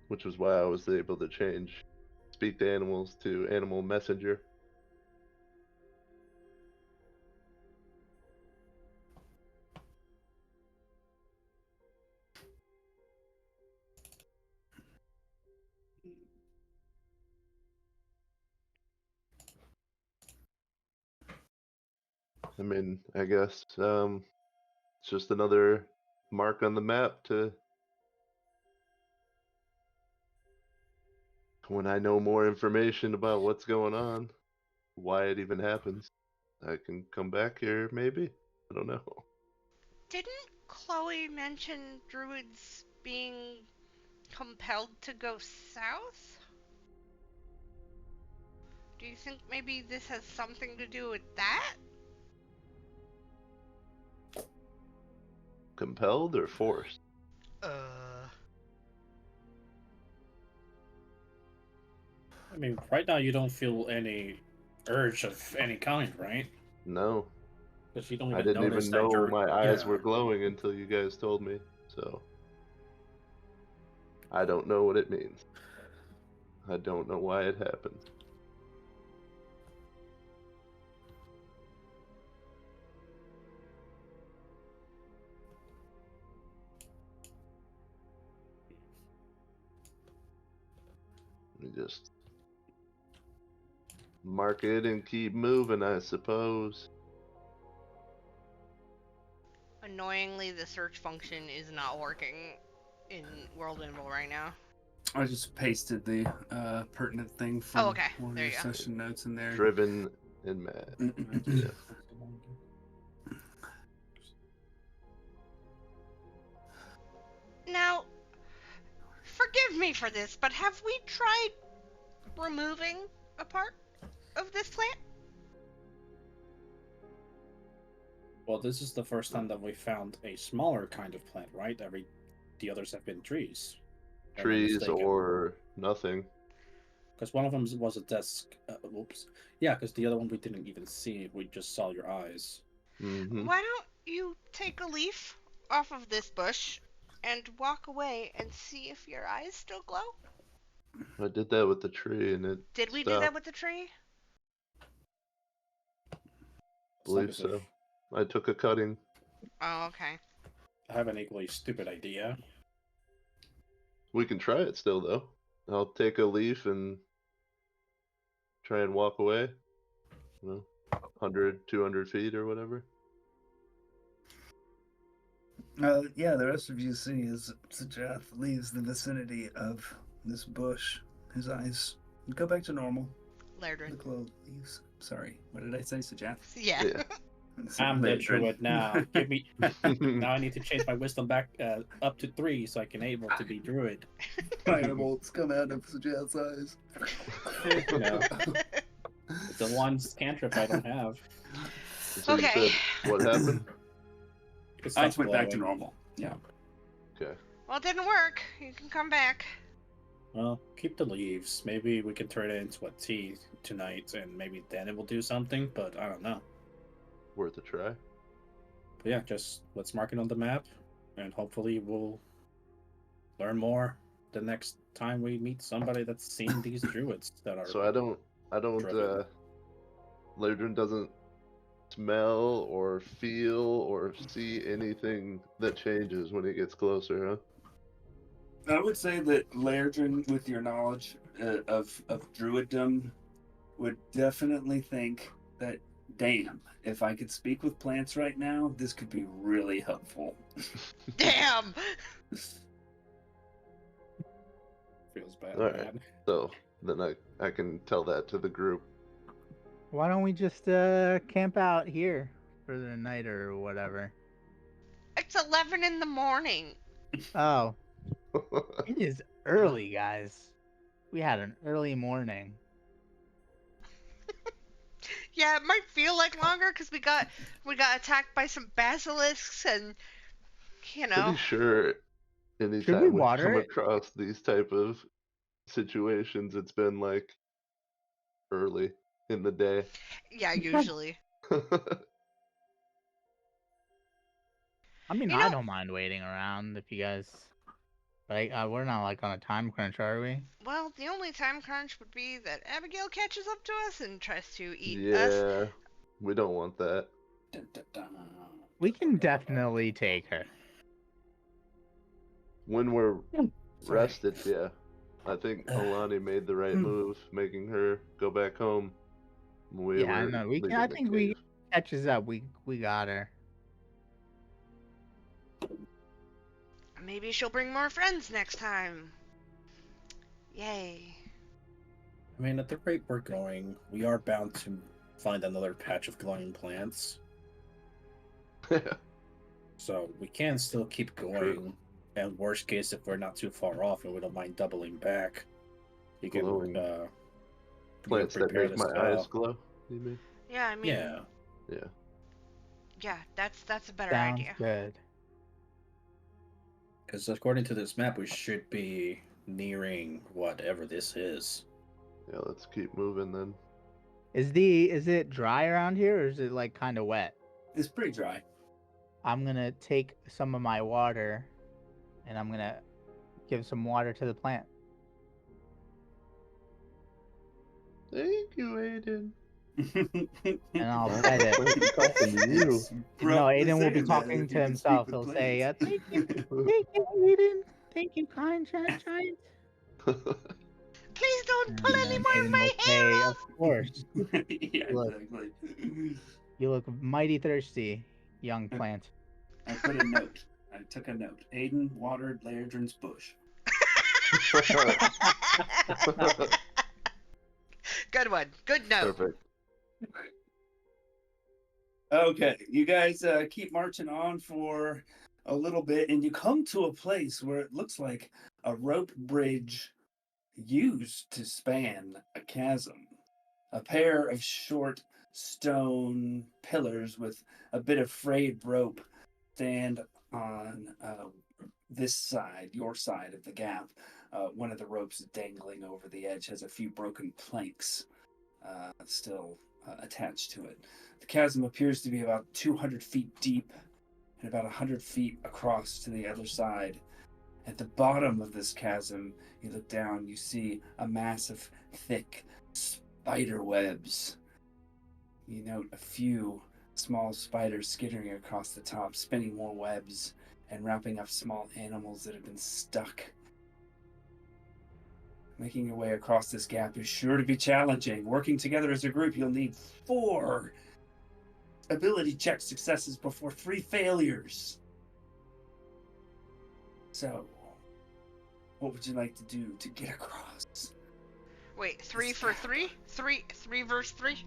Which was why I was able to change speak to animals to animal messenger. I mean, I guess it's just another mark on the map to when I know more information about what's going on, why it even happens, I can come back here maybe. I don't know. Didn't Chloe mention druids being compelled to go south? Do you think maybe this has something to do with that? Compelled or forced? I mean, right now you don't feel any urge of any kind, right? No. Because you don't I even didn't notice even that know you're... my eyes yeah. were glowing until you guys told me, so I don't know what it means. I don't know why it happened. Let me just mark it and keep moving, I suppose. Annoyingly, the search function is not working in World Invul right now. I just pasted the pertinent thing from Oh, okay. one of There your you go. session notes in there. Driven and mad. Yeah. Now, forgive me for this, but have we tried removing a part of this plant? Well, this is the first time that we found a smaller kind of plant, right? The others have been trees. Trees or nothing. Because one of them was a desk. Whoops. Yeah, because the other one we didn't even see. We just saw your eyes. Mm-hmm. Why don't you take a leaf off of this bush and walk away and see if your eyes still glow? I did that with the tree and it Did we stopped. do that with the tree? Believe so. I took a cutting. Oh, okay. I have an equally stupid idea. We can try it still, though. I'll take a leaf and try and walk away. 100, 200 feet or whatever. Yeah, the rest of you see as Sajath leaves the vicinity of this bush. His eyes go back to normal. The Lairdrin. glow leaves. Sorry, what did I say, Sajath? Yeah. Yeah. I'm the druid now. Give me. Now I need to change my wisdom back up to 3 so I can able to be druid. Firebolts come out of Sajath's eyes. You know, it's the one cantrip I don't have. So you Okay. said what happened? Eyes went back to normal. Yeah. Okay. Well, it didn't work. You can come back. Well, keep the leaves. Maybe we can turn it into a tea tonight, and maybe then it will do something. But I don't know. Worth a try. But yeah, just let's mark it on the map, and hopefully we'll learn more the next time we meet somebody that's seen these druids that are. So I don't. driven. Ladrin doesn't smell or feel or see anything that changes when he gets closer, huh? I would say that Lairdrin, with your knowledge of druiddom, would definitely think that, damn, if I could speak with plants right now, this could be really helpful. Damn! Feels bad, All right. man. So then I can tell that to the group. Why don't we just camp out here for the night or whatever? It's 11 in the morning. Oh, it is early, guys. We had an early morning. Yeah, it might feel like longer because we got attacked by some basilisks and Pretty sure Should we anytime we've water come it? across these type of situations, it's been like early in the day. Yeah, usually. I mean, You I know, don't mind waiting around if you guys. Like, we're not like on a time crunch, are we? well, the only time crunch would be that Abigail catches up to us and tries to eat us. Yeah, we don't want that. Dun, dun, dun. We can definitely take her. When we're Sorry. rested, yeah. I think Alani made the right move, making her go back home. When we Yeah, I were know. We can. leaving I the think cave. we catches up. We got her. Maybe she'll bring more friends next time. Yay. I mean, at the rate we're going, we are bound to find another patch of glowing plants. So we can still keep going. True. And worst case, if we're not too far off and we don't mind doubling back, you can Glowing you Plants that prepare make the my spell. eyes glow, you mean? Yeah, I mean, Yeah. yeah, that's a better Sounds idea. good. Because according to this map, we should be nearing whatever this is. Yeah, let's keep moving then. Is it dry around here or is it like kind of wet? It's pretty dry. I'm gonna take some of my water, and I'm gonna give some water to the plant. Thank you, Aiden. And I'll pet it. Talking to you. No, Aiden will be talking to himself. He'll say, "Thank you, Aiden. Thank you, kind giant." Please don't pull any And more of Aiden my will hair say, off. "Of course, Yeah, Look. exactly. you look mighty thirsty, young plant." I put a note. I took a note. Aiden watered Lairdren's bush. Good one. Good note. Perfect. Okay, you guys keep marching on for a little bit, and you come to a place where it looks like a rope bridge used to span a chasm. A pair of short stone pillars with a bit of frayed rope stand on this side, your side of the gap. One of the ropes dangling over the edge has a few broken planks still attached to it. The chasm appears to be about 200 feet deep and about 100 feet across to the other side. At the bottom of this chasm, you look down, you see a mass of thick spider webs. You note a few small spiders skittering across the top, spinning more webs and wrapping up small animals that have been stuck. Making your way across this gap is sure to be challenging. Working together as a group, you'll need 4 ability check successes before 3 failures. So, what would you like to do to get across? Wait, 3 for 3? 3 verse 3?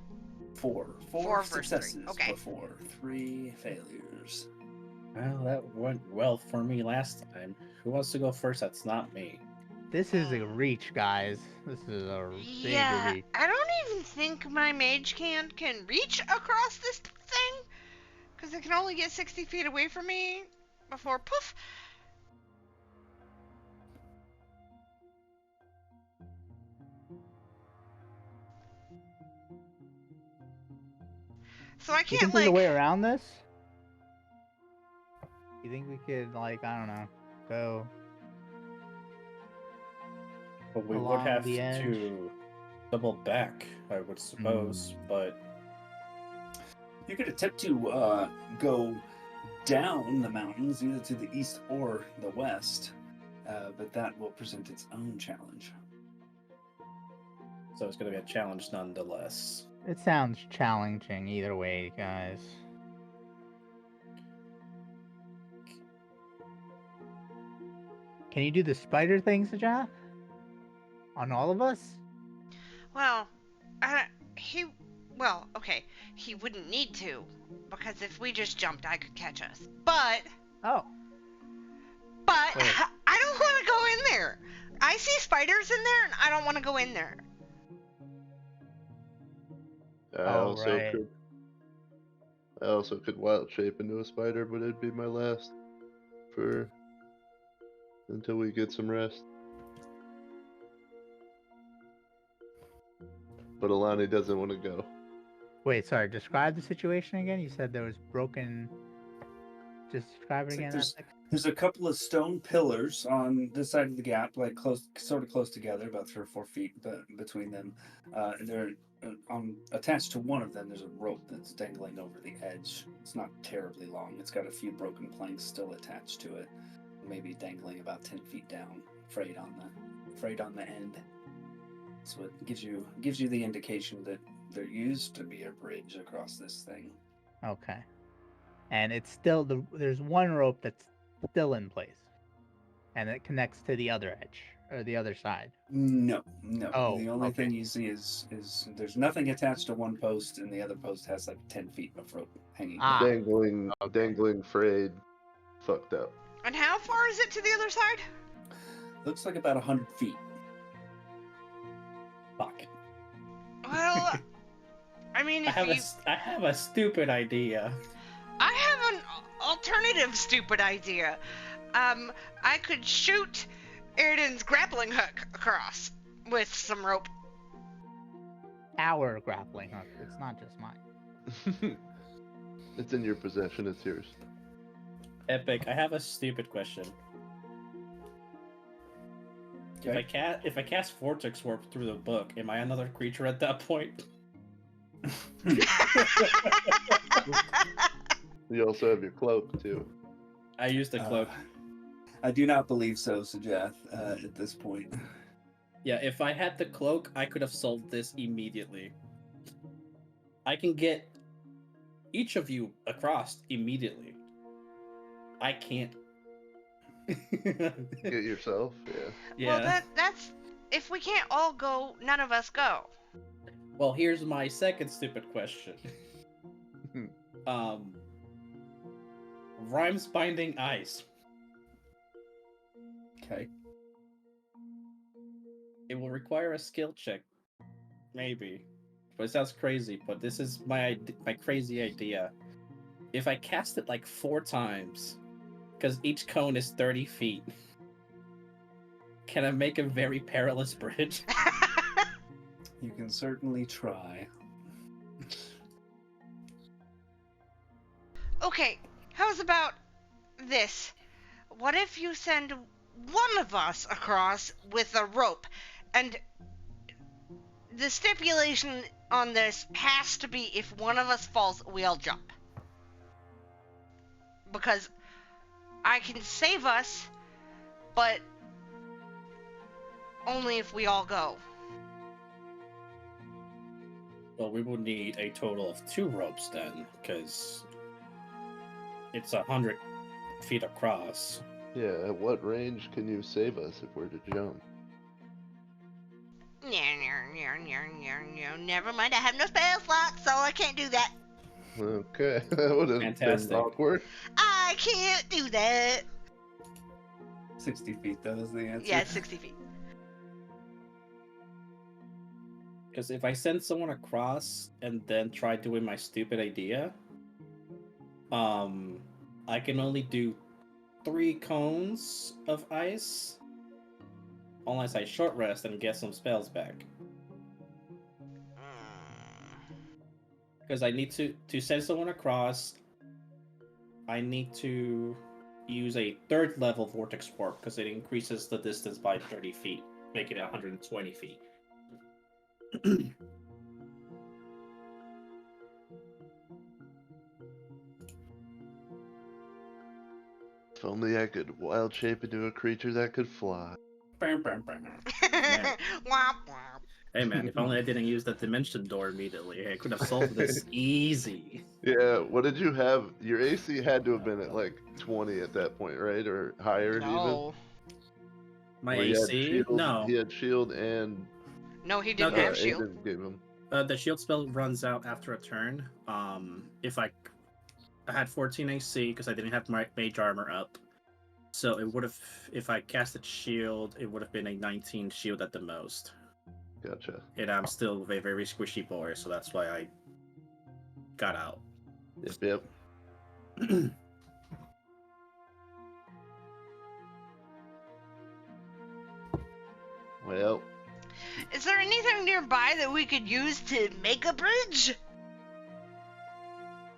4 4 versus 3, successes okay. before 3 failures. Well, that went well for me last time. Who wants to go first? That's not me. This is a reach, guys. This is a big Yeah, reach. I don't even think my mage can reach across this thing, because it can only get 60 feet away from me before poof. So I You can't think there's a like. way around this? You think we could, like, I don't know, go But we would along have the edge? to double back, I would suppose. But You could attempt to go down the mountains, either to the east or the west, but that will present its own challenge. so it's going to be a challenge nonetheless. It sounds challenging either way, guys. Can you do the spider thing, Sajah? On all of us? Well, he, okay, he wouldn't need to, because if we just jumped, I could catch us. But Oh, Wait. I don't want to go in there. I see spiders in there, and I don't want to go in there. I Oh, also right. could wild shape into a spider, but it'd be my last for until we get some rest. But Alani doesn't want to go. Wait, sorry. Describe the situation again. You said there was broken. Just describe it It's like again. there's a couple of stone pillars on this side of the gap, like sort of close together, about 3 or 4 feet between them. They're attached to one of them. There's a rope that's dangling over the edge. It's not terribly long. It's got a few broken planks still attached to it, maybe dangling about 10 feet down, frayed on the end. So it gives you the indication that there used to be a bridge across this thing. Okay. And it's still there's one rope that's still in place, and it connects to the other edge or the other side. No. Oh, The only okay. thing you see is there's nothing attached to one post, and the other post has like 10 feet of rope hanging. Ah. down. Dangling, frayed, fucked up. And how far is it to the other side? Looks like about 100 feet. Fuck. Well, I mean, I if have a stupid idea. I have an alternative stupid idea. I could shoot Eridan's grappling hook across with some rope. Our grappling hook. It's not just mine. It's in your possession. It's yours. Epic, I have a stupid question. Okay. If I cast Vortex Warp through the book, am I another creature at that point? You also have your cloak too. I used the cloak. I do not believe so, Sajath, at this point. Yeah, if I had the cloak, I could have solved this immediately. I can get each of you across immediately. I can't. Get yourself, yeah. Yeah. Well, that's if we can't all go, none of us go. Well, here's my second stupid question. Rhymes binding ice. Okay. It will require a skill check, maybe, but it sounds crazy. But this is my crazy idea. If I cast it like 4 times, because each cone is 30 feet, can I make a very perilous bridge? You can certainly try. Okay, how's about this? What if you send one of us across with a rope, and the stipulation on this has to be if one of us falls, we all jump. Because I can save us, but only if we all go. Well, we will need a total of 2 ropes then, because it's 100 feet across. Yeah, at what range can you save us if we're to jump? Never mind, I have no spell slots, so I can't do that. Okay, that would have Fantastic. been awkward. I can't do that. 60 feet, that is the answer. Yeah, it's 60 feet. Because if I send someone across and then try doing my stupid idea, I can only do 3 cones of ice, unless I short rest and get some spells back. Because I need to send someone across, I need to use a 3rd level Vortex Warp, because it increases the distance by 30 feet, making it 120 feet. If only I could wild shape into a creature that could fly. Bam, bam, bam. Womp womp. Hey man, if only I didn't use that dimension door immediately, I could have solved this easy. Yeah, what did you have? Your AC had to have been at like 20 at that point, right? Or higher No. My Well, he had AC? shield- No. He had shield and No, he didn't Okay. have shield. Aiden gave him. The shield spell runs out after a turn. If I had 14 AC because I didn't have my mage armor up, so it would have. If I casted shield, it would have been a 19 shield at the most. Gotcha. And I'm still a very squishy boy, so that's why I got out. Yep. Well, Is there anything nearby that we could use to make a bridge?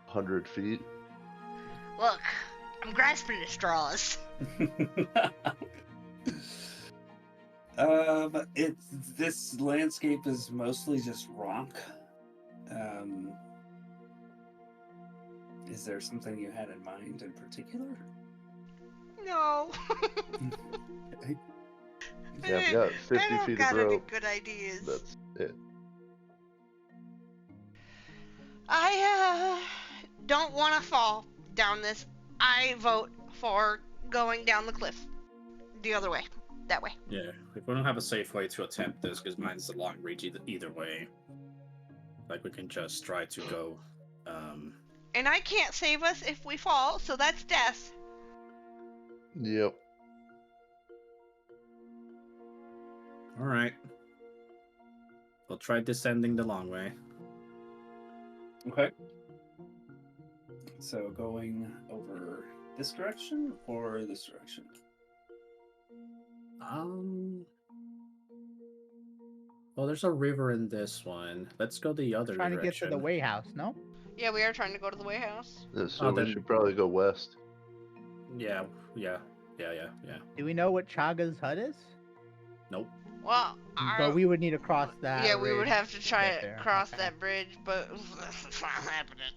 100 feet. Look, I'm grasping at straws. This landscape is mostly just rock. Is there something you had in mind in particular? No. Yeah, I've got 50 I don't feet got of any rope. good ideas. That's it. I don't want to fall down this. I vote for going down the cliff. The other way. That way. Yeah, if we don't have a safe way to attempt this, because mine's a long reach either way, like we can just try to go. And I can't save us if we fall, so that's death. Yep. All right. We'll try descending the long way. Okay. So going over this direction or this direction? Well, there's a river in this one. Let's go the other Trying direction. to get to the way house, no? Yeah, we are trying to go to the way house. So we then- should probably go west. Yeah. Do we know what Chaga's hut is? Nope. Well, But we would need to cross that. yeah, we would ridge have to try get to there. cross Okay. that bridge, but it's not happening.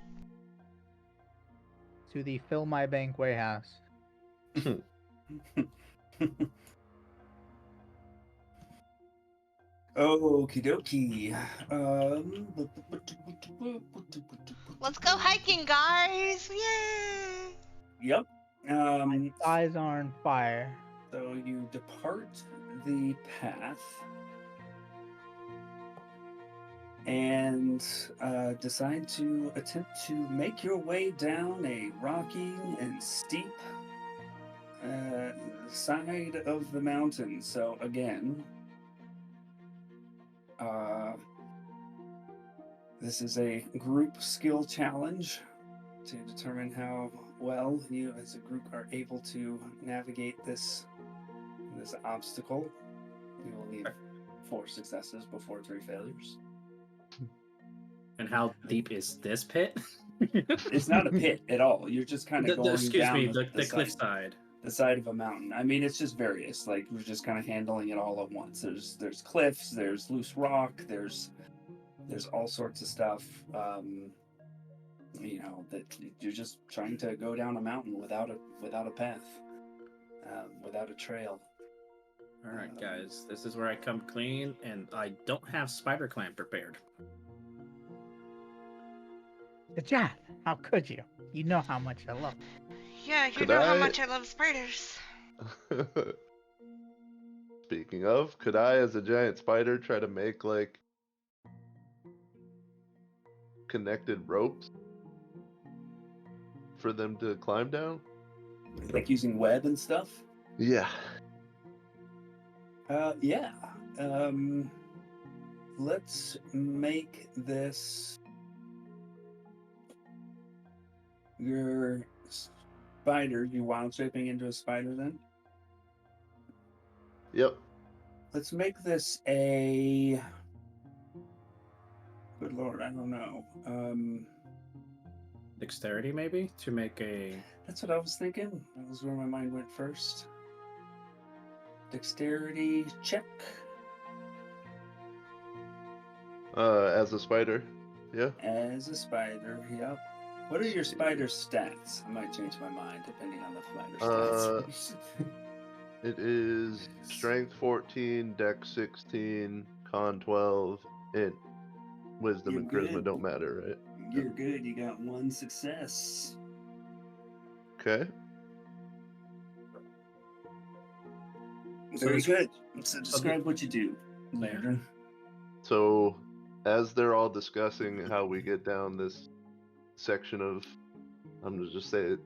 To the Fill My Bank warehouse. Okie dokie. Let's go hiking, guys! Yay! Yep. My eyes are on fire. So you depart the path and decide to attempt to make your way down a rocky and steep side of the mountain. So again, this is a group skill challenge to determine how well you as a group are able to navigate this obstacle. You will need 4 successes before 3 failures. And how deep is this pit? It's not a pit at all. You're just kind of going excuse down me, the cliff side. the side of a mountain. I mean, it's just various. Like we're just kind of handling it all at once. There's cliffs, there's loose rock, there's all sorts of stuff. That you're just trying to go down a mountain without a path, without a trail. All right, guys, this is where I come clean, and I don't have spider climb prepared. John, how could you? You know how much I love you. Yeah, you Could know how I- much I love spiders. Speaking of, could I, as a giant spider, try to make like connected ropes for them to climb down? Like using web and stuff. Yeah. Yeah. Let's make this your spider. You wild shaping into a spider then? Yep. Let's make this a. Good lord, I don't know. Dexterity, maybe, to make a. That's what I was thinking. That was where my mind went first. Dexterity check. As a spider. Yeah. As a spider, yep. What are your spider stats? I might change my mind depending on the spider stats. It is strength 14, dex 16, con 12, and wisdom You're and charisma good. don't matter, right? You're good. You got 1 success. Okay. Very good. So describe what you do, Lantern. So, as they're all discussing how we get down this section of, I'm gonna just say it,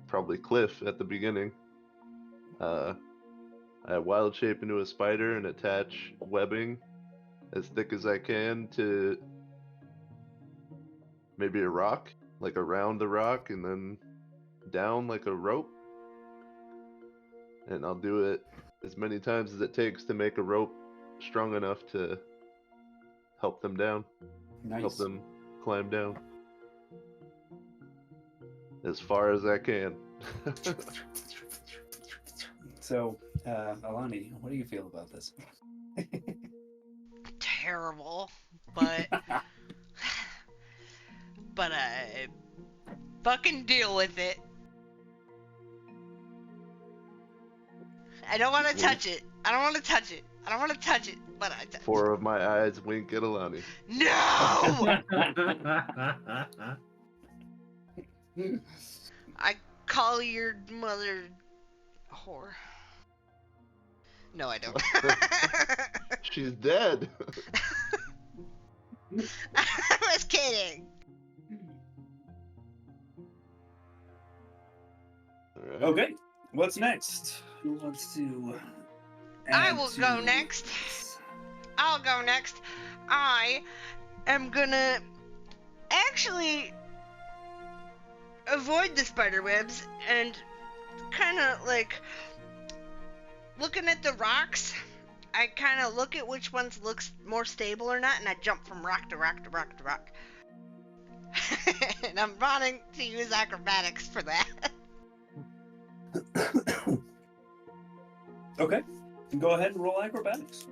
probably cliff at the beginning, I wild shape into a spider and attach webbing as thick as I can to maybe a rock, like around the rock, and then down like a rope. And I'll do it as many times as it takes to make a rope strong enough to help them down, help Nice. them climb down as far as I can. So, Alani, what do you feel about this? Terrible, but but I fucking deal with it. I don't want to touch it. I don't want to touch it. I don't want to touch it, but I touch Four of my eyes wink at Alani. No! I call your mother whore. No, I don't. She's dead. I was kidding. All right. Okay, what's next? Who wants to? I add will to go next. this? I'll go next. I am gonna actually avoid the spider webs and kind of like looking at the rocks. I kind of look at which ones looks more stable or not, and I jump from rock to rock to rock to rock. And I'm wanting to use acrobatics for that. Okay, go ahead and roll acrobatics.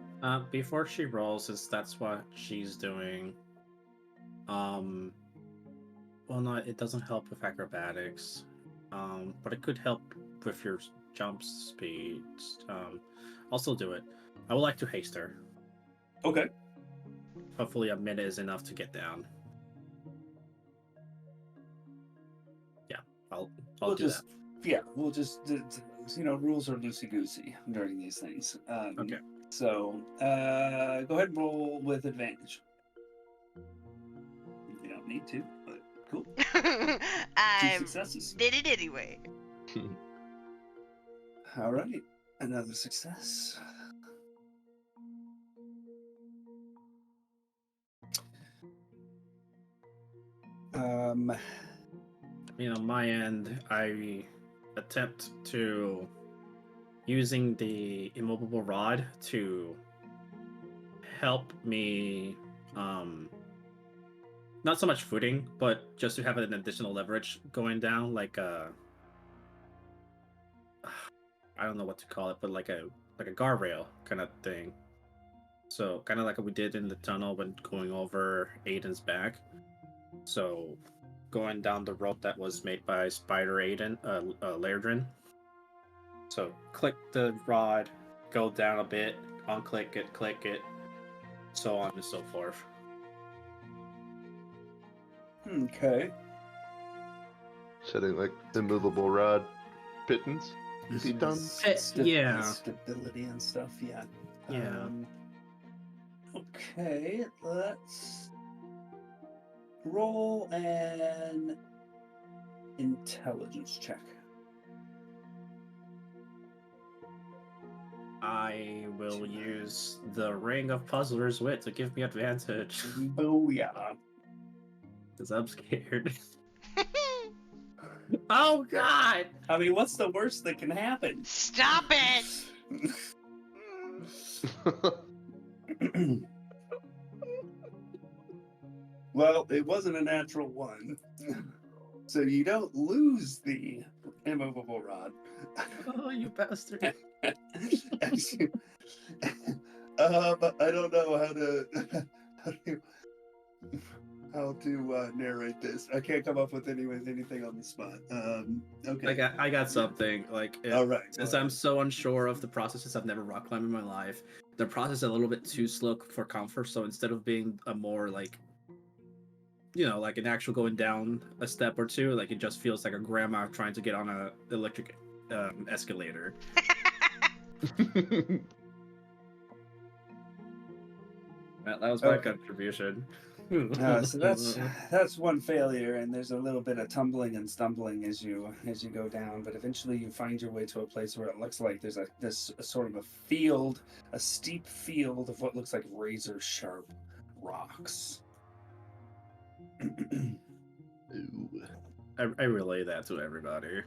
Before she rolls, since that's what she's doing. Well, no, it doesn't help with acrobatics. But it could help with your jump speed. I'll still do it. I would like to haste her. Okay. Hopefully, a minute is enough to get down. Yeah, I'll We'll do just, yeah, we'll just, rules are loosey goosey during these things. Okay. So, go ahead and roll with advantage. You don't need to, but cool. 2 I successes. did it anyway. All right, another success. On my end, I attempt to using the immovable rod to help me not so much footing, but just to have an additional leverage going down, like I don't know what to call it, but like a guardrail kind of thing. So kind of like what we did in the tunnel when going over Aiden's back. So going down the rope that was made by Spider Aiden, Lairdrin. So click the rod, go down a bit, unclick it, click it, so on and so forth. Okay. Setting like immovable rod pittons. Pitons. Yeah. Stability and stuff, yeah. Yeah. Okay, let's roll an intelligence check. I will use the Ring of Puzzler's Wit to give me advantage, Booyah. because I'm scared. Oh God! I mean, what's the worst that can happen? Stop it! Well, it wasn't a natural one. So you don't lose the immovable rod. Oh, you bastard! But I don't know how to narrate this. I can't come up with anything on the spot. Okay. I got something. Like, All right. since I'm so unsure of the processes, I've never rock climbed in my life. The process is a little bit too slow for comfort. So instead of being a more like, like an actual going down a step or two, like it just feels like a grandma trying to get on a electric escalator. That was my Okay. contribution. So that's one failure, and there's a little bit of tumbling and stumbling as you go down. But eventually, you find your way to a place where it looks like there's a sort of a field, a steep field of what looks like razor sharp rocks. Ooh. I relay that to everybody.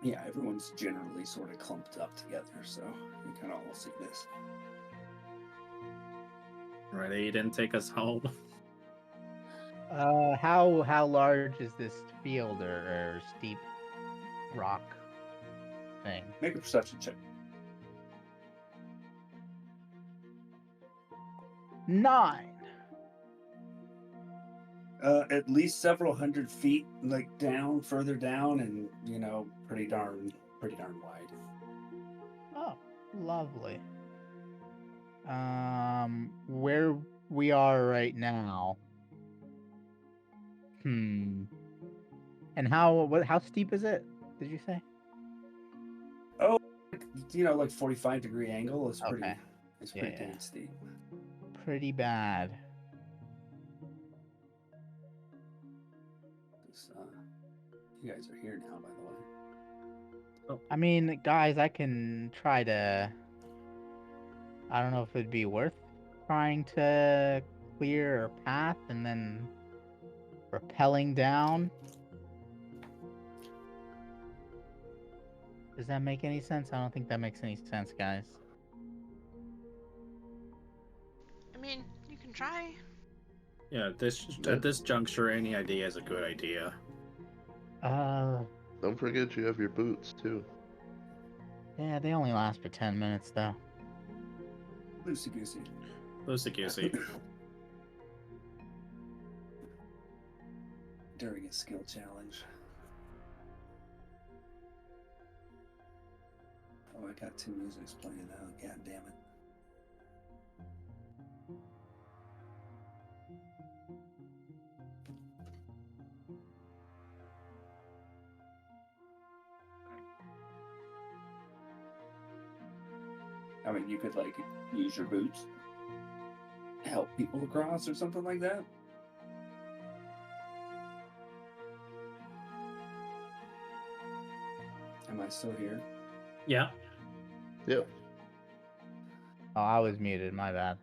Yeah, everyone's generally sort of clumped up together, so you kind of all see this. Right, he didn't take us home. How large is this field or steep rock thing? Make a perception check. 9. At least several hundred feet, like further down, and pretty darn wide. Oh, lovely. Where we are right now. And how steep is it? Did you say? Oh, like 45-degree angle is pretty. Okay. It's pretty Yeah. dang steep. Pretty bad. You guys are here now, by the way. I mean, guys, I can try to. I don't know if it'd be worth trying to clear a path and then rappelling down. Does that make any sense? I don't think that makes any sense, guys. I mean, you can try. Yeah, at this juncture, any idea is a good idea. Don't forget you have your boots too. Yeah, they only last for 10 minutes though. Loosey goosey. Loosey goosey. During a skill challenge. Oh, I got 2 musics playing now. God damn it. I mean, you could use your boots, help people across or something like that. Am I still here? Yeah. Yep. Oh, I was muted, my bad.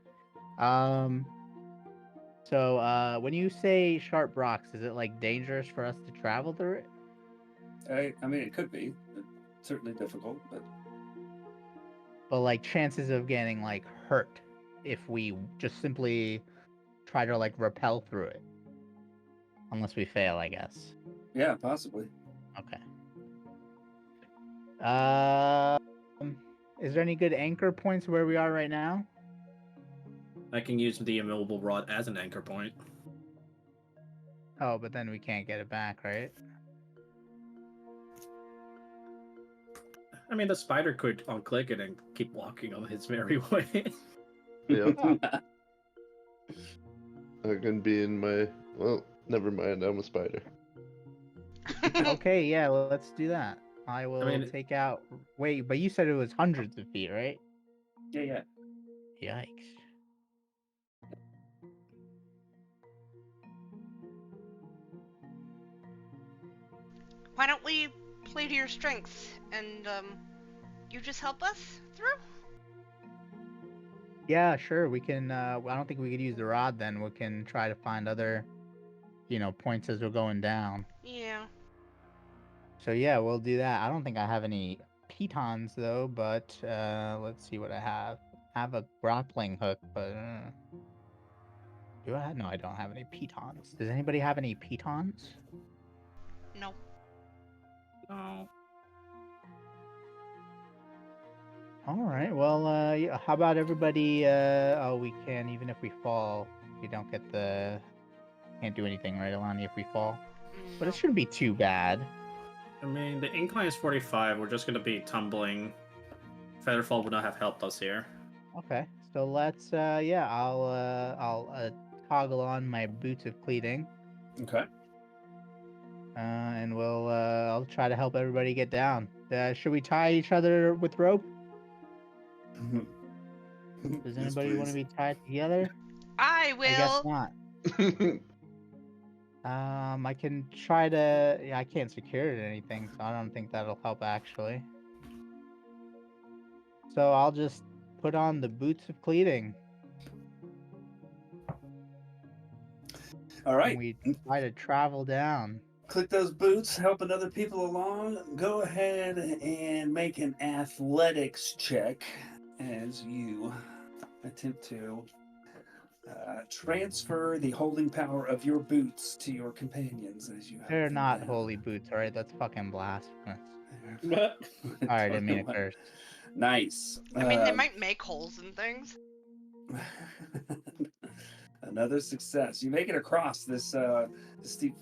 So when you say sharp rocks, is it dangerous for us to travel through it? I mean, it could be. It's certainly difficult, but But chances of getting hurt if we just simply try to rappel through it. Unless we fail, I guess. yeah, possibly. Okay. Is there any good anchor points where we are right now? I can use the immovable rod as an anchor point. Oh, but then we can't get it back, right? I mean, the spider could unclick it and keep walking on his merry way. Yep. Oh. I can be in my. Well, never mind. I'm a spider. Okay, yeah, well, let's do that. I will take out. Wait, but you said it was hundreds of feet, right? Yeah. Yikes. Why don't we play to your strengths and you just help us through? Yeah, sure. We can. I don't think we could use the rod. Then we can try to find other, points as we're going down. Yeah. So yeah, we'll do that. I don't think I have any pitons though, but let's see what I have. I have a grappling hook, but do I? No, I don't have any pitons. Does anybody have any pitons? No. No. All right. Well, yeah, how about everybody? Oh, we can even if we fall, we don't get the. Can't do anything, right, Alani? If we fall, but it shouldn't be too bad. I mean, the incline is 45. We're just going to be tumbling. Featherfall would not have helped us here. Okay, so let's. Yeah, I'll toggle on my boots of cleating. Okay. And I'll try to help everybody get down. Should we tie each other with rope? Does Yes, anybody want to please. be tied together? I I guess will. not. I can try to. Yeah, I can't secure it or anything, so I don't think that'll help actually. So I'll just put on the boots of cleating. All And right. we try to travel down. Click those boots, helping other people along. Go ahead and make an athletics check as you attempt to transfer the holding power of your boots to your companions as you help They're them not down. holy boots, alright? That's fucking blasphemous. But Alright, I didn't mean to curse. Nice. I mean, they might make holes in things. Another success. You make it across this steep,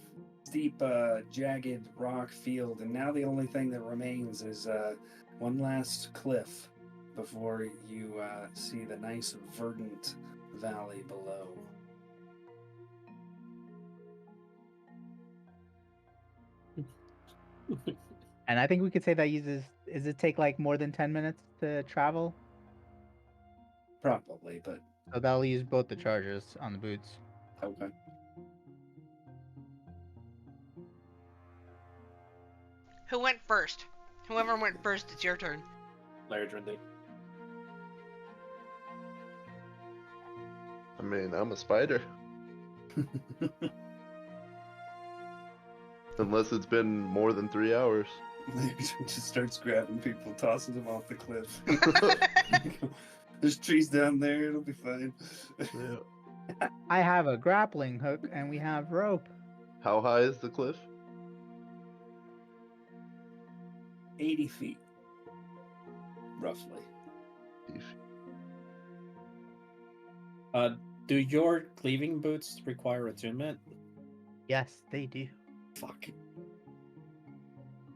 jagged rock field, and now the only thing that remains is one last cliff before you see the nice verdant valley below. And I think we could say that does it take like more than 10 minutes to travel? Probably, but So that'll use both the chargers on the boots. okay. Who went first? Whoever went first, it's your turn. Larry Drindy. I mean, I'm a spider. Unless it's been more than 3 hours. Just starts grabbing people, tosses them off the cliff. There's trees down there, it'll be fine. Yeah. I have a grappling hook and we have rope. How high is the cliff? 80 feet. Roughly. Do your cleaving boots require attunement? Yes, they do. Fuck.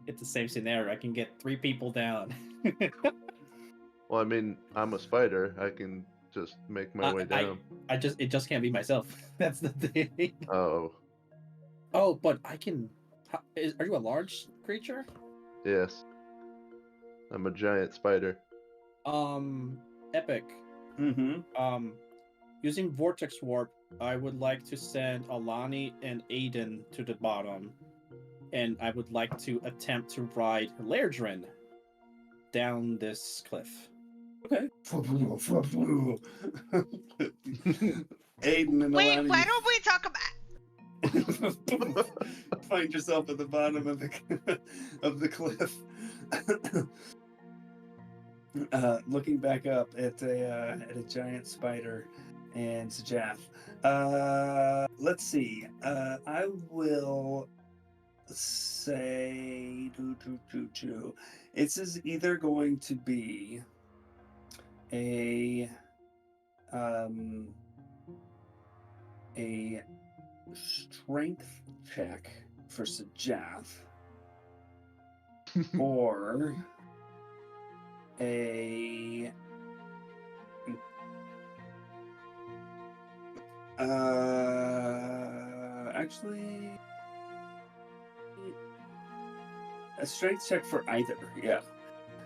It's the same scenario. I can get 3 people down. Well, I mean, I'm a spider. I can just make my way down. It just can't be myself. That's the thing. Oh, Oh, but I can. Are you a large creature? yes. I'm a giant spider. Epic. Mm-hmm. Using Vortex Warp, I would like to send Alani and Aiden to the bottom, and I would like to attempt to ride Lairdrin down this cliff. Okay. Aiden and Wait, Alani, why don't we talk about? find yourself at the bottom of the cliff. Looking back up at a giant spider and Sajaf. Let's see. I will say this is either going to be a strength check for Sajaf or a actually a strength check for either, yeah.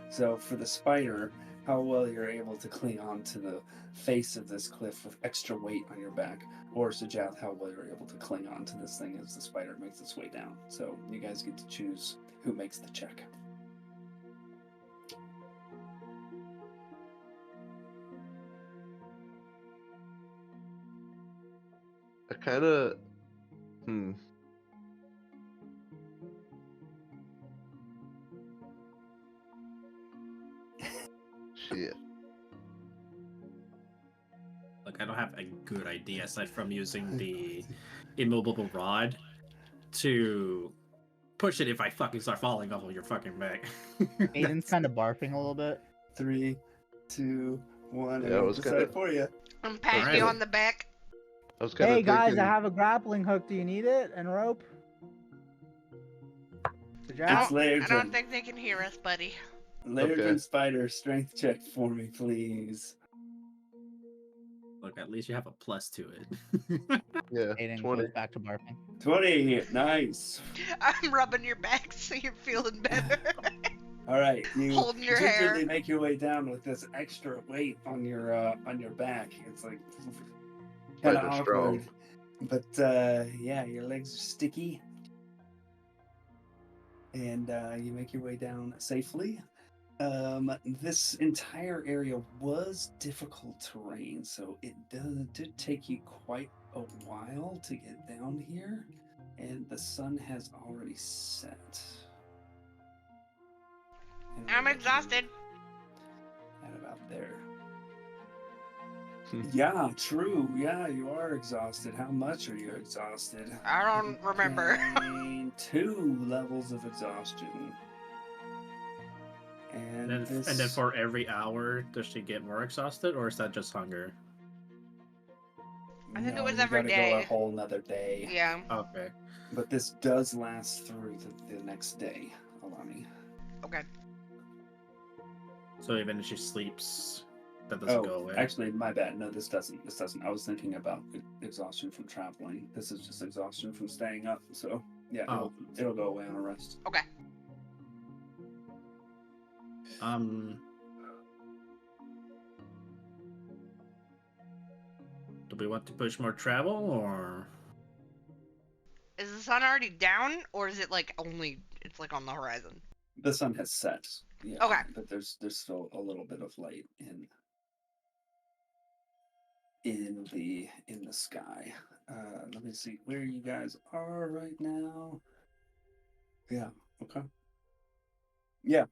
So for the spider, how well you're able to cling on to the face of this cliff with extra weight on your back, or Sajath, how well you're able to cling on to this thing as the spider makes its way down. So you guys get to choose who makes the check. I kind of. Shit. Look, I don't have a good idea aside from using the immovable rod to push it if I fucking start falling off of your fucking back. Aiden's kind of barfing a little bit. 3, 2, 1. Yeah, I was decide kinda- for you. I'm patting Alright. you on the back. I was kind of Hey guys, thinking. I have a grappling hook. Do you need it? And rope? I It's don't, I don't Lairdrin. think they can hear us, buddy. Lairdrin Okay. Spider, strength check for me, please. Look, at least you have a plus to it. Yeah, Aiden 20. goes back to barfing. 20, nice. I'm rubbing your back so you're feeling better. All right, you Holding your gingerly hair. make your way down with this extra weight on your back. It's like kind of Fighting awkward, strong. but yeah, your legs are sticky, and you make your way down safely. This entire area was difficult terrain, so it did take you quite a while to get down here, and the sun has already set. And we're I'm looking exhausted. at about there. Yeah, true. Yeah, you are exhausted. How much are you exhausted? I don't remember. Gain 2 levels of exhaustion. And And then for every hour, does she get more exhausted, or is that just hunger? I think it no, was you every gotta go a day. whole nother day. Yeah. Okay. But this does last through the next day, Alani. Okay. So even if she sleeps, that doesn't go away. Actually, my bad. No, this doesn't. This doesn't. I was thinking about exhaustion from traveling. This is just exhaustion from staying up. So yeah, Oh. it'll go away on a rest. Okay. Do we want to push more travel, or Is the sun already down, or is it like only it's like on the horizon? The sun has set. Yeah, Okay. but there's still a little bit of light in the sky. Let me see where you guys are right now. Yeah. Okay. Yeah.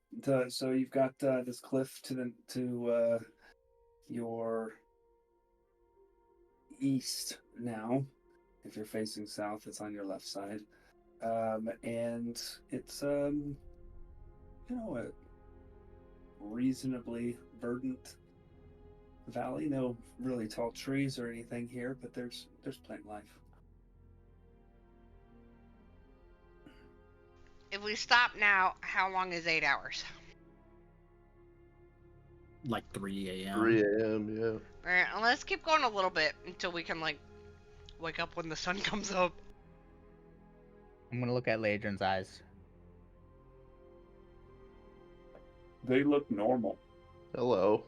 So you've got this cliff to your east now. If you're facing south, it's on your left side, and it's a reasonably verdant valley. No really tall trees or anything here, but there's plant life. If we stop now, how long is 8 hours? like 3 a.m.? 3 a.m. Yeah. Alright, let's keep going a little bit until we can like wake up when the sun comes up. I'm gonna look at Ladron's eyes. They look normal. Hello.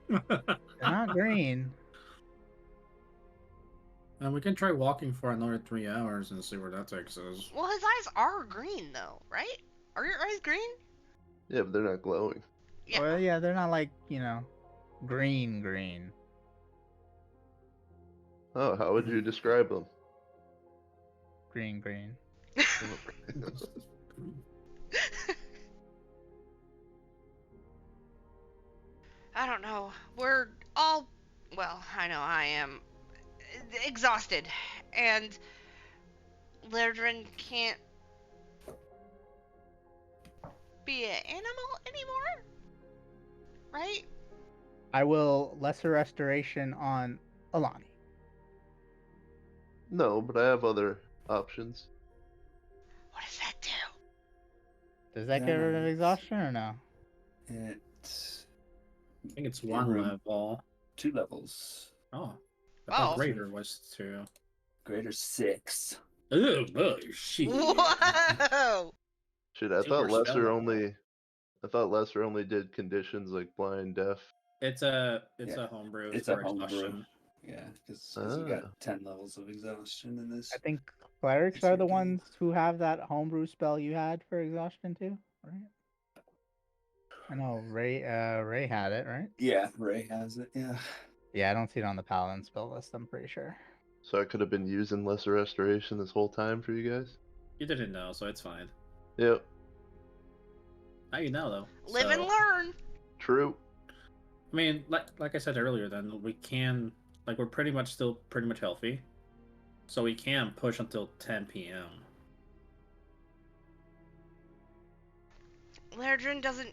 They're not green. And we can try walking for another 3 hours and see where that takes us. Well, his eyes are green though, right? Are your eyes green? Yeah, but they're not glowing. Yeah. Well, yeah, they're not like, green. Oh, how would you describe them? Green. I don't know. We're all, well, I know I am exhausted, and Lerdrin can't be an animal anymore, right? I will lesser restoration on Alani. No, but I have other options. What does that do? Does that get rid of exhaustion or no? It I think it's 1 room. level. 2 levels. Oh. I thought Oh. greater was 2. Greater 6. Oh, shit. Whoa! Shit, I Super thought lesser spell. only did conditions like blind, deaf. It's a Yeah. homebrew. It's for a homebrew. exhaustion. Yeah, because you got 10 levels of exhaustion in this. I think clerics Yes, are you the do. ones who have that homebrew spell you had for exhaustion too, right? I know Ray had it, right? Yeah, Ray has it. Yeah. Yeah, I don't see it on the paladin spell list, I'm pretty sure. So I could have been using lesser restoration this whole time for you guys. You didn't know, so it's fine. Yep, Now you know, though. Live and So, learn. true. I mean, like I said earlier, then we can, we're pretty much healthy, so we can push until 10 p.m. Lerdrin doesn't.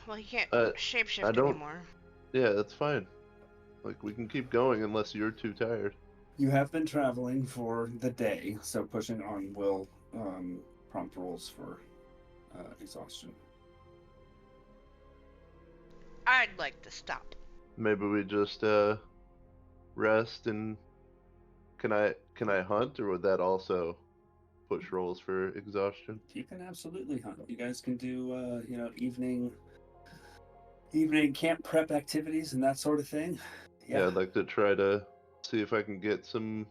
Well, he can't I shapeshift don't- anymore. Yeah, that's fine. Like, we can keep going unless you're too tired. You have been traveling for the day, so pushing on will prompt rolls for exhaustion. I'd like to stop. Maybe we just rest and can I hunt, or would that also push rolls for exhaustion? You can absolutely hunt. You guys can do, evening camp prep activities and that sort of thing. Yeah, I'd like to try to see if I can get some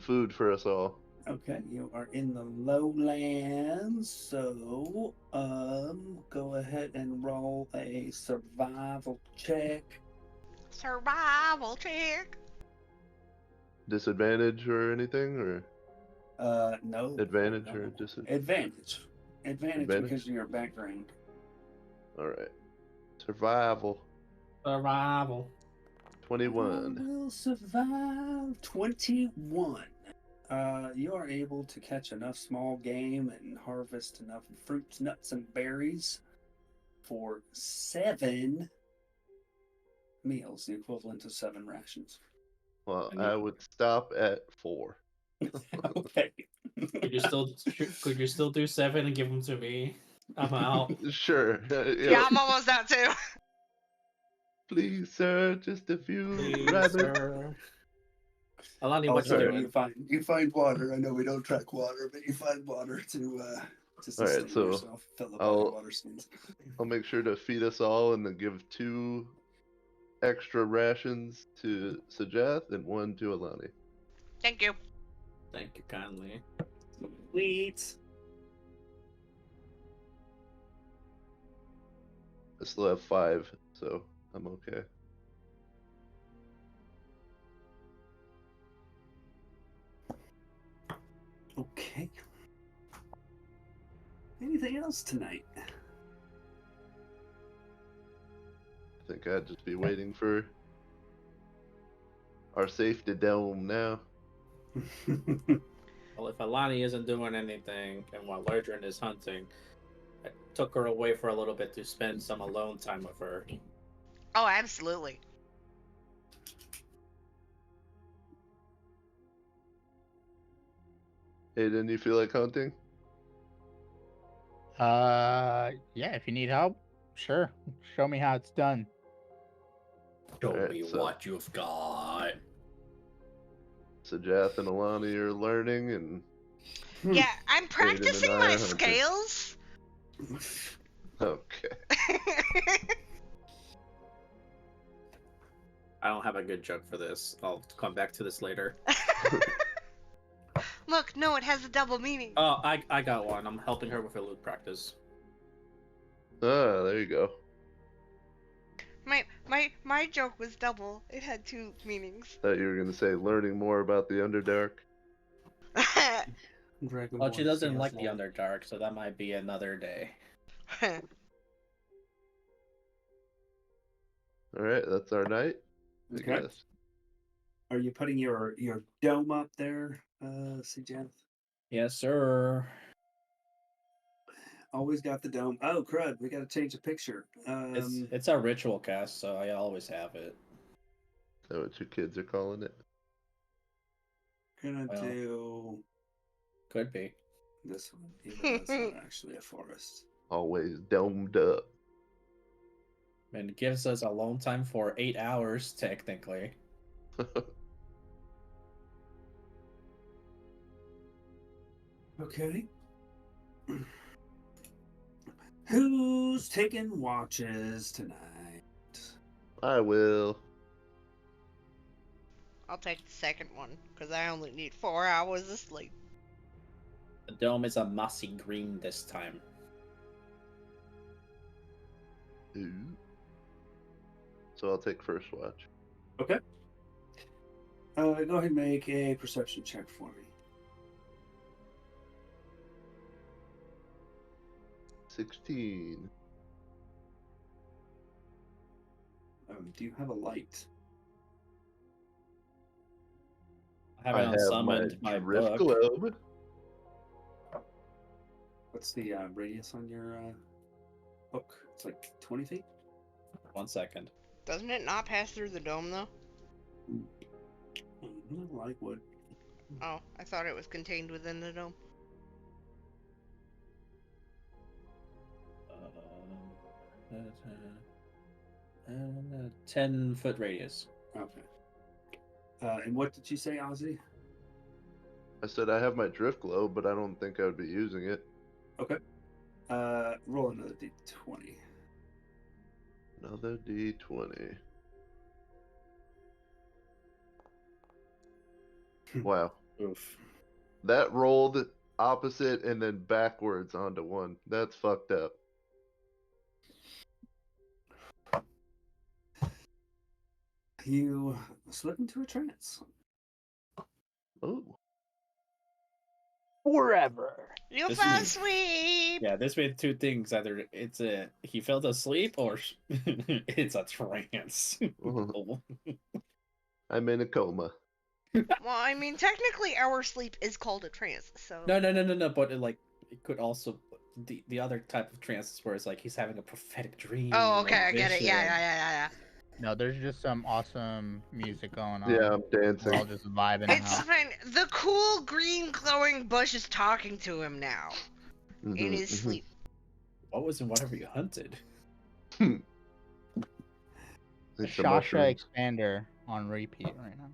food for us all. Okay, you are in the lowlands, so go ahead and roll a survival check. Survival check. Disadvantage or anything, or No. advantage no. or disadvantage? Advantage. Advantage because of your background. All right. Survival. Survival. 21. I will survive. 21. You are able to catch enough small game and harvest enough fruits, nuts, and berries for 7 meals, the equivalent of 7 rations. Well, And you- I would stop at 4. Okay. Could you still do 7 and give them to me? I'm out. Sure. Yeah, I'm almost out too. Please, sir, just a few Please, rabbits. sir. Alani, Oh, what you sorry, doing? you find water. I know we don't track water, but you find water to sustain so yourself. Fill up all your I'll- water skins. I'll make sure to feed us all and then give 2 extra rations to Sajath and 1 to Alani. Thank you. Thank you kindly. Sweet. I still have 5, so I'm okay. Okay. Anything else tonight? I think I'd just be waiting for our safety dome now. Well, if Alani isn't doing anything and while Lardrin is hunting, I took her away for a little bit to spend some alone time with her. Oh, absolutely. Hey, didn't you feel like hunting? Yeah, if you need help, sure. Show me how it's done. Show Alright, me so- what you've got. Sajath and Alani are learning, and Yeah, I'm practicing I my are hunting. scales. okay. I don't have a good joke for this. I'll come back to this later. Look, no, it has a double meaning. Oh, I got one. I'm helping her with her loot practice. Ah, there you go. My joke was double. It had 2 meanings. Thought you were gonna say learning more about the Underdark. Well, she doesn't like the Underdark, so that might be another day. All right, that's our night. I Okay. guess. Are you putting your dome up there, Sijan? Yes, sir. Always got the dome. Oh, crud! We got to change the picture. It's a ritual cast, so I always have it. Is that what your kids are calling it? Gonna Well. do Could be. this one, even though it's not actually a forest. Always domed up. And it gives us alone time for 8 hours, technically. Okay. Who's taking watches tonight? I will. I'll take the second one, because I only need 4 hours of sleep. The dome is a mossy green this time. Ooh. So I'll take first watch. Okay. Go ahead and make a perception check for me. 16. Do you have a light? I haven't unsummoned my drift book. globe. What's the radius on your book? It's like 20 feet? 1 second. Doesn't it not pass through the dome, though? Light would. Oh, I thought it was contained within the dome. 10-foot radius. Okay. And what did you say, Ozzy? I said I have my drift globe, but I don't think I would be using it. Okay. Roll another d20. Another d20. Wow. Oof. That rolled opposite and then backwards onto 1. That's fucked up. You slip into a trance. Oh. Forever. You This fell is- asleep. Yeah, this made two things. Either it's he fell asleep or it's a trance. I'm in a coma. Well, I mean, technically, our sleep is called a trance, so. No. But it could also the other type of trance is where it's like he's having a prophetic dream. Oh, or okay, I get it. Yeah, vision. yeah. No, there's just some awesome music going on. Yeah, I'm We're dancing. all just vibing It's out. fine. The cool green glowing bush is talking to him now in Mhm, his mhm. sleep. What was in whatever you hunted? Need some Shasha mushrooms. Expander on repeat right now.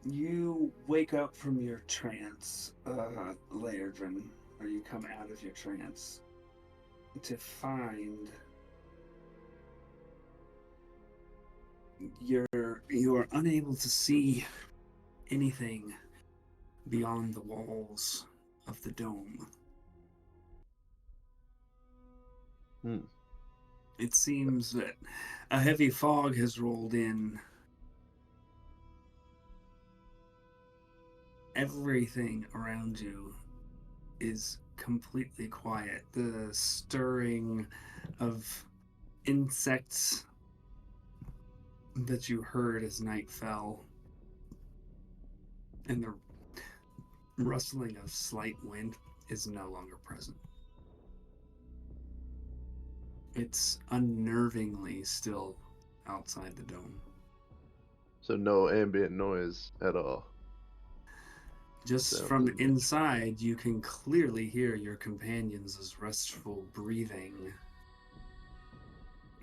You wake up from your trance, Laerdrin, or you come out of your trance to find you're unable to see anything beyond the walls of the dome. Hmm. It seems that a heavy fog has rolled in. Everything around you is completely quiet. The stirring of insects that you heard as night fell, and the rustling of slight wind is no longer present. It's unnervingly still outside the dome. So no ambient noise at all. Just Sounds from good. inside, you can clearly hear your companions' restful breathing.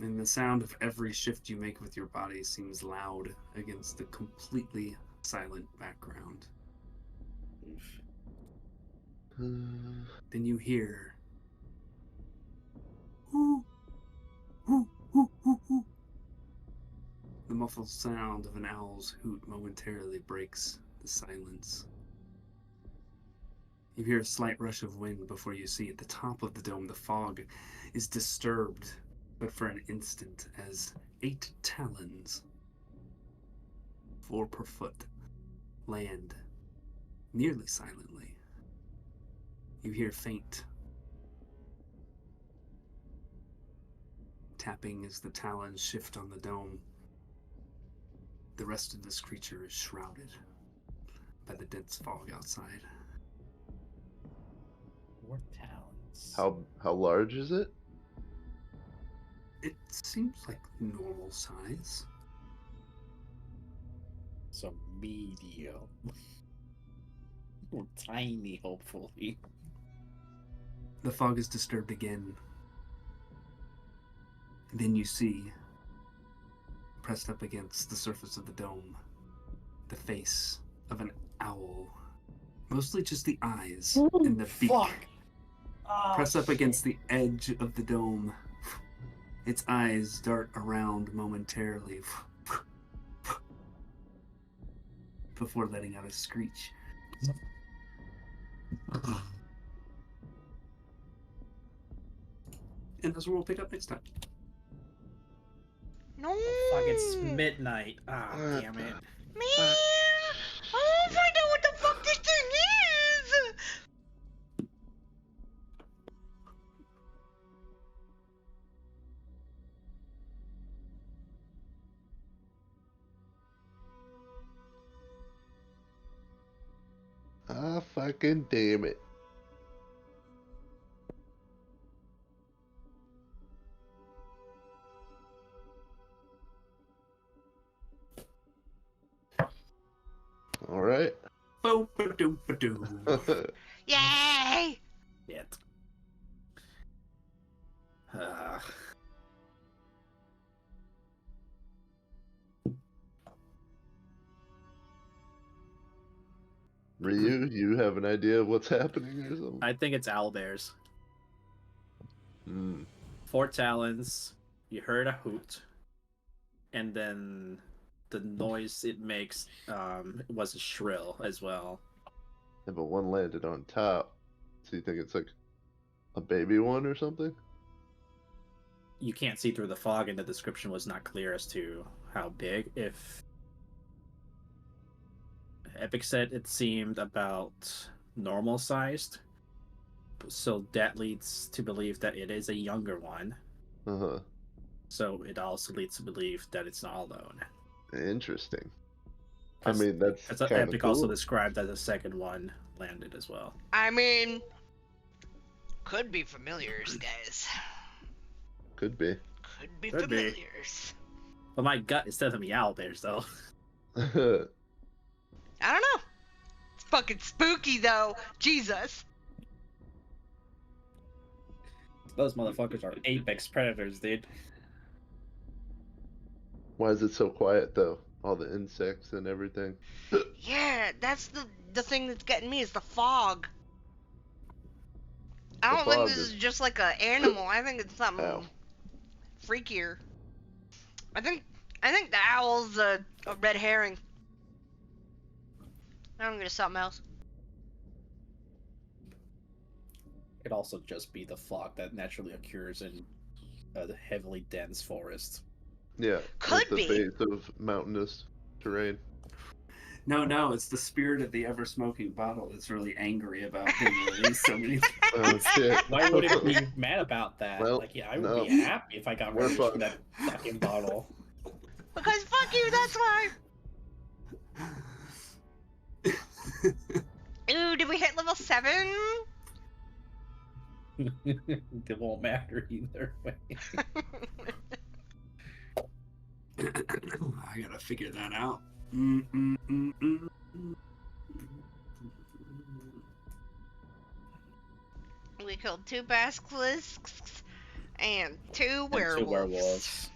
And the sound of every shift you make with your body seems loud against the completely silent background. Then you hear "Hoo, hoo, hoo, hoo, hoo." The muffled sound of an owl's hoot momentarily breaks the silence. You hear a slight rush of wind before you see at the top of the dome the fog is disturbed, but for an instant, as 8 talons, 4 per foot, land nearly silently. You hear faint tapping as the talons shift on the dome. The rest of this creature is shrouded by the dense fog outside. 4 talents. How large is it? It seems like normal size. So medium. Or tiny, hopefully. The fog is disturbed again. Then you see, pressed up against the surface of the dome, the face of an owl. Mostly just the eyes and the beak. Press up against the edge of the dome. Its eyes dart around momentarily before letting out a screech. And that's where we'll pick up next time. No. Fuck, it's midnight. Ah, damn it. Man, I want to find out what the fuck this thing is. Ah, fucking damn it. All right. Bo-ba-doo-ba-doo. Yay! Shit. Ah. Ryu, you have an idea of what's happening or something? I think it's owlbears. Hmm. 4 talons. You heard a hoot, and then the noise it makes was shrill as well. Yeah, but one landed on top. So you think it's like a baby one or something? You can't see through the fog, and the description was not clear as to how big. If Epic said it seemed about normal sized, so that leads to believe that it is a younger one. Uh-huh. So it also leads to believe that it's not alone. Interesting. I mean, that's As kind of Epic cool. also described that the second one landed as well. I mean, could be familiars, guys. Could be. Could be Could be. familiars. But my gut is telling me owlbears, though. I don't know. It's fucking spooky, though. Jesus. Those motherfuckers are apex predators, dude. Why is it so quiet though? All the insects and everything. Yeah, that's the thing that's getting me is the fog. I The don't think fog this is- is just like an animal. I think it's something Ow. freakier. I think the owl's a red herring. I don't get something else. It could also just be the fog that naturally occurs in the heavily dense forest. Yeah. Could at the be. base of mountainous terrain. No, it's the spirit of the ever-smoking bottle that's really angry about being released so many times. Oh shit. Why would it be mad about that? Well, like, yeah, I would no. be happy if I got We're released from fucked. that fucking bottle. Because fuck you, that's why. Ooh, did we hit level 7? It won't matter either way. I gotta figure that out. We killed 2 basilisks and 2 And werewolves. 2 werewolves.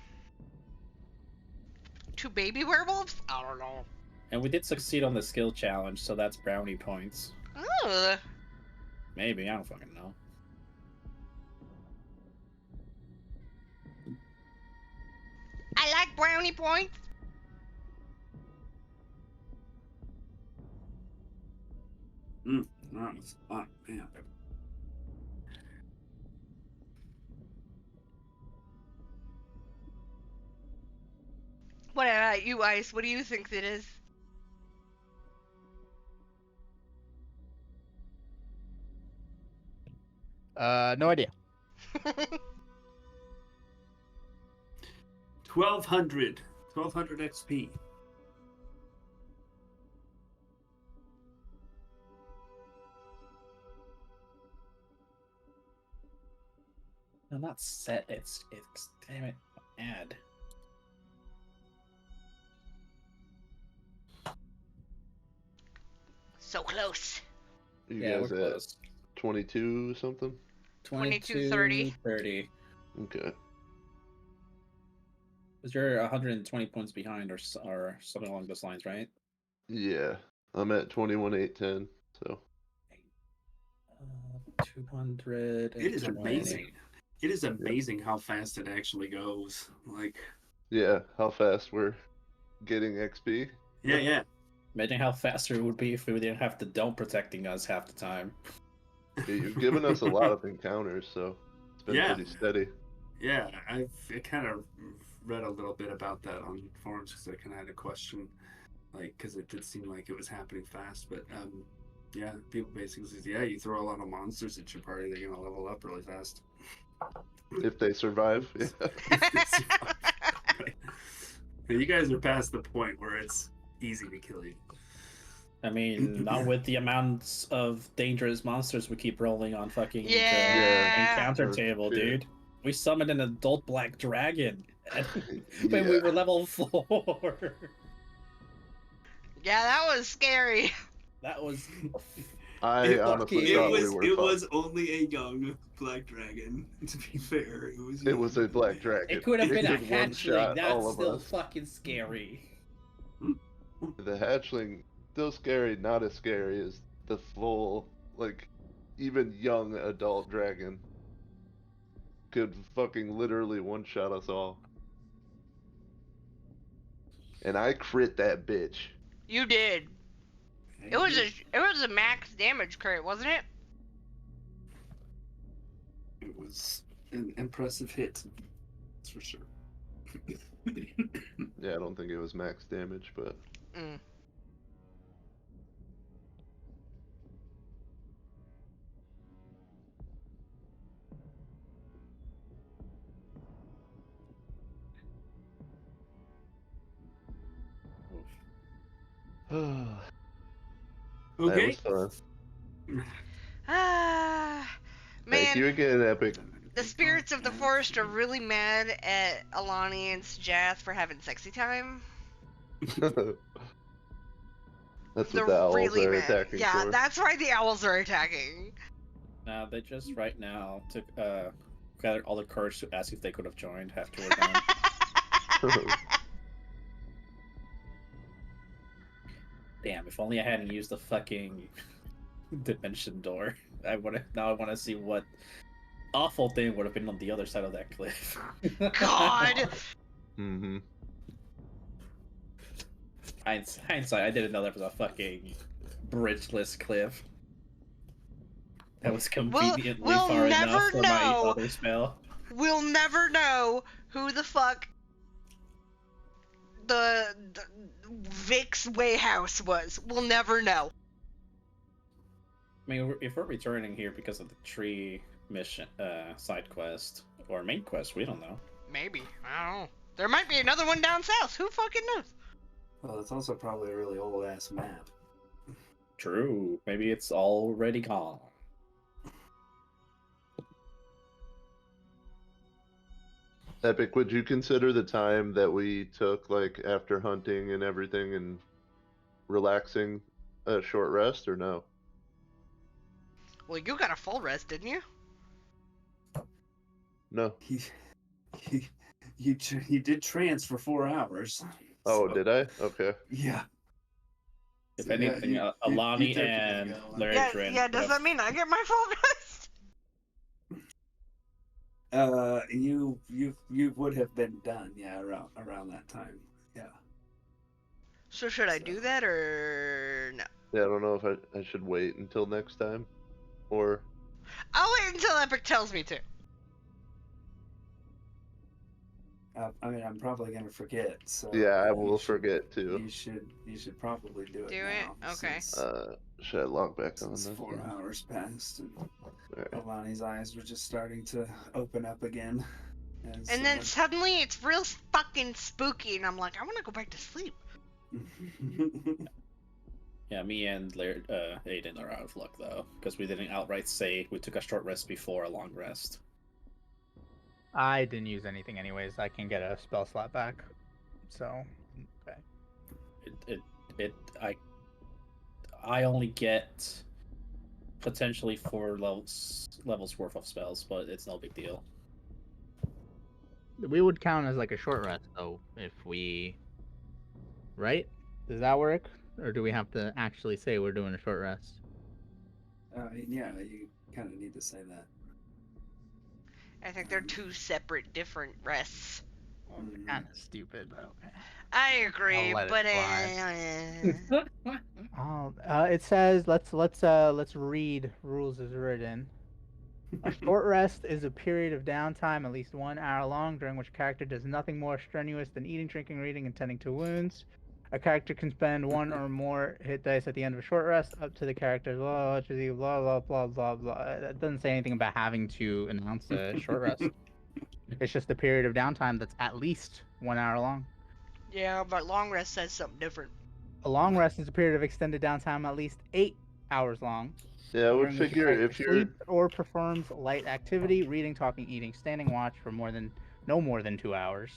2 baby werewolves? I don't know. And we did succeed on the skill challenge, so that's brownie points. Ugh. Maybe, I don't fucking know. I like brownie points. That was fun, man. What about you, Ice? What do you think it is? No idea. 1200 XP. No, not set. It's damn it, add. So close. You Yeah, we're guys at close. 22 something? 22:30. 30. Okay. Because you're 120 points behind, or something along those lines, right? Yeah. I'm at 21,810. So 200. It is amazing. It is amazing how fast it actually goes. Like, yeah, how fast we're getting XP. yeah. Imagine how faster it would be if we didn't have the dome protecting us half the time. You've given us a lot of encounters, so it's been Yeah. pretty steady. Yeah, I kind of read a little bit about that on forums because I kind of had a question, like, because it did seem like it was happening fast. But yeah, people basically says, yeah, you throw a lot of monsters at your party, they're gonna level up really fast. If they survive, yeah. Right. You guys are past the point where it's easy to kill you. I mean, not with the amounts of dangerous monsters we keep rolling on fucking Yeah. encounter Oh, table, shit. dude. We summoned an adult black dragon when Yeah. we were level 4. Yeah, that was scary. That was I It- honestly it thought was- we were fucked. only a young black dragon. To be fair, It was a black dragon. it could have been a could hatchling. one-shot all That's of still us. fucking scary. The hatchling still scary, not as scary as the full, like, even young adult dragon. Could fucking literally one-shot us all. And I crit that bitch. You did. It was a max damage crit, wasn't it? It was an impressive hit. That's for sure. Yeah, I don't think it was max damage, but... Mm. That Okay. was fun. Ah, Thank you man. again, Epic. The spirits of the forest are really mad at Alani and Sajath for having sexy time. That's They're what the owls really are mad. attacking Yeah, for. that's why the owls are attacking. They just right now took gathered all the courage to ask if they could have joined after we're done. Damn, if only I hadn't used the fucking dimension door. I want to see what awful thing would have been on the other side of that cliff. God. Mm-hmm. Hindsight, I didn't know there was a fucking bridgeless cliff. That was conveniently we'll far never enough for my know. other spell. We'll never know who the fuck the Vic's Wayhouse was. We'll never know. I mean, if we're returning here because of the tree mission, side quest, or main quest, we don't know. Maybe. I don't know. There might be another one down south. Who fucking knows? Well, it's also probably a really old ass map. True. Maybe it's already gone. Epic, would you consider the time that we took, like, after hunting and everything and relaxing a short rest, or no? Well, you got a full rest, didn't you? No. You did trance for 4 hours. Oh, so- did I? Okay. Yeah. If So, yeah, anything, you Alani definitely and got a lot. Larry Yeah, Dren yeah. would Does have- that mean I get my full rest? You would have been done, yeah, around that time. Yeah. So should I do that or no? Yeah, I don't know if I should wait until next time, or... I'll wait until Epic tells me to. I mean, I'm probably gonna forget. So Yeah, I you will should- forget too. You should probably do it. Do it? now, Okay. since- Should I log back on Since this? 4 hours passed, and Alright. Alani's eyes were just starting to open up again. And then suddenly it's real fucking spooky, and I'm like, I want to go back to sleep. Yeah, me and Larry, Aiden are out of luck though, because we didn't outright say we took a short rest before a long rest. I didn't use anything anyways. I can get a spell slot back. So, okay. I only get potentially 4 levels worth of spells, but it's no big deal. We would count as like a short rest though if we. Right? Does that work? Or do we have to actually say we're doing a short rest? Yeah, you kind of need to say that. I think they're two separate, different rests. Mm. Kind of stupid, but okay. I agree, I'll let it but Oh, it says let's read rules as written. A short rest is a period of downtime at least 1 hour long during which a character does nothing more strenuous than eating, drinking, reading, and tending to wounds. A character can spend 1 or more hit dice at the end of a short rest, up to the character's blah blah blah blah blah. It doesn't say anything about having to announce a short rest. It's just a period of downtime that's at least 1 hour long. yeah, but long rest says something different. A long rest is a period of extended downtime at least 8 hours long. Yeah, I would during which a figure character if you're... sleeps or performs light activity, reading, talking, eating, standing watch for no more than 2 hours.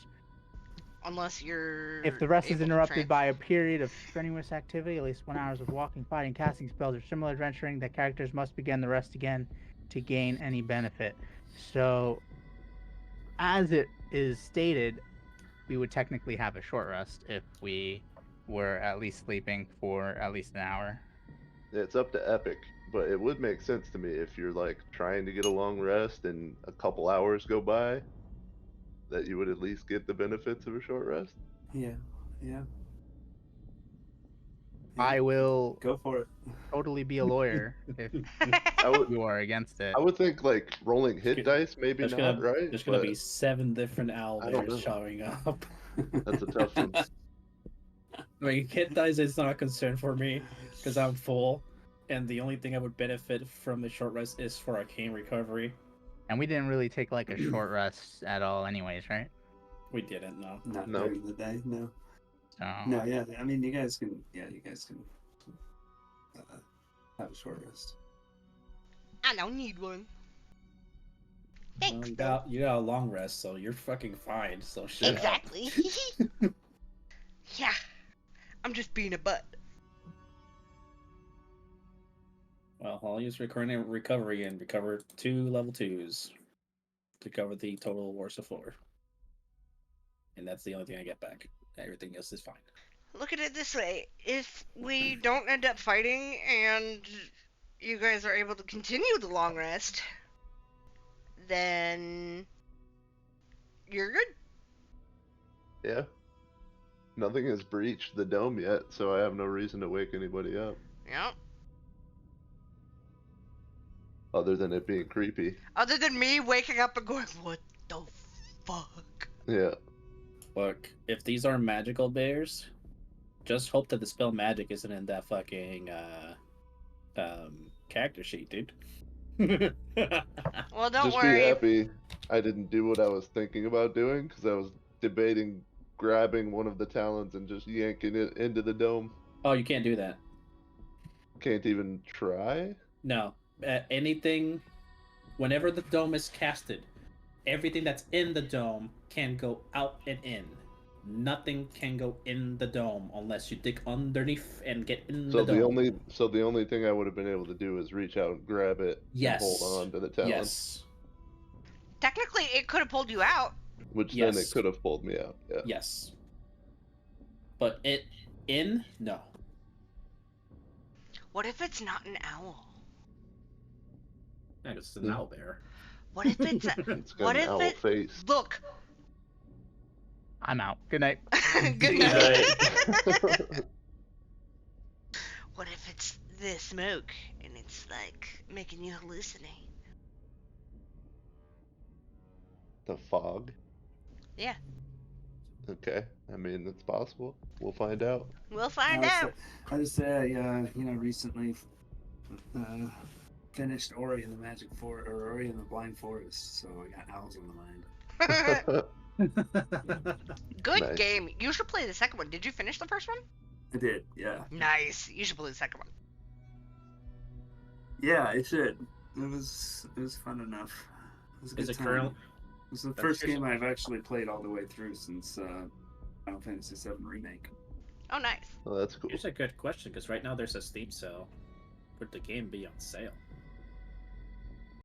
Unless you're. If the rest is able to interrupted trans- by a period of strenuous activity, at least 1 hour of walking, fighting, casting spells, or similar adventuring, the characters must begin the rest again to gain any benefit. So, as it is stated, we would technically have a short rest if we we're at least sleeping for at least an hour. It's up to Epic, but it would make sense to me if you're like trying to get a long rest and a couple hours go by, that you would at least get the benefits of a short rest. Yeah. Yeah. I will Go for it. totally be a lawyer if I would, you are against it. I would think like rolling hit dice, maybe There's not, gonna, right? There's gonna But be 7 different I don't owlbears know. showing up. That's a tough one. I mean, hit dice is not a concern for me because I'm full, and the only thing I would benefit from the short rest is for arcane recovery. And we didn't really take like a short rest at all, anyways, right? We didn't, no. Not No. during the day, no. So No, yeah. I mean, you guys can have a short rest. I don't need one. Well, Thanks, you got a long rest, so you're fucking fine. So shut up. Exactly. Yeah. I'm just being a butt. Well, I'll use recurring recovery and recover 2 level 2s to cover the total Warsaw floor. And that's the only thing I get back. Everything else is fine. Look at it this way. If we don't end up fighting and you guys are able to continue the long rest, then you're good. Yeah. Nothing has breached the dome yet, so I have no reason to wake anybody up. Yeah. Other than it being creepy. Other than me waking up and going, what the fuck? Yeah. Look, if these are magical bears, just hope that the spell magic isn't in that fucking character sheet, dude. Well, don't Just worry. be happy I didn't do what I was thinking about doing, because I was debating grabbing one of the talons and just yanking it into the dome. Oh, you can't do that. Can't even try? No. Anything, whenever the dome is casted, everything that's in the dome can go out and in. Nothing can go in the dome unless you dig underneath and get in So the dome. the only thing I would have been able to do is reach out and grab it Yes. and hold on to the talon. Yes. Technically, it could have pulled you out. Which then Yes. it could have pulled me out. Yeah. Yes. But it in? No. What if it's not an owl? Yeah, it's an owl bear. What if it's a... It's got What an if owl it... face. Look. I'm out. Good night. Good night. What if it's the smoke and it's like making you hallucinate? The fog? Yeah. Okay. I mean, it's possible. We'll find out. We'll find out. I just recently finished Ori and the Magic Forest, or Ori and the Blind Forest, so I got owls on the mind. Good Nice. game. You should play the second one. Did you finish the first one? I did, yeah. Nice. You should play the second one. Yeah, I should. It was fun enough. It was a good Is it time. current? It was the That's first good. game I've actually played all the way through since Final Fantasy VII Remake. Oh, nice. Well, that's cool. Here's a good question, because right now there's a Steam sale. Would the game be on sale?